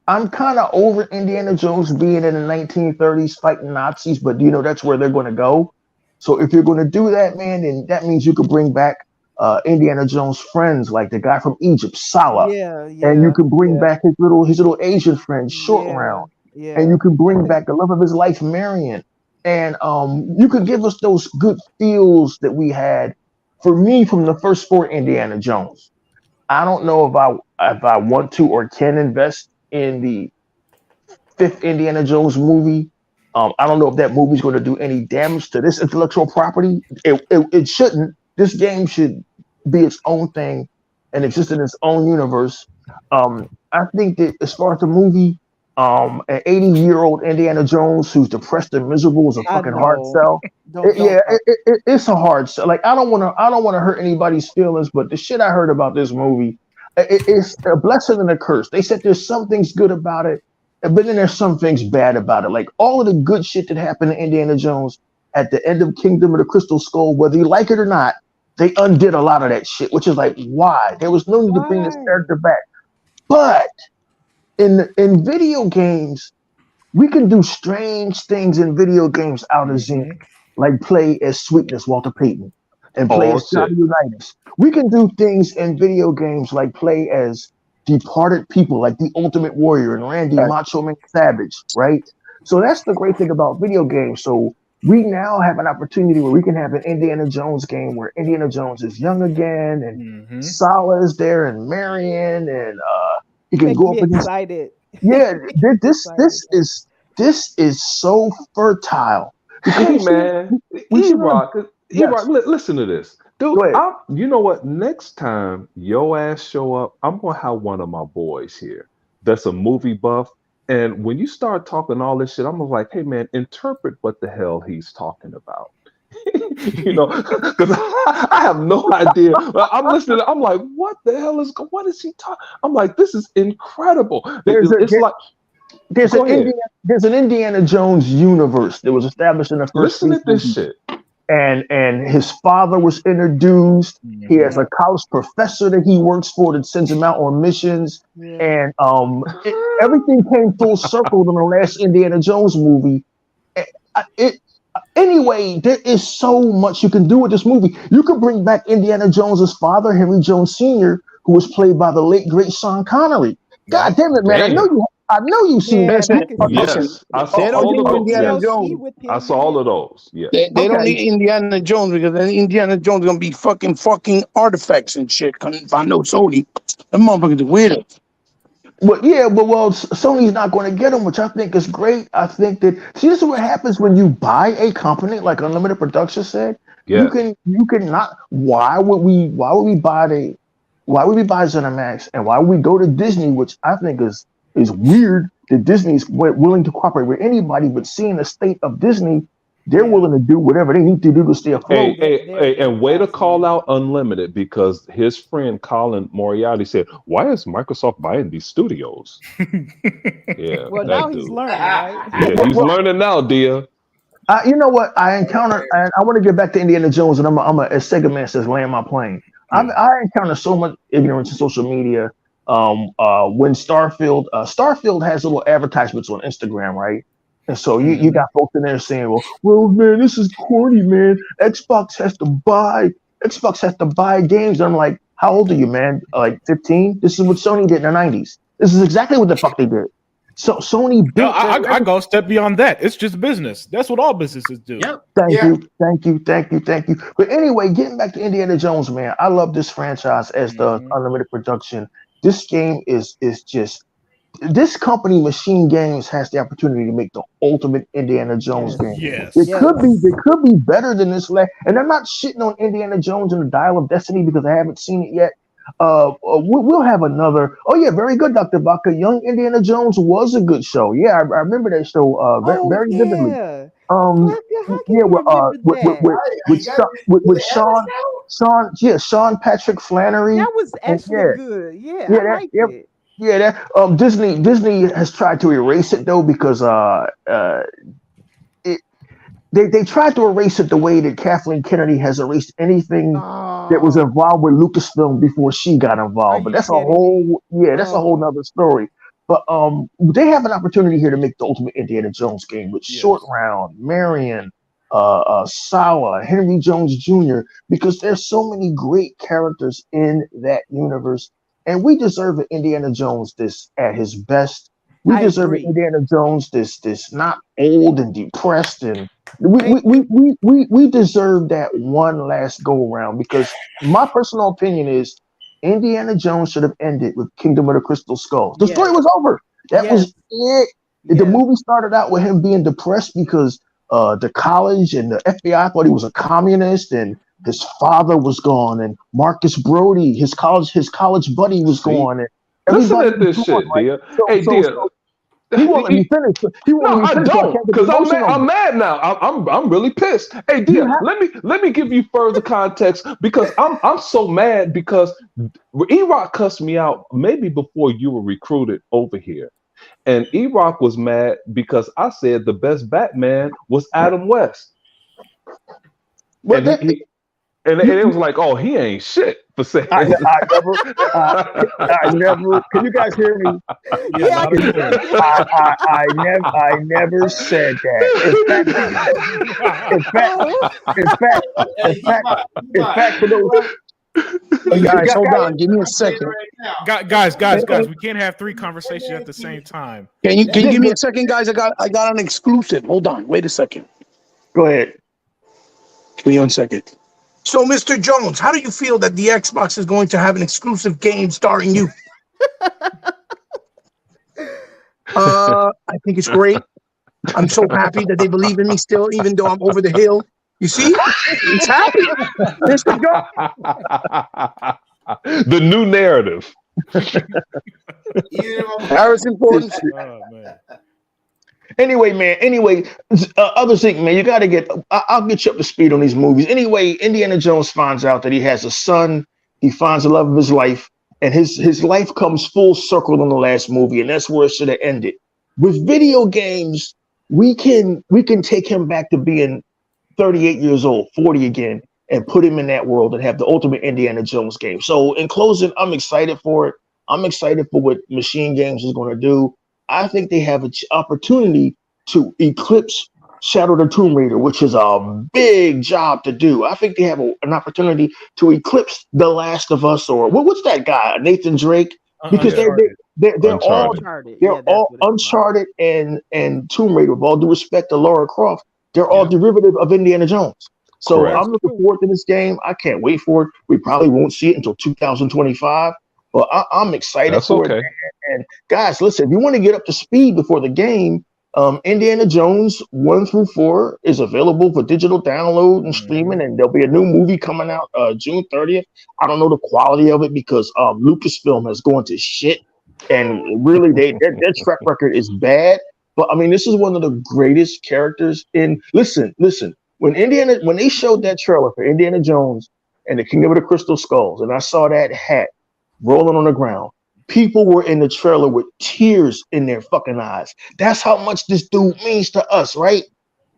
kind of over Indiana Jones being in the 1930s fighting Nazis, but that's where they're going to go. So if you're going to do that, man, then that means you could bring back Indiana Jones' friends, like the guy from Egypt, Salah, and you can bring back his little Asian friend, Short Round, and you can bring back the love of his life, Marion, and you could give us those good feels that we had. For me, from the first 4 Indiana Jones, I don't know if I want to or can invest in the 5th Indiana Jones movie. I don't know if that movie's going to do any damage to this intellectual property. It shouldn't. This game should be its own thing and exist in its own universe. I think that as far as the movie, an 80-year-old Indiana Jones who's depressed and miserable is a fucking hard sell. It's a hard sell. Like I don't want to hurt anybody's feelings, but the shit I heard about this movie, it's a blessing and a curse. They said there's some things good about it, but then there's some things bad about it. Like all of the good shit that happened to Indiana Jones at the end of Kingdom of the Crystal Skull, whether you like it or not, they undid a lot of that shit, which is like, why? There was no need to bring this character back. But in video games, We can do strange things in video games out of Zenith, like play as Sweetness, Walter Payton, and play as Johnny Unitas. We can do things in video games like play as departed people, like the Ultimate Warrior and Randy Macho Man Savage, right? So that's the great thing about video games. So we now have an opportunity where we can have an Indiana Jones game where Indiana Jones is young again, and Sala is there, and Marion, and he can go up against. Excited. Yeah, this is so fertile. Hey man, E-Rock, listen to this, dude. You know what? Next time your ass show up, I'm gonna have one of my boys here that's a movie buff. And when you start talking all this shit, I'm like, hey man, interpret what the hell he's talking about. Because I have no idea. I'm listening. I'm like, what the hell what is he talking? I'm like, this is incredible. There's an Indiana Jones universe that was established in the first. Listen to this shit. And his father was introduced. He has a college professor that he works for that sends him out on missions. And everything came full circle in the last Indiana Jones movie. Anyway, there is so much you can do with this movie. You could bring back Indiana Jones's father, Henry Jones Sr., who was played by the late great Sean Connery. God damn it, man! I know you've seen that. Yes, I saw all of those. Indiana Jones. I saw all of those. Yeah, they don't need Indiana Jones because then Indiana Jones is gonna be fucking artifacts and shit. I know Sony, that motherfucker's a weirdo. Well, Sony's not going to get them, which I think is great. I think that this is what happens when you buy a company like Unlimited Production said. Yeah. You can not. Why would we buy ZeniMax, and why would we go to Disney, which I think is weird that Disney's willing to cooperate with anybody, but seeing the state of Disney, they're willing to do whatever they need to do to stay afloat. Hey, and way to call out Unlimited, because his friend Colin Moriarty said, "Why is Microsoft buying these studios?" Yeah. Well, now he's learning, right? Yeah, he's learning now, dear. You know what I encountered, and I want to get back to Indiana Jones, and as Sega Man says, land my plane. I encounter so much ignorance in social media. When Starfield has little advertisements on Instagram, right? And so you got folks in there saying, well, man, this is corny, man. Xbox has to buy games. And I'm like, how old are you, man? Like 15? This is what Sony did in the 90s. This is exactly what the fuck they did. So Sony built. I go a step beyond that. It's just business. That's what all businesses do. Yep. Thank you. But anyway, getting back to Indiana Jones, man, I love this franchise as the Unlimited Production. This game is just. This company, Machine Games, has the opportunity to make the ultimate Indiana Jones game. Yes. It could be better than this. And I'm not shitting on Indiana Jones and the Dial of Destiny because I haven't seen it yet. We'll have another. Oh yeah, very good, Dr. Baca. Young Indiana Jones was a good show. Yeah, I remember that show very vividly. With Sean Patrick Flannery. That was actually good. Yeah, I liked it. Yeah, that Disney has tried to erase it though, because they tried to erase it the way that Kathleen Kennedy has erased anything that was involved with Lucasfilm before she got involved. But that's a whole nother story. But they have an opportunity here to make the ultimate Indiana Jones game with Short Round, Marion, Sala, Henry Jones Jr., because there's so many great characters in that universe. And we deserve an Indiana Jones this at his best. We deserve an Indiana Jones this not old and depressed, and we deserve that one last go around, because my personal opinion is Indiana Jones should have ended with Kingdom of the Crystal Skull. The story was over. That was it. The movie started out with him being depressed because the college and the FBI thought he was a communist, and his father was gone, and Marcus Brody, his college buddy, was gone. And listen to this shit, dear. Dear. He won't let me finish. I don't, because I'm mad now. I'm really pissed. Hey, dear, let me give you further context, because I'm so mad because E-Rock cussed me out maybe before you were recruited over here. And E-Rock was mad because I said the best Batman was Adam West. And it was like, oh, he ain't shit for saying I this. never. Can you guys hear me? Yeah, loud and clear. I never said that. In fact, for those Hey guys, hold on. Give me a second. Guys, we can't have three conversations at the same time. Can you give me a second, guys? I got an exclusive. Hold on. Wait a second. Go ahead. Give me 1 second. So, Mr. Jones, how do you feel that the Xbox is going to have an exclusive game starring you? I think it's great. I'm so happy that they believe in me still, even though I'm over the hill. You see? He's happy. Mr. Jones. The new narrative. Harrison Ford. Oh, man. Anyway, man. Other thing, man. You got to get. I'll get you up to speed on these movies. Anyway, Indiana Jones finds out that he has a son. He finds the love of his life, and his life comes full circle in the last movie, and that's where it should have ended. With video games, we can take him back to being 38 years old, 40 again, and put him in that world and have the ultimate Indiana Jones game. So, in closing, I'm excited for it. I'm excited for what Machine Games is going to do. I think they have an opportunity to eclipse Shadow the Tomb Raider, which is a big job to do. I think they have an opportunity to eclipse The Last of Us, or what's that guy, Nathan Drake? Because they're all Uncharted and Tomb Raider. With all due respect to Lara Croft, they're all derivative of Indiana Jones. So correct. I'm looking forward to this game. I can't wait for it. We probably won't see it until 2025. But I'm excited for it. And guys, listen, if you want to get up to speed before the game, Indiana Jones 1 through 4 is available for digital download and streaming, and there'll be a new movie coming out June 30th. I don't know the quality of it because Lucasfilm has gone to shit, and really their track record is bad. But I mean, this is one of the greatest characters in. Listen. When they showed that trailer for Indiana Jones and the Kingdom of the Crystal Skulls, and I saw that hat rolling on the ground, people were in the trailer with tears in their fucking eyes. That's how much this dude means to us, right?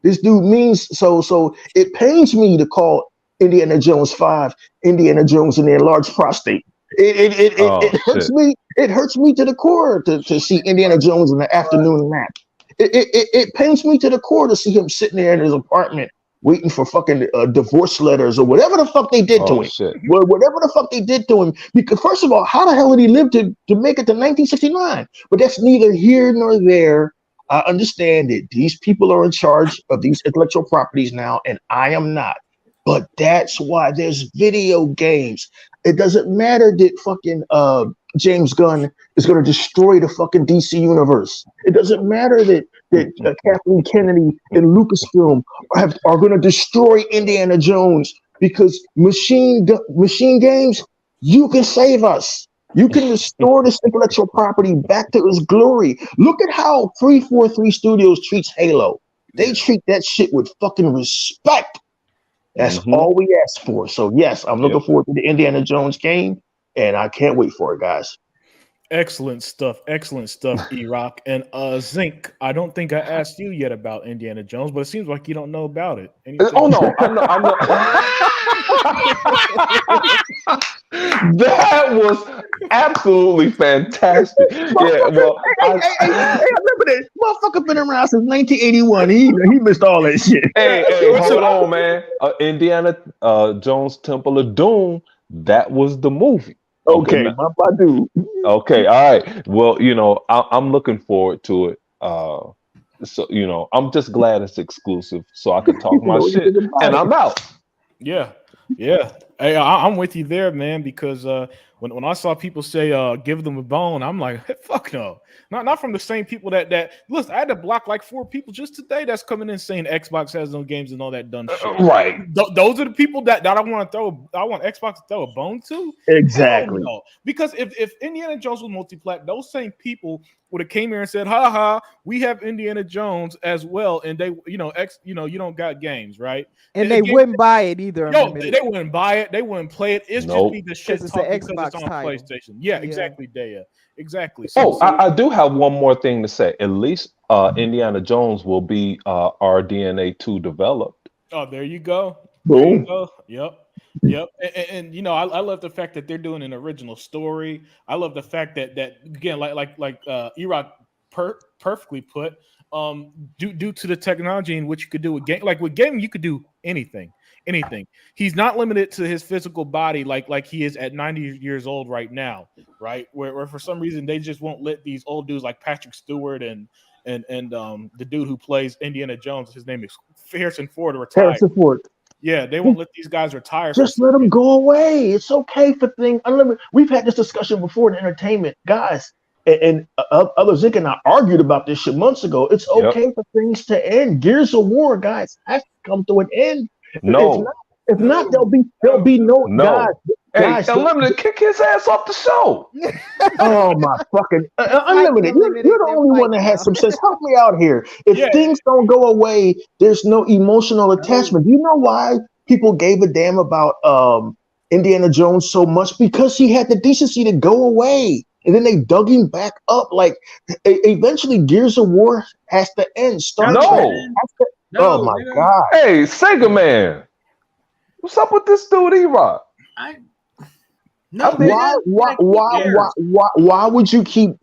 This dude means so. It pains me to call Indiana Jones 5 Indiana Jones and the enlarged prostate. It hurts me. It hurts me to the core to see Indiana Jones in the afternoon nap. It pains me to the core to see him sitting there in his apartment waiting for fucking divorce letters or whatever the fuck they did to him. Shit. Well, whatever the fuck they did to him. Because first of all, how the hell did he live to make it to 1969? But that's neither here nor there. I understand that these people are in charge of these intellectual properties now, and I am not. But that's why there's video games. It doesn't matter that fucking James Gunn is going to destroy the fucking DC universe. It doesn't matter that Kathleen Kennedy and Lucasfilm are going to destroy Indiana Jones, because Machine Games, you can save us. You can restore this intellectual property back to its glory. Look at how 343 Studios treats Halo. They treat that shit with fucking respect. That's all we ask for. So yes, I'm looking forward to the Indiana Jones game, and I can't wait for it, guys. Excellent stuff, E-Rock. And Zinc, I don't think I asked you yet about Indiana Jones, but it seems like you don't know about it. Anything? Oh no, I'm not. That was absolutely fantastic. Yeah, well, I remember that motherfucker been around since 1981. He missed all that shit. Hey, hold on, man. Indiana Jones Temple of Doom. That was the movie. Okay, my dude. Okay, all right. Well, I'm looking forward to it. So, I'm just glad it's exclusive, so I can talk my shit, and I'm out. Yeah. Hey, I'm with you there, man. Because when I saw people say give them a bone, I'm like, hey, fuck no. Not from the same people that listen. I had to block like 4 people just today that's coming in saying Xbox has no games and all that dumb shit. Right. Those are the people that I want to throw. I want Xbox to throw a bone to. Exactly. No. Because if Indiana Jones was multi-plat, those same people would have came here and said, "Ha ha, we have Indiana Jones as well," and they, you don't got games, right? And they wouldn't buy it either. No, they wouldn't buy it. They wouldn't play it. It's just be the shit it's talk an because Xbox it's on title. PlayStation. Yeah, exactly, Daya. Exactly. I do have one more thing to say. At least Indiana Jones will be RDNA 2 developed. Oh, there you go. Boom. There you go. Yep. Yep, and you know, I love the fact that they're doing an original story. I love the fact that again, like Erock perfectly put, due to the technology in which you could do with game, like with gaming, you could do anything. He's not limited to his physical body like he is at 90 years old right now, right? Where for some reason they just won't let these old dudes like Patrick Stewart and the dude who plays Indiana Jones, his name is Harrison Ford, retire. Harrison Ford. Yeah, they won't let these guys retire. Just let them go away. It's okay for things unlimited. We've had this discussion before in entertainment, guys, and others. Zink and I argued about this shit months ago. It's okay for things to end. Gears of War, guys, have to come to an end. No. If not, there'll be no. Guys, Unlimited, kick his ass off the show. Oh my fucking Unlimited! You're the only one that has some sense. Help me out here. If things don't go away, there's no emotional attachment. Do you know why people gave a damn about Indiana Jones so much? Because he had the decency to go away, and then they dug him back up. Like eventually, Gears of War has to end. Oh my god! Hey, Sega Man, what's up with this dude, E-Rock? Why would you keep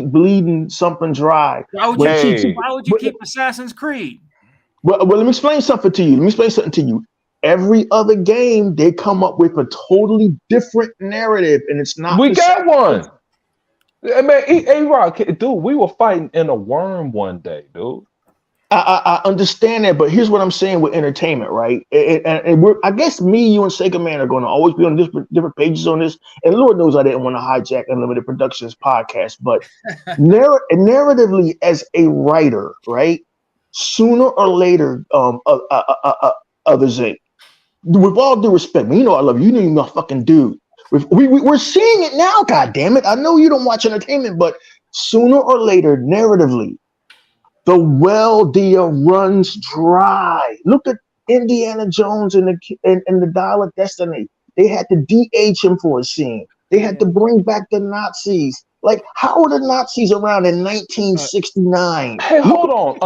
bleeding something dry? Why would you keep Assassin's Creed? Well, let me explain something to you. Every other game, they come up with a totally different narrative, and it's not. We got one. I mean, A-Rock, dude, we were fighting in a worm one day, dude. I understand that, but here's what I'm saying with entertainment, right? And I guess me, you, and Sega Man are going to always be on different pages on this. And Lord knows I didn't want to hijack Unlimited Productions podcast, but narratively, as a writer, right? Sooner or later, others say, with all due respect, man, you know I love you. You know you're my fucking dude. We're seeing it now. God damn it! I know you don't watch entertainment, but sooner or later, narratively, the well deal runs dry. Look at Indiana Jones and the Dial of Destiny. They had to de-age him for a scene. They had to bring back the Nazis. Like, how are the Nazis around in 1969? Hey, hold on.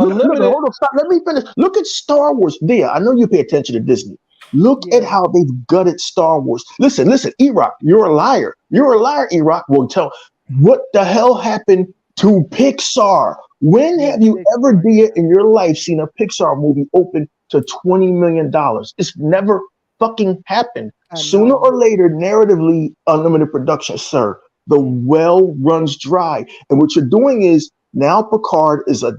Stop. Let me finish. Look at Star Wars. There, I know you pay attention to Disney. Look at how they've gutted Star Wars. Listen, Erock, you're a liar. You're a liar, Erock. Well, tell what the hell happened to Pixar? When have you ever, dear, in your life seen a Pixar movie open to $20 million? It's never fucking happened. Sooner or later, narratively, Unlimited Productions, sir, the well runs dry. And what you're doing is now Picard is a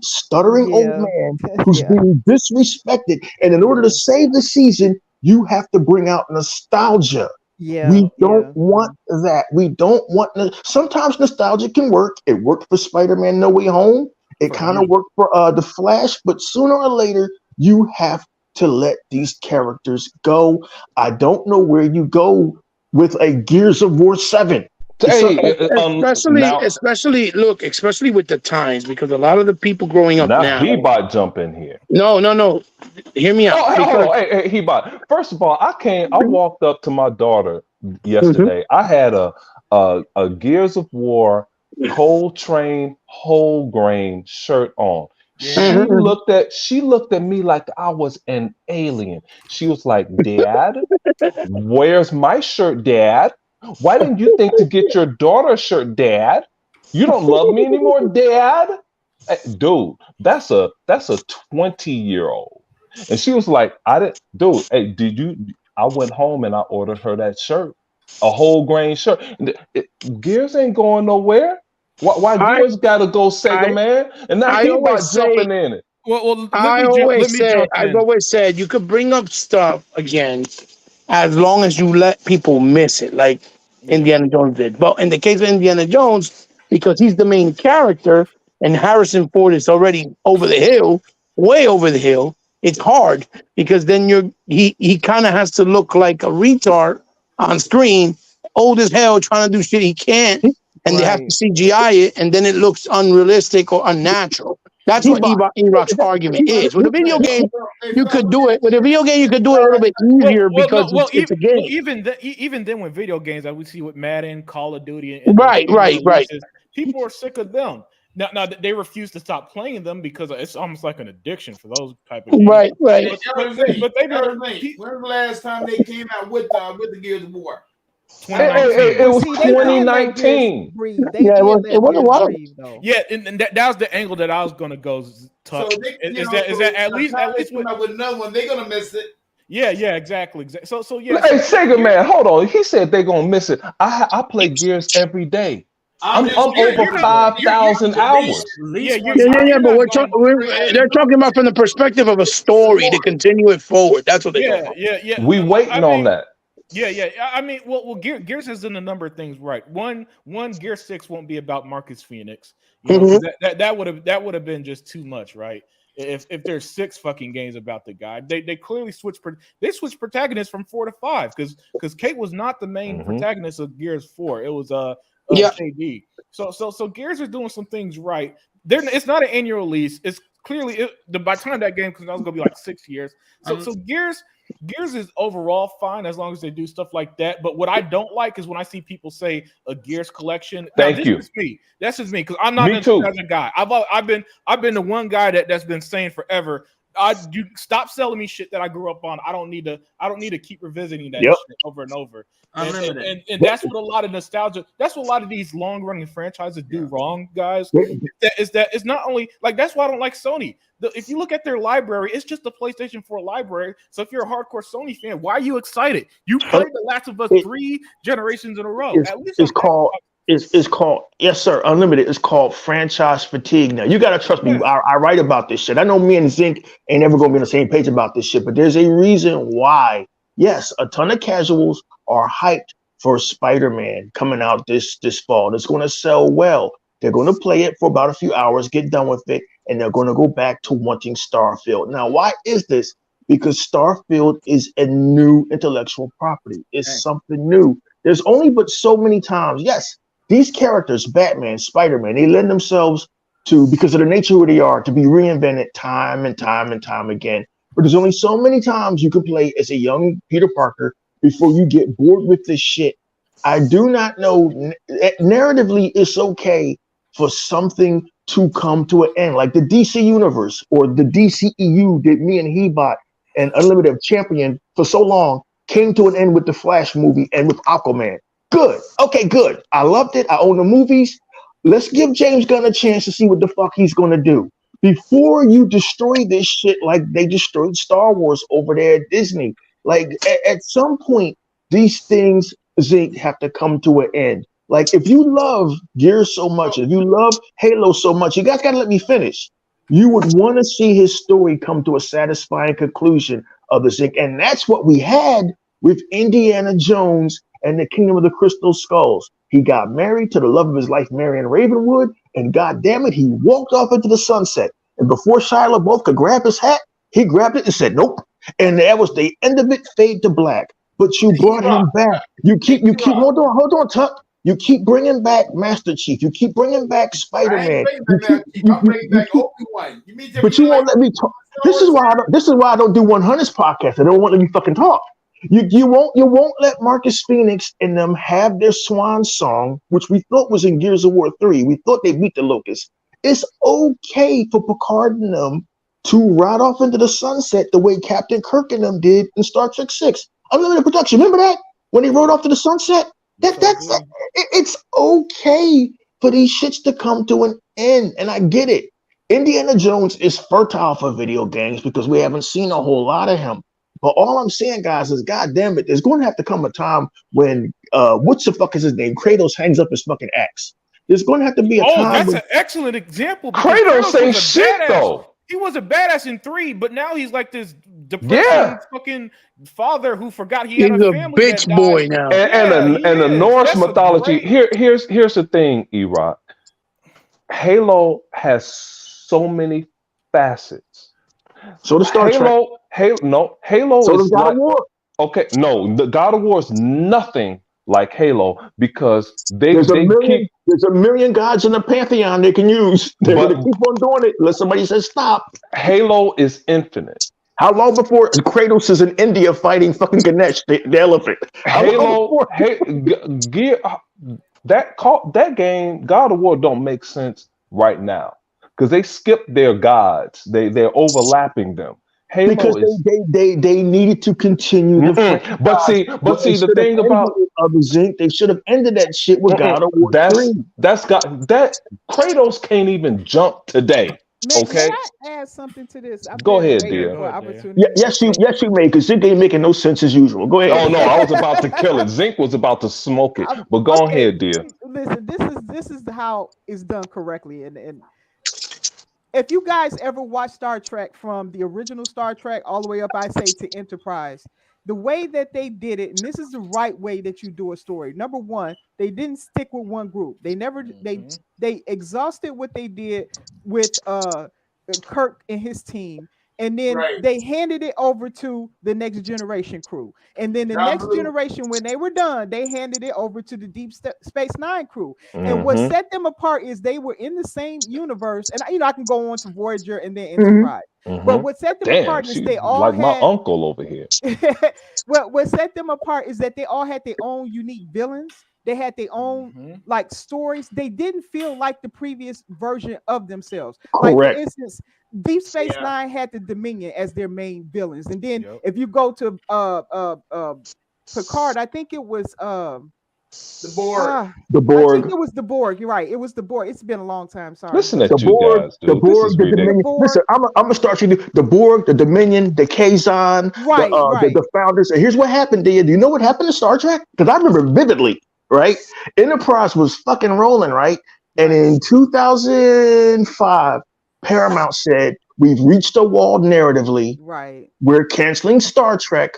stuttering old man who's being disrespected. And in order to save the season, you have to bring out nostalgia. We don't want that. We don't want. Sometimes nostalgia can work. It worked for Spider-Man No Way Home. It kind of worked for The Flash. But sooner or later, you have to let these characters go. I don't know where you go with a Gears of War 7. Especially with the times, because a lot of the people growing up now. He-Bot jump in here. No. Hear me out. Hey, He-Bot. First of all, I walked up to my daughter yesterday. I had a Gears of War Coltrane whole grain shirt on. She looked at me like I was an alien. She was like, "Dad, where's my shirt, Dad? Why didn't you think to get your daughter a shirt, Dad? You don't love me anymore, Dad?" Hey, dude, that's a 20-year-old. And she was like, hey, I went home and I ordered her that shirt, a whole grain shirt. Gears ain't going nowhere. Why Gears gotta go Sega Man? And now He-Bot jumping in it. Well, I've always said you could bring up stuff again as long as you let people miss it, like Indiana Jones did. But in the case of Indiana Jones, because he's the main character and Harrison Ford is already over the hill, way over the hill, it's hard because then he kind of has to look like a retard on screen, old as hell, trying to do shit he can't, and they have to CGI it, and then it looks unrealistic or unnatural. That's what E-Rock's argument is. With a video game, you could do it. With a video game, you could do it a little bit easier because it's a game. Even then, with video games, like we see with Madden, Call of Duty, right. People are sick of them. Now they refuse to stop playing them because it's almost like an addiction for those type of games. Right. But they When's the last time they came out with the Gears of War? It was 2019. Yeah, it was a while. Yeah, and that was the angle that I was going to go. So is that at least with another one, they're gonna miss it. Yeah, exactly. So yeah. Hey, Sega man, hold on. He said they're gonna miss it. I play Gears every day. I'm over 5,000 hours. Yeah. But they're talking about from the perspective of a story to continue it forward. That's what they're talking about. Yeah. We waiting on that. Yeah. I mean, well, Gears has done a number of things right. One, Gear 6 won't be about Marcus Phoenix. You know, that would have been just too much, right? If there's 6 fucking games about the guy, they clearly switched protagonists from 4 to 5 because Kate was not the main protagonist of Gears 4. It was KD. So Gears is doing some things right. It's not an annual release. It's clearly by the time that game comes out, it's gonna be like 6 years. So Gears is overall fine as long as they do stuff like that. But what I don't like is when I see people say a Gears collection. Thank you. That's just me because I'm not a guy. I've been the one guy that's been saying forever. You stop selling me shit that I grew up on. I don't need to keep revisiting that shit over and over. And that's what a lot of nostalgia. That's what a lot of these long running franchises do wrong, guys. Is that it's not only like that's why I don't like Sony. If you look at their library, it's just the PlayStation 4 library. So if you're a hardcore Sony fan, why are you excited? You played The Last of Us 3 generations in a row. It's called yes, sir. Unlimited. It's called franchise fatigue. Now you gotta trust me. I write about this shit. I know me and Zinc ain't ever gonna be on the same page about this shit, but there's a reason why. Yes, a ton of casuals are hyped for Spider-Man coming out this fall. It's gonna sell well. They're gonna play it for about a few hours, get done with it, and they're gonna go back to wanting Starfield. Now, why is this? Because Starfield is a new intellectual property. It's something new. There's only but so many times. Yes. These characters, Batman, Spider-Man, they lend themselves to, because of the nature of who they are, to be reinvented time and time and time again. But there's only so many times you can play as a young Peter Parker before you get bored with this shit. I do not know. Narratively, it's okay for something to come to an end, like the DC Universe or the DCEU that me and Hebot and Unlimited have championed for so long came to an end with the Flash movie and with Aquaman. Good. Okay, good. I loved it. I own the movies. Let's give James Gunn a chance to see what the fuck he's going to do before you destroy this shit like they destroyed Star Wars over there at Disney. Like at some point, these things have to come to an end. Like if you love Gears so much, if you love Halo so much, you guys got to let me finish. You would want to see his story come to a satisfying conclusion of the Zinc. And that's what we had with Indiana Jones and the Kingdom of the Crystal Skulls. He got married to the love of his life, Marion Ravenwood, and God damn it, he walked off into the sunset. And before Shia LaBeouf could grab his hat, he grabbed it and said, nope. And that was the end of it, fade to black. But you brought him back. You keep, hold on, Tuck. You keep bringing back Master Chief. You keep bringing back Spider-Man. I'm bringing back Obi-Wan. But you won't let me talk. This is why I don't do 100's podcast. I don't want to let me fucking talk. You won't let Marcus Phoenix and them have their swan song, which we thought was in Gears of War 3. We thought they beat the Locust. It's okay for Picard and them to ride off into the sunset the way Captain Kirk and them did in Star Trek 6. Unlimited production. Remember that? When they rode off to the sunset? It's okay for these shits to come to an end. And I get it. Indiana Jones is fertile for video games because we haven't seen a whole lot of him. But all I'm saying, guys, is God damn it, there's going to have to come a time when what's the fuck is his name? Kratos hangs up his fucking axe. There's going to have to be a time. That's an excellent example. Kratos ain't shit though. He was a badass in 3, but now he's like this depressing fucking father who forgot he had a family. He's a bitch boy now. And the Norse mythology. Here's the thing, E-Rock. Halo has so many facets. So does Star Trek. Halo so is God of War. Okay, no, the God of War is nothing like Halo because there's a million gods in the pantheon they can use. They're going to keep on doing it unless somebody says stop. Halo is infinite. How long before Kratos is in India fighting fucking Ganesh, the elephant? That game, God of War, don't make sense right now because they skipped their gods. They're overlapping them. Halo Because is. they needed to continue the franchise. But see, the Instead of thing ending about it of the Zinc, they should have ended that shit with God of War 3. that's got that Kratos can't even jump today. May Okay, I add something to this? I've go been ahead, waiting dear. for Go ahead, opportunity. Yeah, yes, you may, because Zinc ain't making no sense as usual. Go ahead. Oh no, I was about to kill it. Zinc was about to smoke it. But go Okay, ahead, dear. listen, this is how it's done correctly. And if you guys ever watch Star Trek from the original Star Trek all the way up, I say to Enterprise, the way that they did it, and this is the right way that you do a story. Number one, they didn't stick with one group. They never they exhausted what they did with Kirk and his team, and then Right. they handed it over to the next generation crew. And then the John next Blue. generation, when they were done, they handed it over to the Space Nine crew. Mm-hmm. And what set them apart is they were in the same universe. And I can go on to Voyager and then Mhm. Enterprise. Mm-hmm. But what set them Damn, apart is she they all like my had uncle over here. what set them apart is that they all had their own unique villains. They had their own like stories. They didn't feel like the previous version of themselves. Like for Correct. instance, Deep Space Yeah. Nine had the Dominion as their main villains, and then Yep. if you go to Picard, I think it was The board. The I Borg. think it was the Borg. You're right. It was the Borg. It's been a long time. Sorry. Listen but- at The you Borg, guys, the dude. This Borg, is the ridiculous. Dominion. Borg. Listen, I'm gonna start you. The Borg, the Dominion, the Kazon, Right, right. the founders. And here's what happened, dear. Do you know what happened to Star Trek? Because I remember vividly, right? Enterprise was fucking rolling, right? And in 2005, Paramount said, we've reached a wall narratively. Right. We're canceling Star Trek.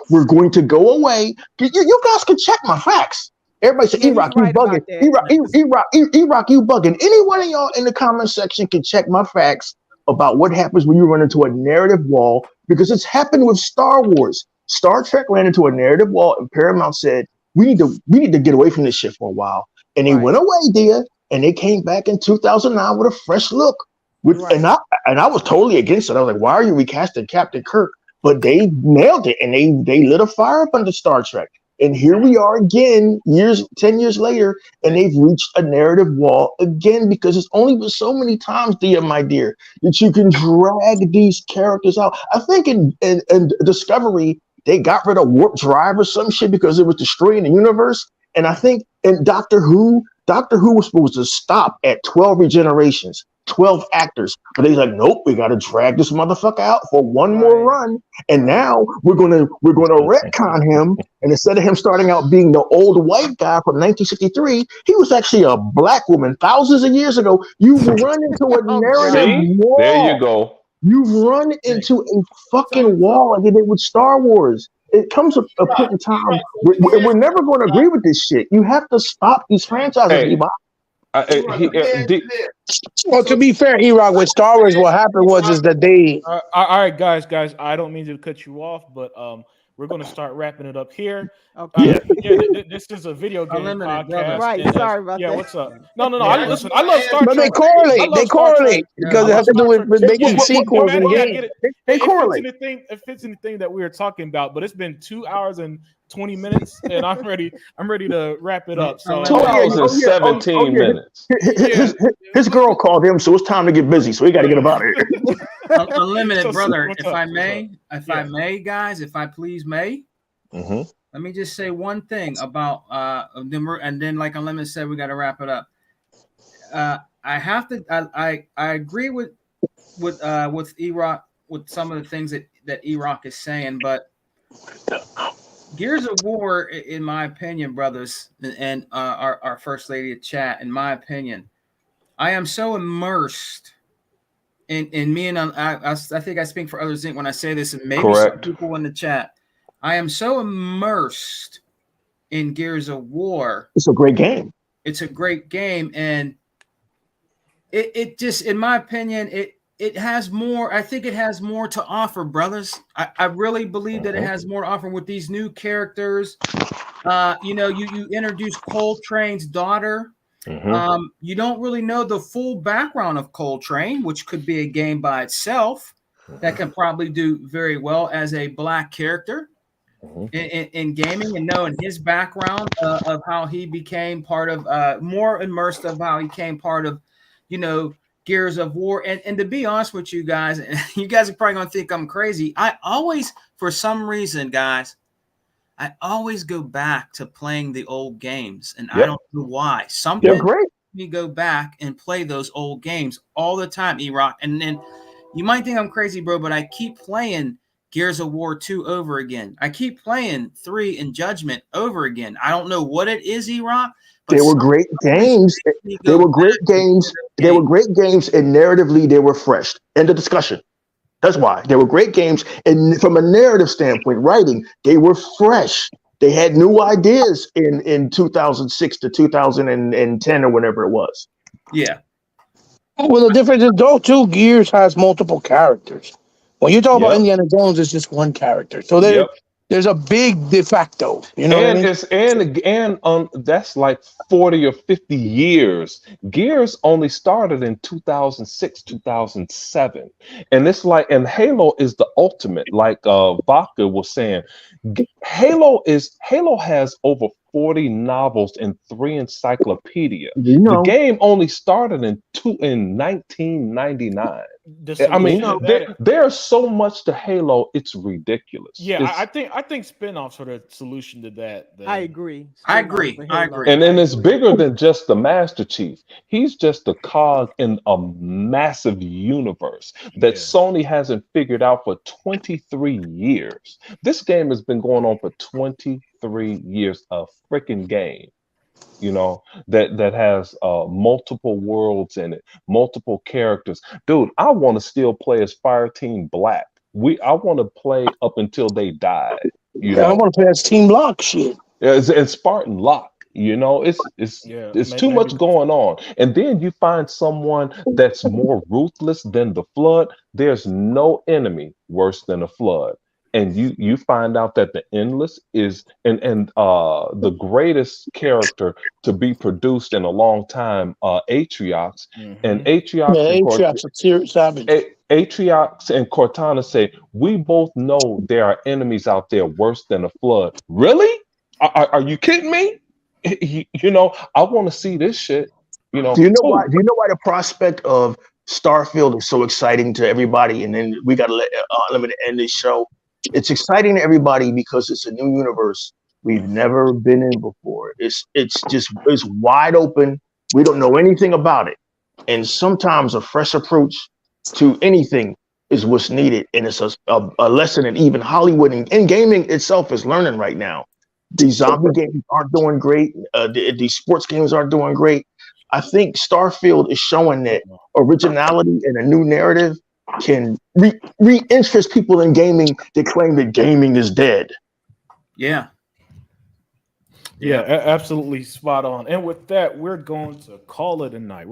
We're going to go away. You guys can check my facts. Everybody say, Yeah, he's E-Rock, you right about bugging. that. E-Rock, you bugging. Any one of y'all in the comment section can check my facts about what happens when you run into a narrative wall, because it's happened with Star Wars. Star Trek ran into a narrative wall, and Paramount said, we need to get away from this shit for a while. And they went away, dear, and they came back in 2009 with a fresh look. And I was totally against it. I was like, why are you recasting Captain Kirk? But they nailed it, and they lit a fire up under Star Trek. And here we are again, 10 years later, and they've reached a narrative wall again, because it's only been so many times, dear, my dear, that you can drag these characters out. I think in Discovery, they got rid of Warp Drive or some shit because it was destroying the universe. And I think in Doctor Who was supposed to stop at 12 regenerations, 12 actors. But they're like, nope, we got to drag this motherfucker out for one more run. And now we're gonna retcon him. And instead of him starting out being the old white guy from 1963, he was actually a black woman thousands of years ago. You've run into a narrative wall. There you go. You've run into a fucking wall like they did with Star Wars. It comes a point in time we're never going to agree with this shit. You have to stop these franchises. Hey, Well, to be fair, E-Rock, with Star Wars, what happened was that they. All right, guys. I don't mean to cut you off, but we're going to start wrapping it up here. Okay. This is a video game Unlimited, podcast. brother. Right, and, sorry about that. What's up? No. I listen. I love Star But Trek. they correlate. They correlate because it has to do with making sequels in games. They correlate. It fits anything that we were talking about, but it's been 2 hours and 20 minutes, and I'm ready to wrap it up. So 2 hours and 17 minutes. His girl called him, so it's time to get busy. So we got to get him out of here. Unlimited, So, brother. what's If up? I What's may, up? if I may, guys, if I please may, let me just say one thing about and then like Unlimited said, we got to wrap it up. I have to. I agree with E-Rock with some of the things that E-Rock is saying, but Gears of War, in my opinion, brothers, and our first lady of chat, in my opinion, I am so immersed in me, and I think I speak for others when I say this, and maybe some people in the chat. I am so immersed in Gears of War. It's a great game. It's a great game, and it just, in my opinion, it has more. I think it has more to offer, brothers. I really believe that it has more to offer with these new characters. You introduce Coltrane's daughter. You don't really know the full background of Coltrane, which could be a game by itself that can probably do very well as a black character in gaming, and knowing his background of how he became part of more immersed of how he became part of Gears of War. And to be honest with you guys, and you guys are probably going to think I'm crazy. I always, for some reason, guys, I always go back to playing the old games. And I don't know why. They're great. Me go back and play those old games all the time, E-Rock. And then you might think I'm crazy, bro, but I keep playing Gears of War 2 over again. I keep playing 3 and Judgment over again. I don't know what it is, E-Rock. They were great games. They were great games. They were great games, and narratively, they were fresh. End of discussion. That's why they were great games. And from a narrative standpoint, writing, they were fresh. They had new ideas in 2006 to 2010 or whatever it was. Yeah. Well, the difference is, though, too, Gears has multiple characters. When you talk about Indiana Jones, it's just one character. So there's a big de facto, you know. And what I mean? it's that's like 40 or 50 years. Gears only started in 2006, 2007, and it's like, and Halo is the ultimate. Like Vodka was saying, Halo has over 40 novels and 3 encyclopedias. The game only started in 1999. I mean, there's so much to Halo, it's ridiculous. Yeah, I think spin-offs are the solution to that. I agree. I agree. And then it's bigger than just the Master Chief. He's just a cog in a massive universe that Sony hasn't figured out for 23 years. This game has been going on for 23 years, a freaking game. That has multiple worlds in it, multiple characters. Dude, I want to still play as Fireteam Black. I want to play up until they die. I want to play as Team Lock shit. And Spartan Lock. It's too much going on. And then you find someone that's more ruthless than the Flood. There's no enemy worse than a Flood. And you find out that the Endless is and the greatest character to be produced in a long time, Atriox. And Atriox and Cortana say, we both know there are enemies out there worse than a Flood. Really? Are you kidding me? I want to see this shit. Do you know why? Do you know why the prospect of Starfield is so exciting to everybody? And then we got to let Unlimited end this show. It's exciting to everybody because it's a new universe we've never been in before. It's wide open. We don't know anything about it. And sometimes a fresh approach to anything is what's needed. And it's a lesson that even Hollywood and gaming itself is learning right now. These zombie games aren't doing great. These sports games aren't doing great. I think Starfield is showing that originality and a new narrative can re-interest people in gaming that claim that gaming is dead. Yeah, absolutely spot on. And with that, we're going to call it a night.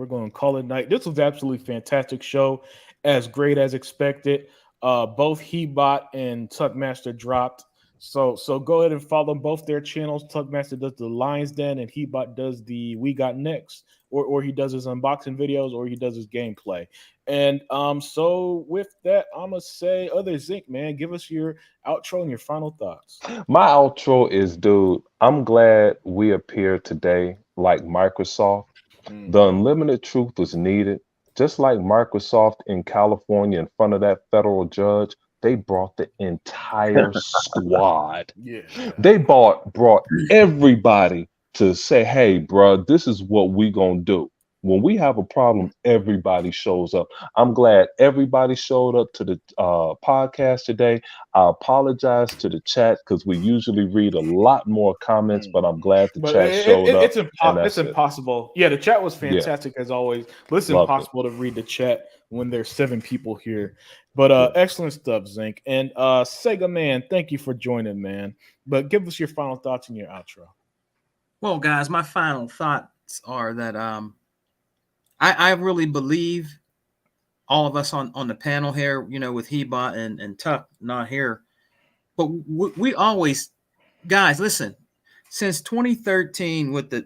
This was absolutely fantastic show, as great as expected. Both Hebot and Tuckmaster dropped. So go ahead and follow both their channels. Tuckmaster does the Lions Den, and Hebot does the We Got Next, or he does his unboxing videos, or he does his gameplay. And so with that, I'm gonna say, other Zinc, man, give us your outro and your final thoughts. My outro is, dude, I'm glad we appeared today like Microsoft. The unlimited truth was needed. Just like Microsoft in California in front of that federal judge, they brought the entire squad. They brought everybody to say, hey, bro, this is what we gonna do. When we have a problem, everybody shows up. I'm glad everybody showed up to the podcast today. I apologize to the chat because we usually read a lot more comments, but I'm glad the chat showed up. It's impossible. Yeah, the chat was fantastic as always. But it's impossible to read the chat when there's 7 people here. But excellent stuff, Zinc. And Sega Man, thank you for joining, man. But give us your final thoughts and your outro. Well, guys, my final thoughts are that I really believe all of us on the panel here, with Hebot and Tuck not here, but we always, guys, listen, since 2013 with the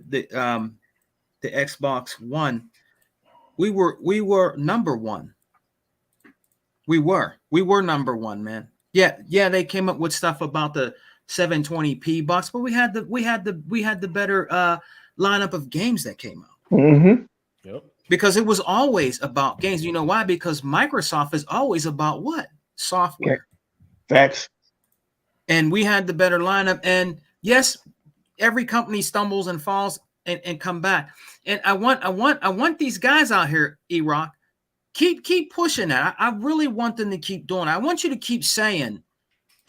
Xbox One, we were number one. We were number one, man. Yeah, they came up with stuff about the 720p box, but we had the better lineup of games that came out. Mm-hmm. Yep. Because it was always about games. You know why? Because Microsoft is always about what? Software. Facts. And we had the better lineup. And yes, every company stumbles and falls and come back. And I want these guys out here, E-Rock, keep pushing that. I really want them to keep doing it. I want you to keep saying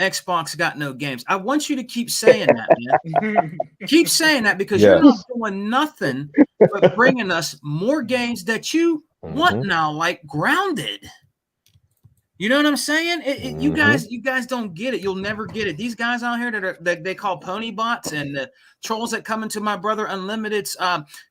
Xbox got no games. I want you to keep saying that, man. Keep saying that, because you're not doing nothing but bringing us more games that you want now, like Grounded. You know what I'm saying? You guys don't get it. You'll never get it. These guys out here that they call pony bots, and the trolls that come into my brother Unlimited's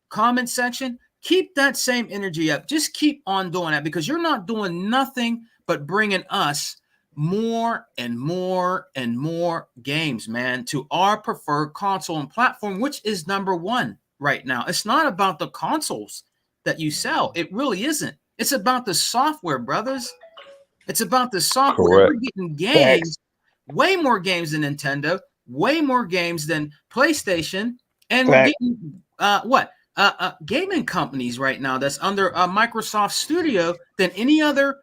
comment section, keep that same energy up. Just keep on doing that, because you're not doing nothing but bringing us more and more and more games, man, to our preferred console and platform, which is number one right now. It's not about the consoles that you sell. It really isn't. It's about the software, brothers. It's about the software. We're getting games, way more games than Nintendo, way more games than PlayStation, and we're getting gaming companies right now that's under Microsoft Studio than any other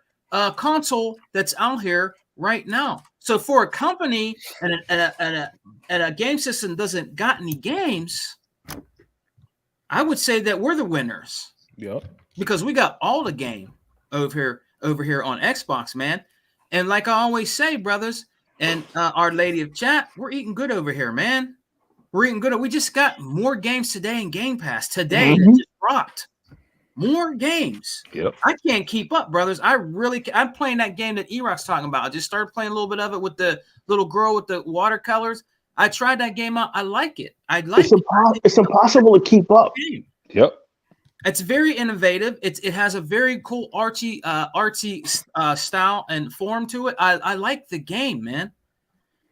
console that's out here right now. So for a company and a game system doesn't got any games, I would say that we're the winners. Yep. Because we got all the game over here on Xbox, man. And like I always say, brothers, and Our Lady of Chat, we're eating good over here, man. We're eating good. We just got more games today in Game Pass today that just dropped. More games. Yep. I can't keep up, brothers. I'm playing that game that E-Rock's talking about. I just started playing a little bit of it with the little girl with the watercolors. I tried that game out. I like it. It's impossible to keep up. Yep. It's very innovative. It has a very cool artsy style and form to it. I like the game, man,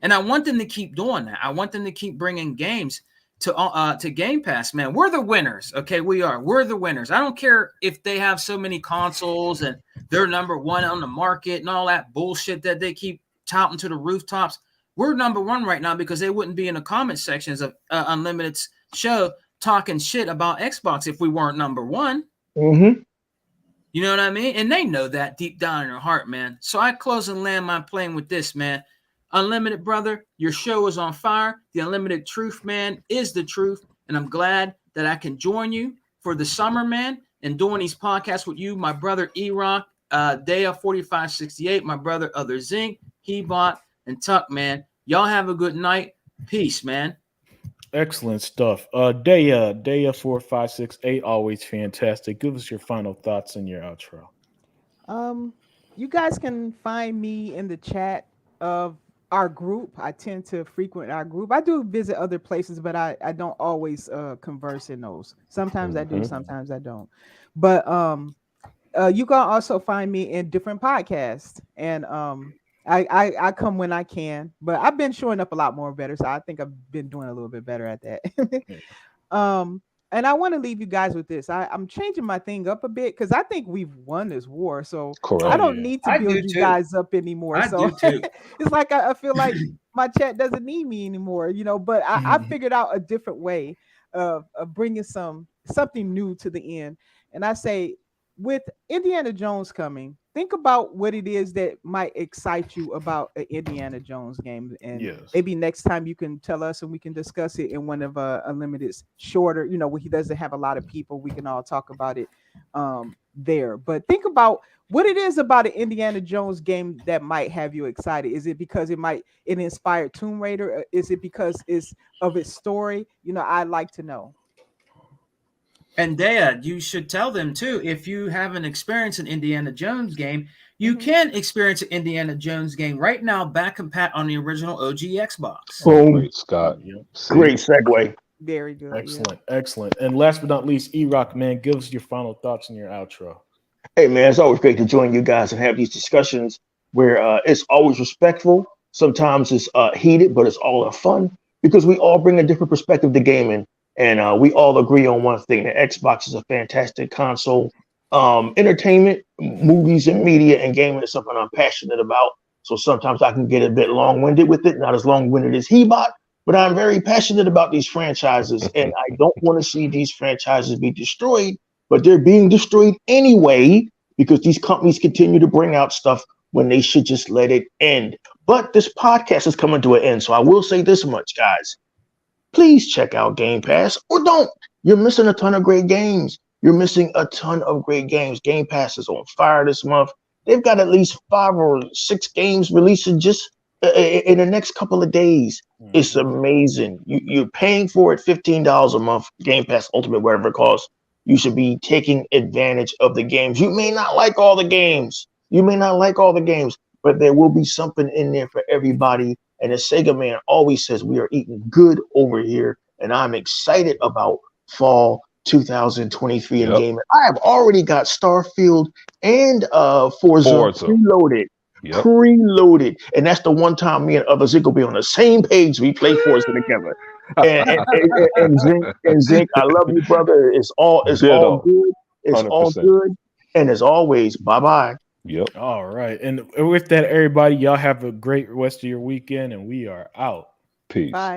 and I want them to keep doing that. I want them to keep bringing games to Game Pass, man. We're the winners. Okay, we are. We're the winners. I don't care if they have so many consoles and they're number one on the market and all that bullshit that they keep touting to the rooftops. We're number one right now because they wouldn't be in the comment sections of Unlimited's show talking shit about Xbox if we weren't number one. Mm-hmm. You know what I mean? And they know that deep down in their heart, man. So I close and land my plane with this, man. Unlimited, brother, your show is on fire. The Unlimited Truth, man, is the truth. And I'm glad that I can join you for the summer, man, and doing these podcasts with you, my brother E-Rock, Daya4568, my brother Other Zinc, Hebot, and Tuck, man. Y'all have a good night. Peace, man. Excellent stuff. Daya4568, always fantastic. Give us your final thoughts and your outro. You guys can find me in the chat of our group. I tend to frequent our group. I do visit other places, but I don't always converse in those. Sometimes I do, sometimes I don't. But you can also find me in different podcasts, and I come when I can, but I've been showing up a lot more better, so I think I've been doing a little bit better at that. And I want to leave you guys with this. I'm changing my thing up a bit because I think we've won this war, so I don't need to build you guys up anymore. So it's like I feel like my chat doesn't need me anymore, you know. But I figured out a different way of bringing something new to the end, and I say, with Indiana Jones coming, think about what it is that might excite you about an Indiana Jones game. And maybe next time you can tell us and we can discuss it in one of Unlimited's shorter, you know, where he doesn't have a lot of people. We can all talk about it there. But think about what it is about an Indiana Jones game that might have you excited. Is it because it inspired Tomb Raider? Is it because it's of its story? You know, I'd like to know. And Dad, you should tell them too, if you haven't experienced an Indiana Jones game, you can experience an Indiana Jones game right now, back and pat on the original OG Xbox. Boom. Great, Scott. Great segue. Very good. Excellent. And last but not least, E-Rock, man, give us your final thoughts and your outro. Hey, man, it's always great to join you guys and have these discussions where it's always respectful. Sometimes it's heated, but it's all fun because we all bring a different perspective to gaming. And we all agree on one thing: that Xbox is a fantastic console. Entertainment, movies, and media and gaming is something I'm passionate about. So sometimes I can get a bit long-winded with it, not as long-winded as Hebot, but I'm very passionate about these franchises, and I don't want to see these franchises be destroyed but they're being destroyed anyway because these companies continue to bring out stuff when they should just let it end. But this podcast is coming to an end, so I will say this much, guys. Please check out Game Pass or don't. You're missing a ton of great games. You're missing a ton of great games. Game Pass is on fire this month. They've got at least 5 or 6 games releasing just in the next couple of days. It's amazing. You're paying for it $15 a month, Game Pass Ultimate, whatever it costs. You should be taking advantage of the games. You may not like all the games. But there will be something in there for everybody. And the Sega Man always says we are eating good over here. And I'm excited about fall 2023 in gaming. I have already got Starfield and Forza. Preloaded. And that's the one time me and Other Zig will be on the same page. We play Forza together. And Zig, I love you, brother. It's all good. It's 100%. All good. And as always, bye-bye. Yep. All right. And with that, everybody, y'all have a great rest of your weekend, and we are out. Peace. Bye.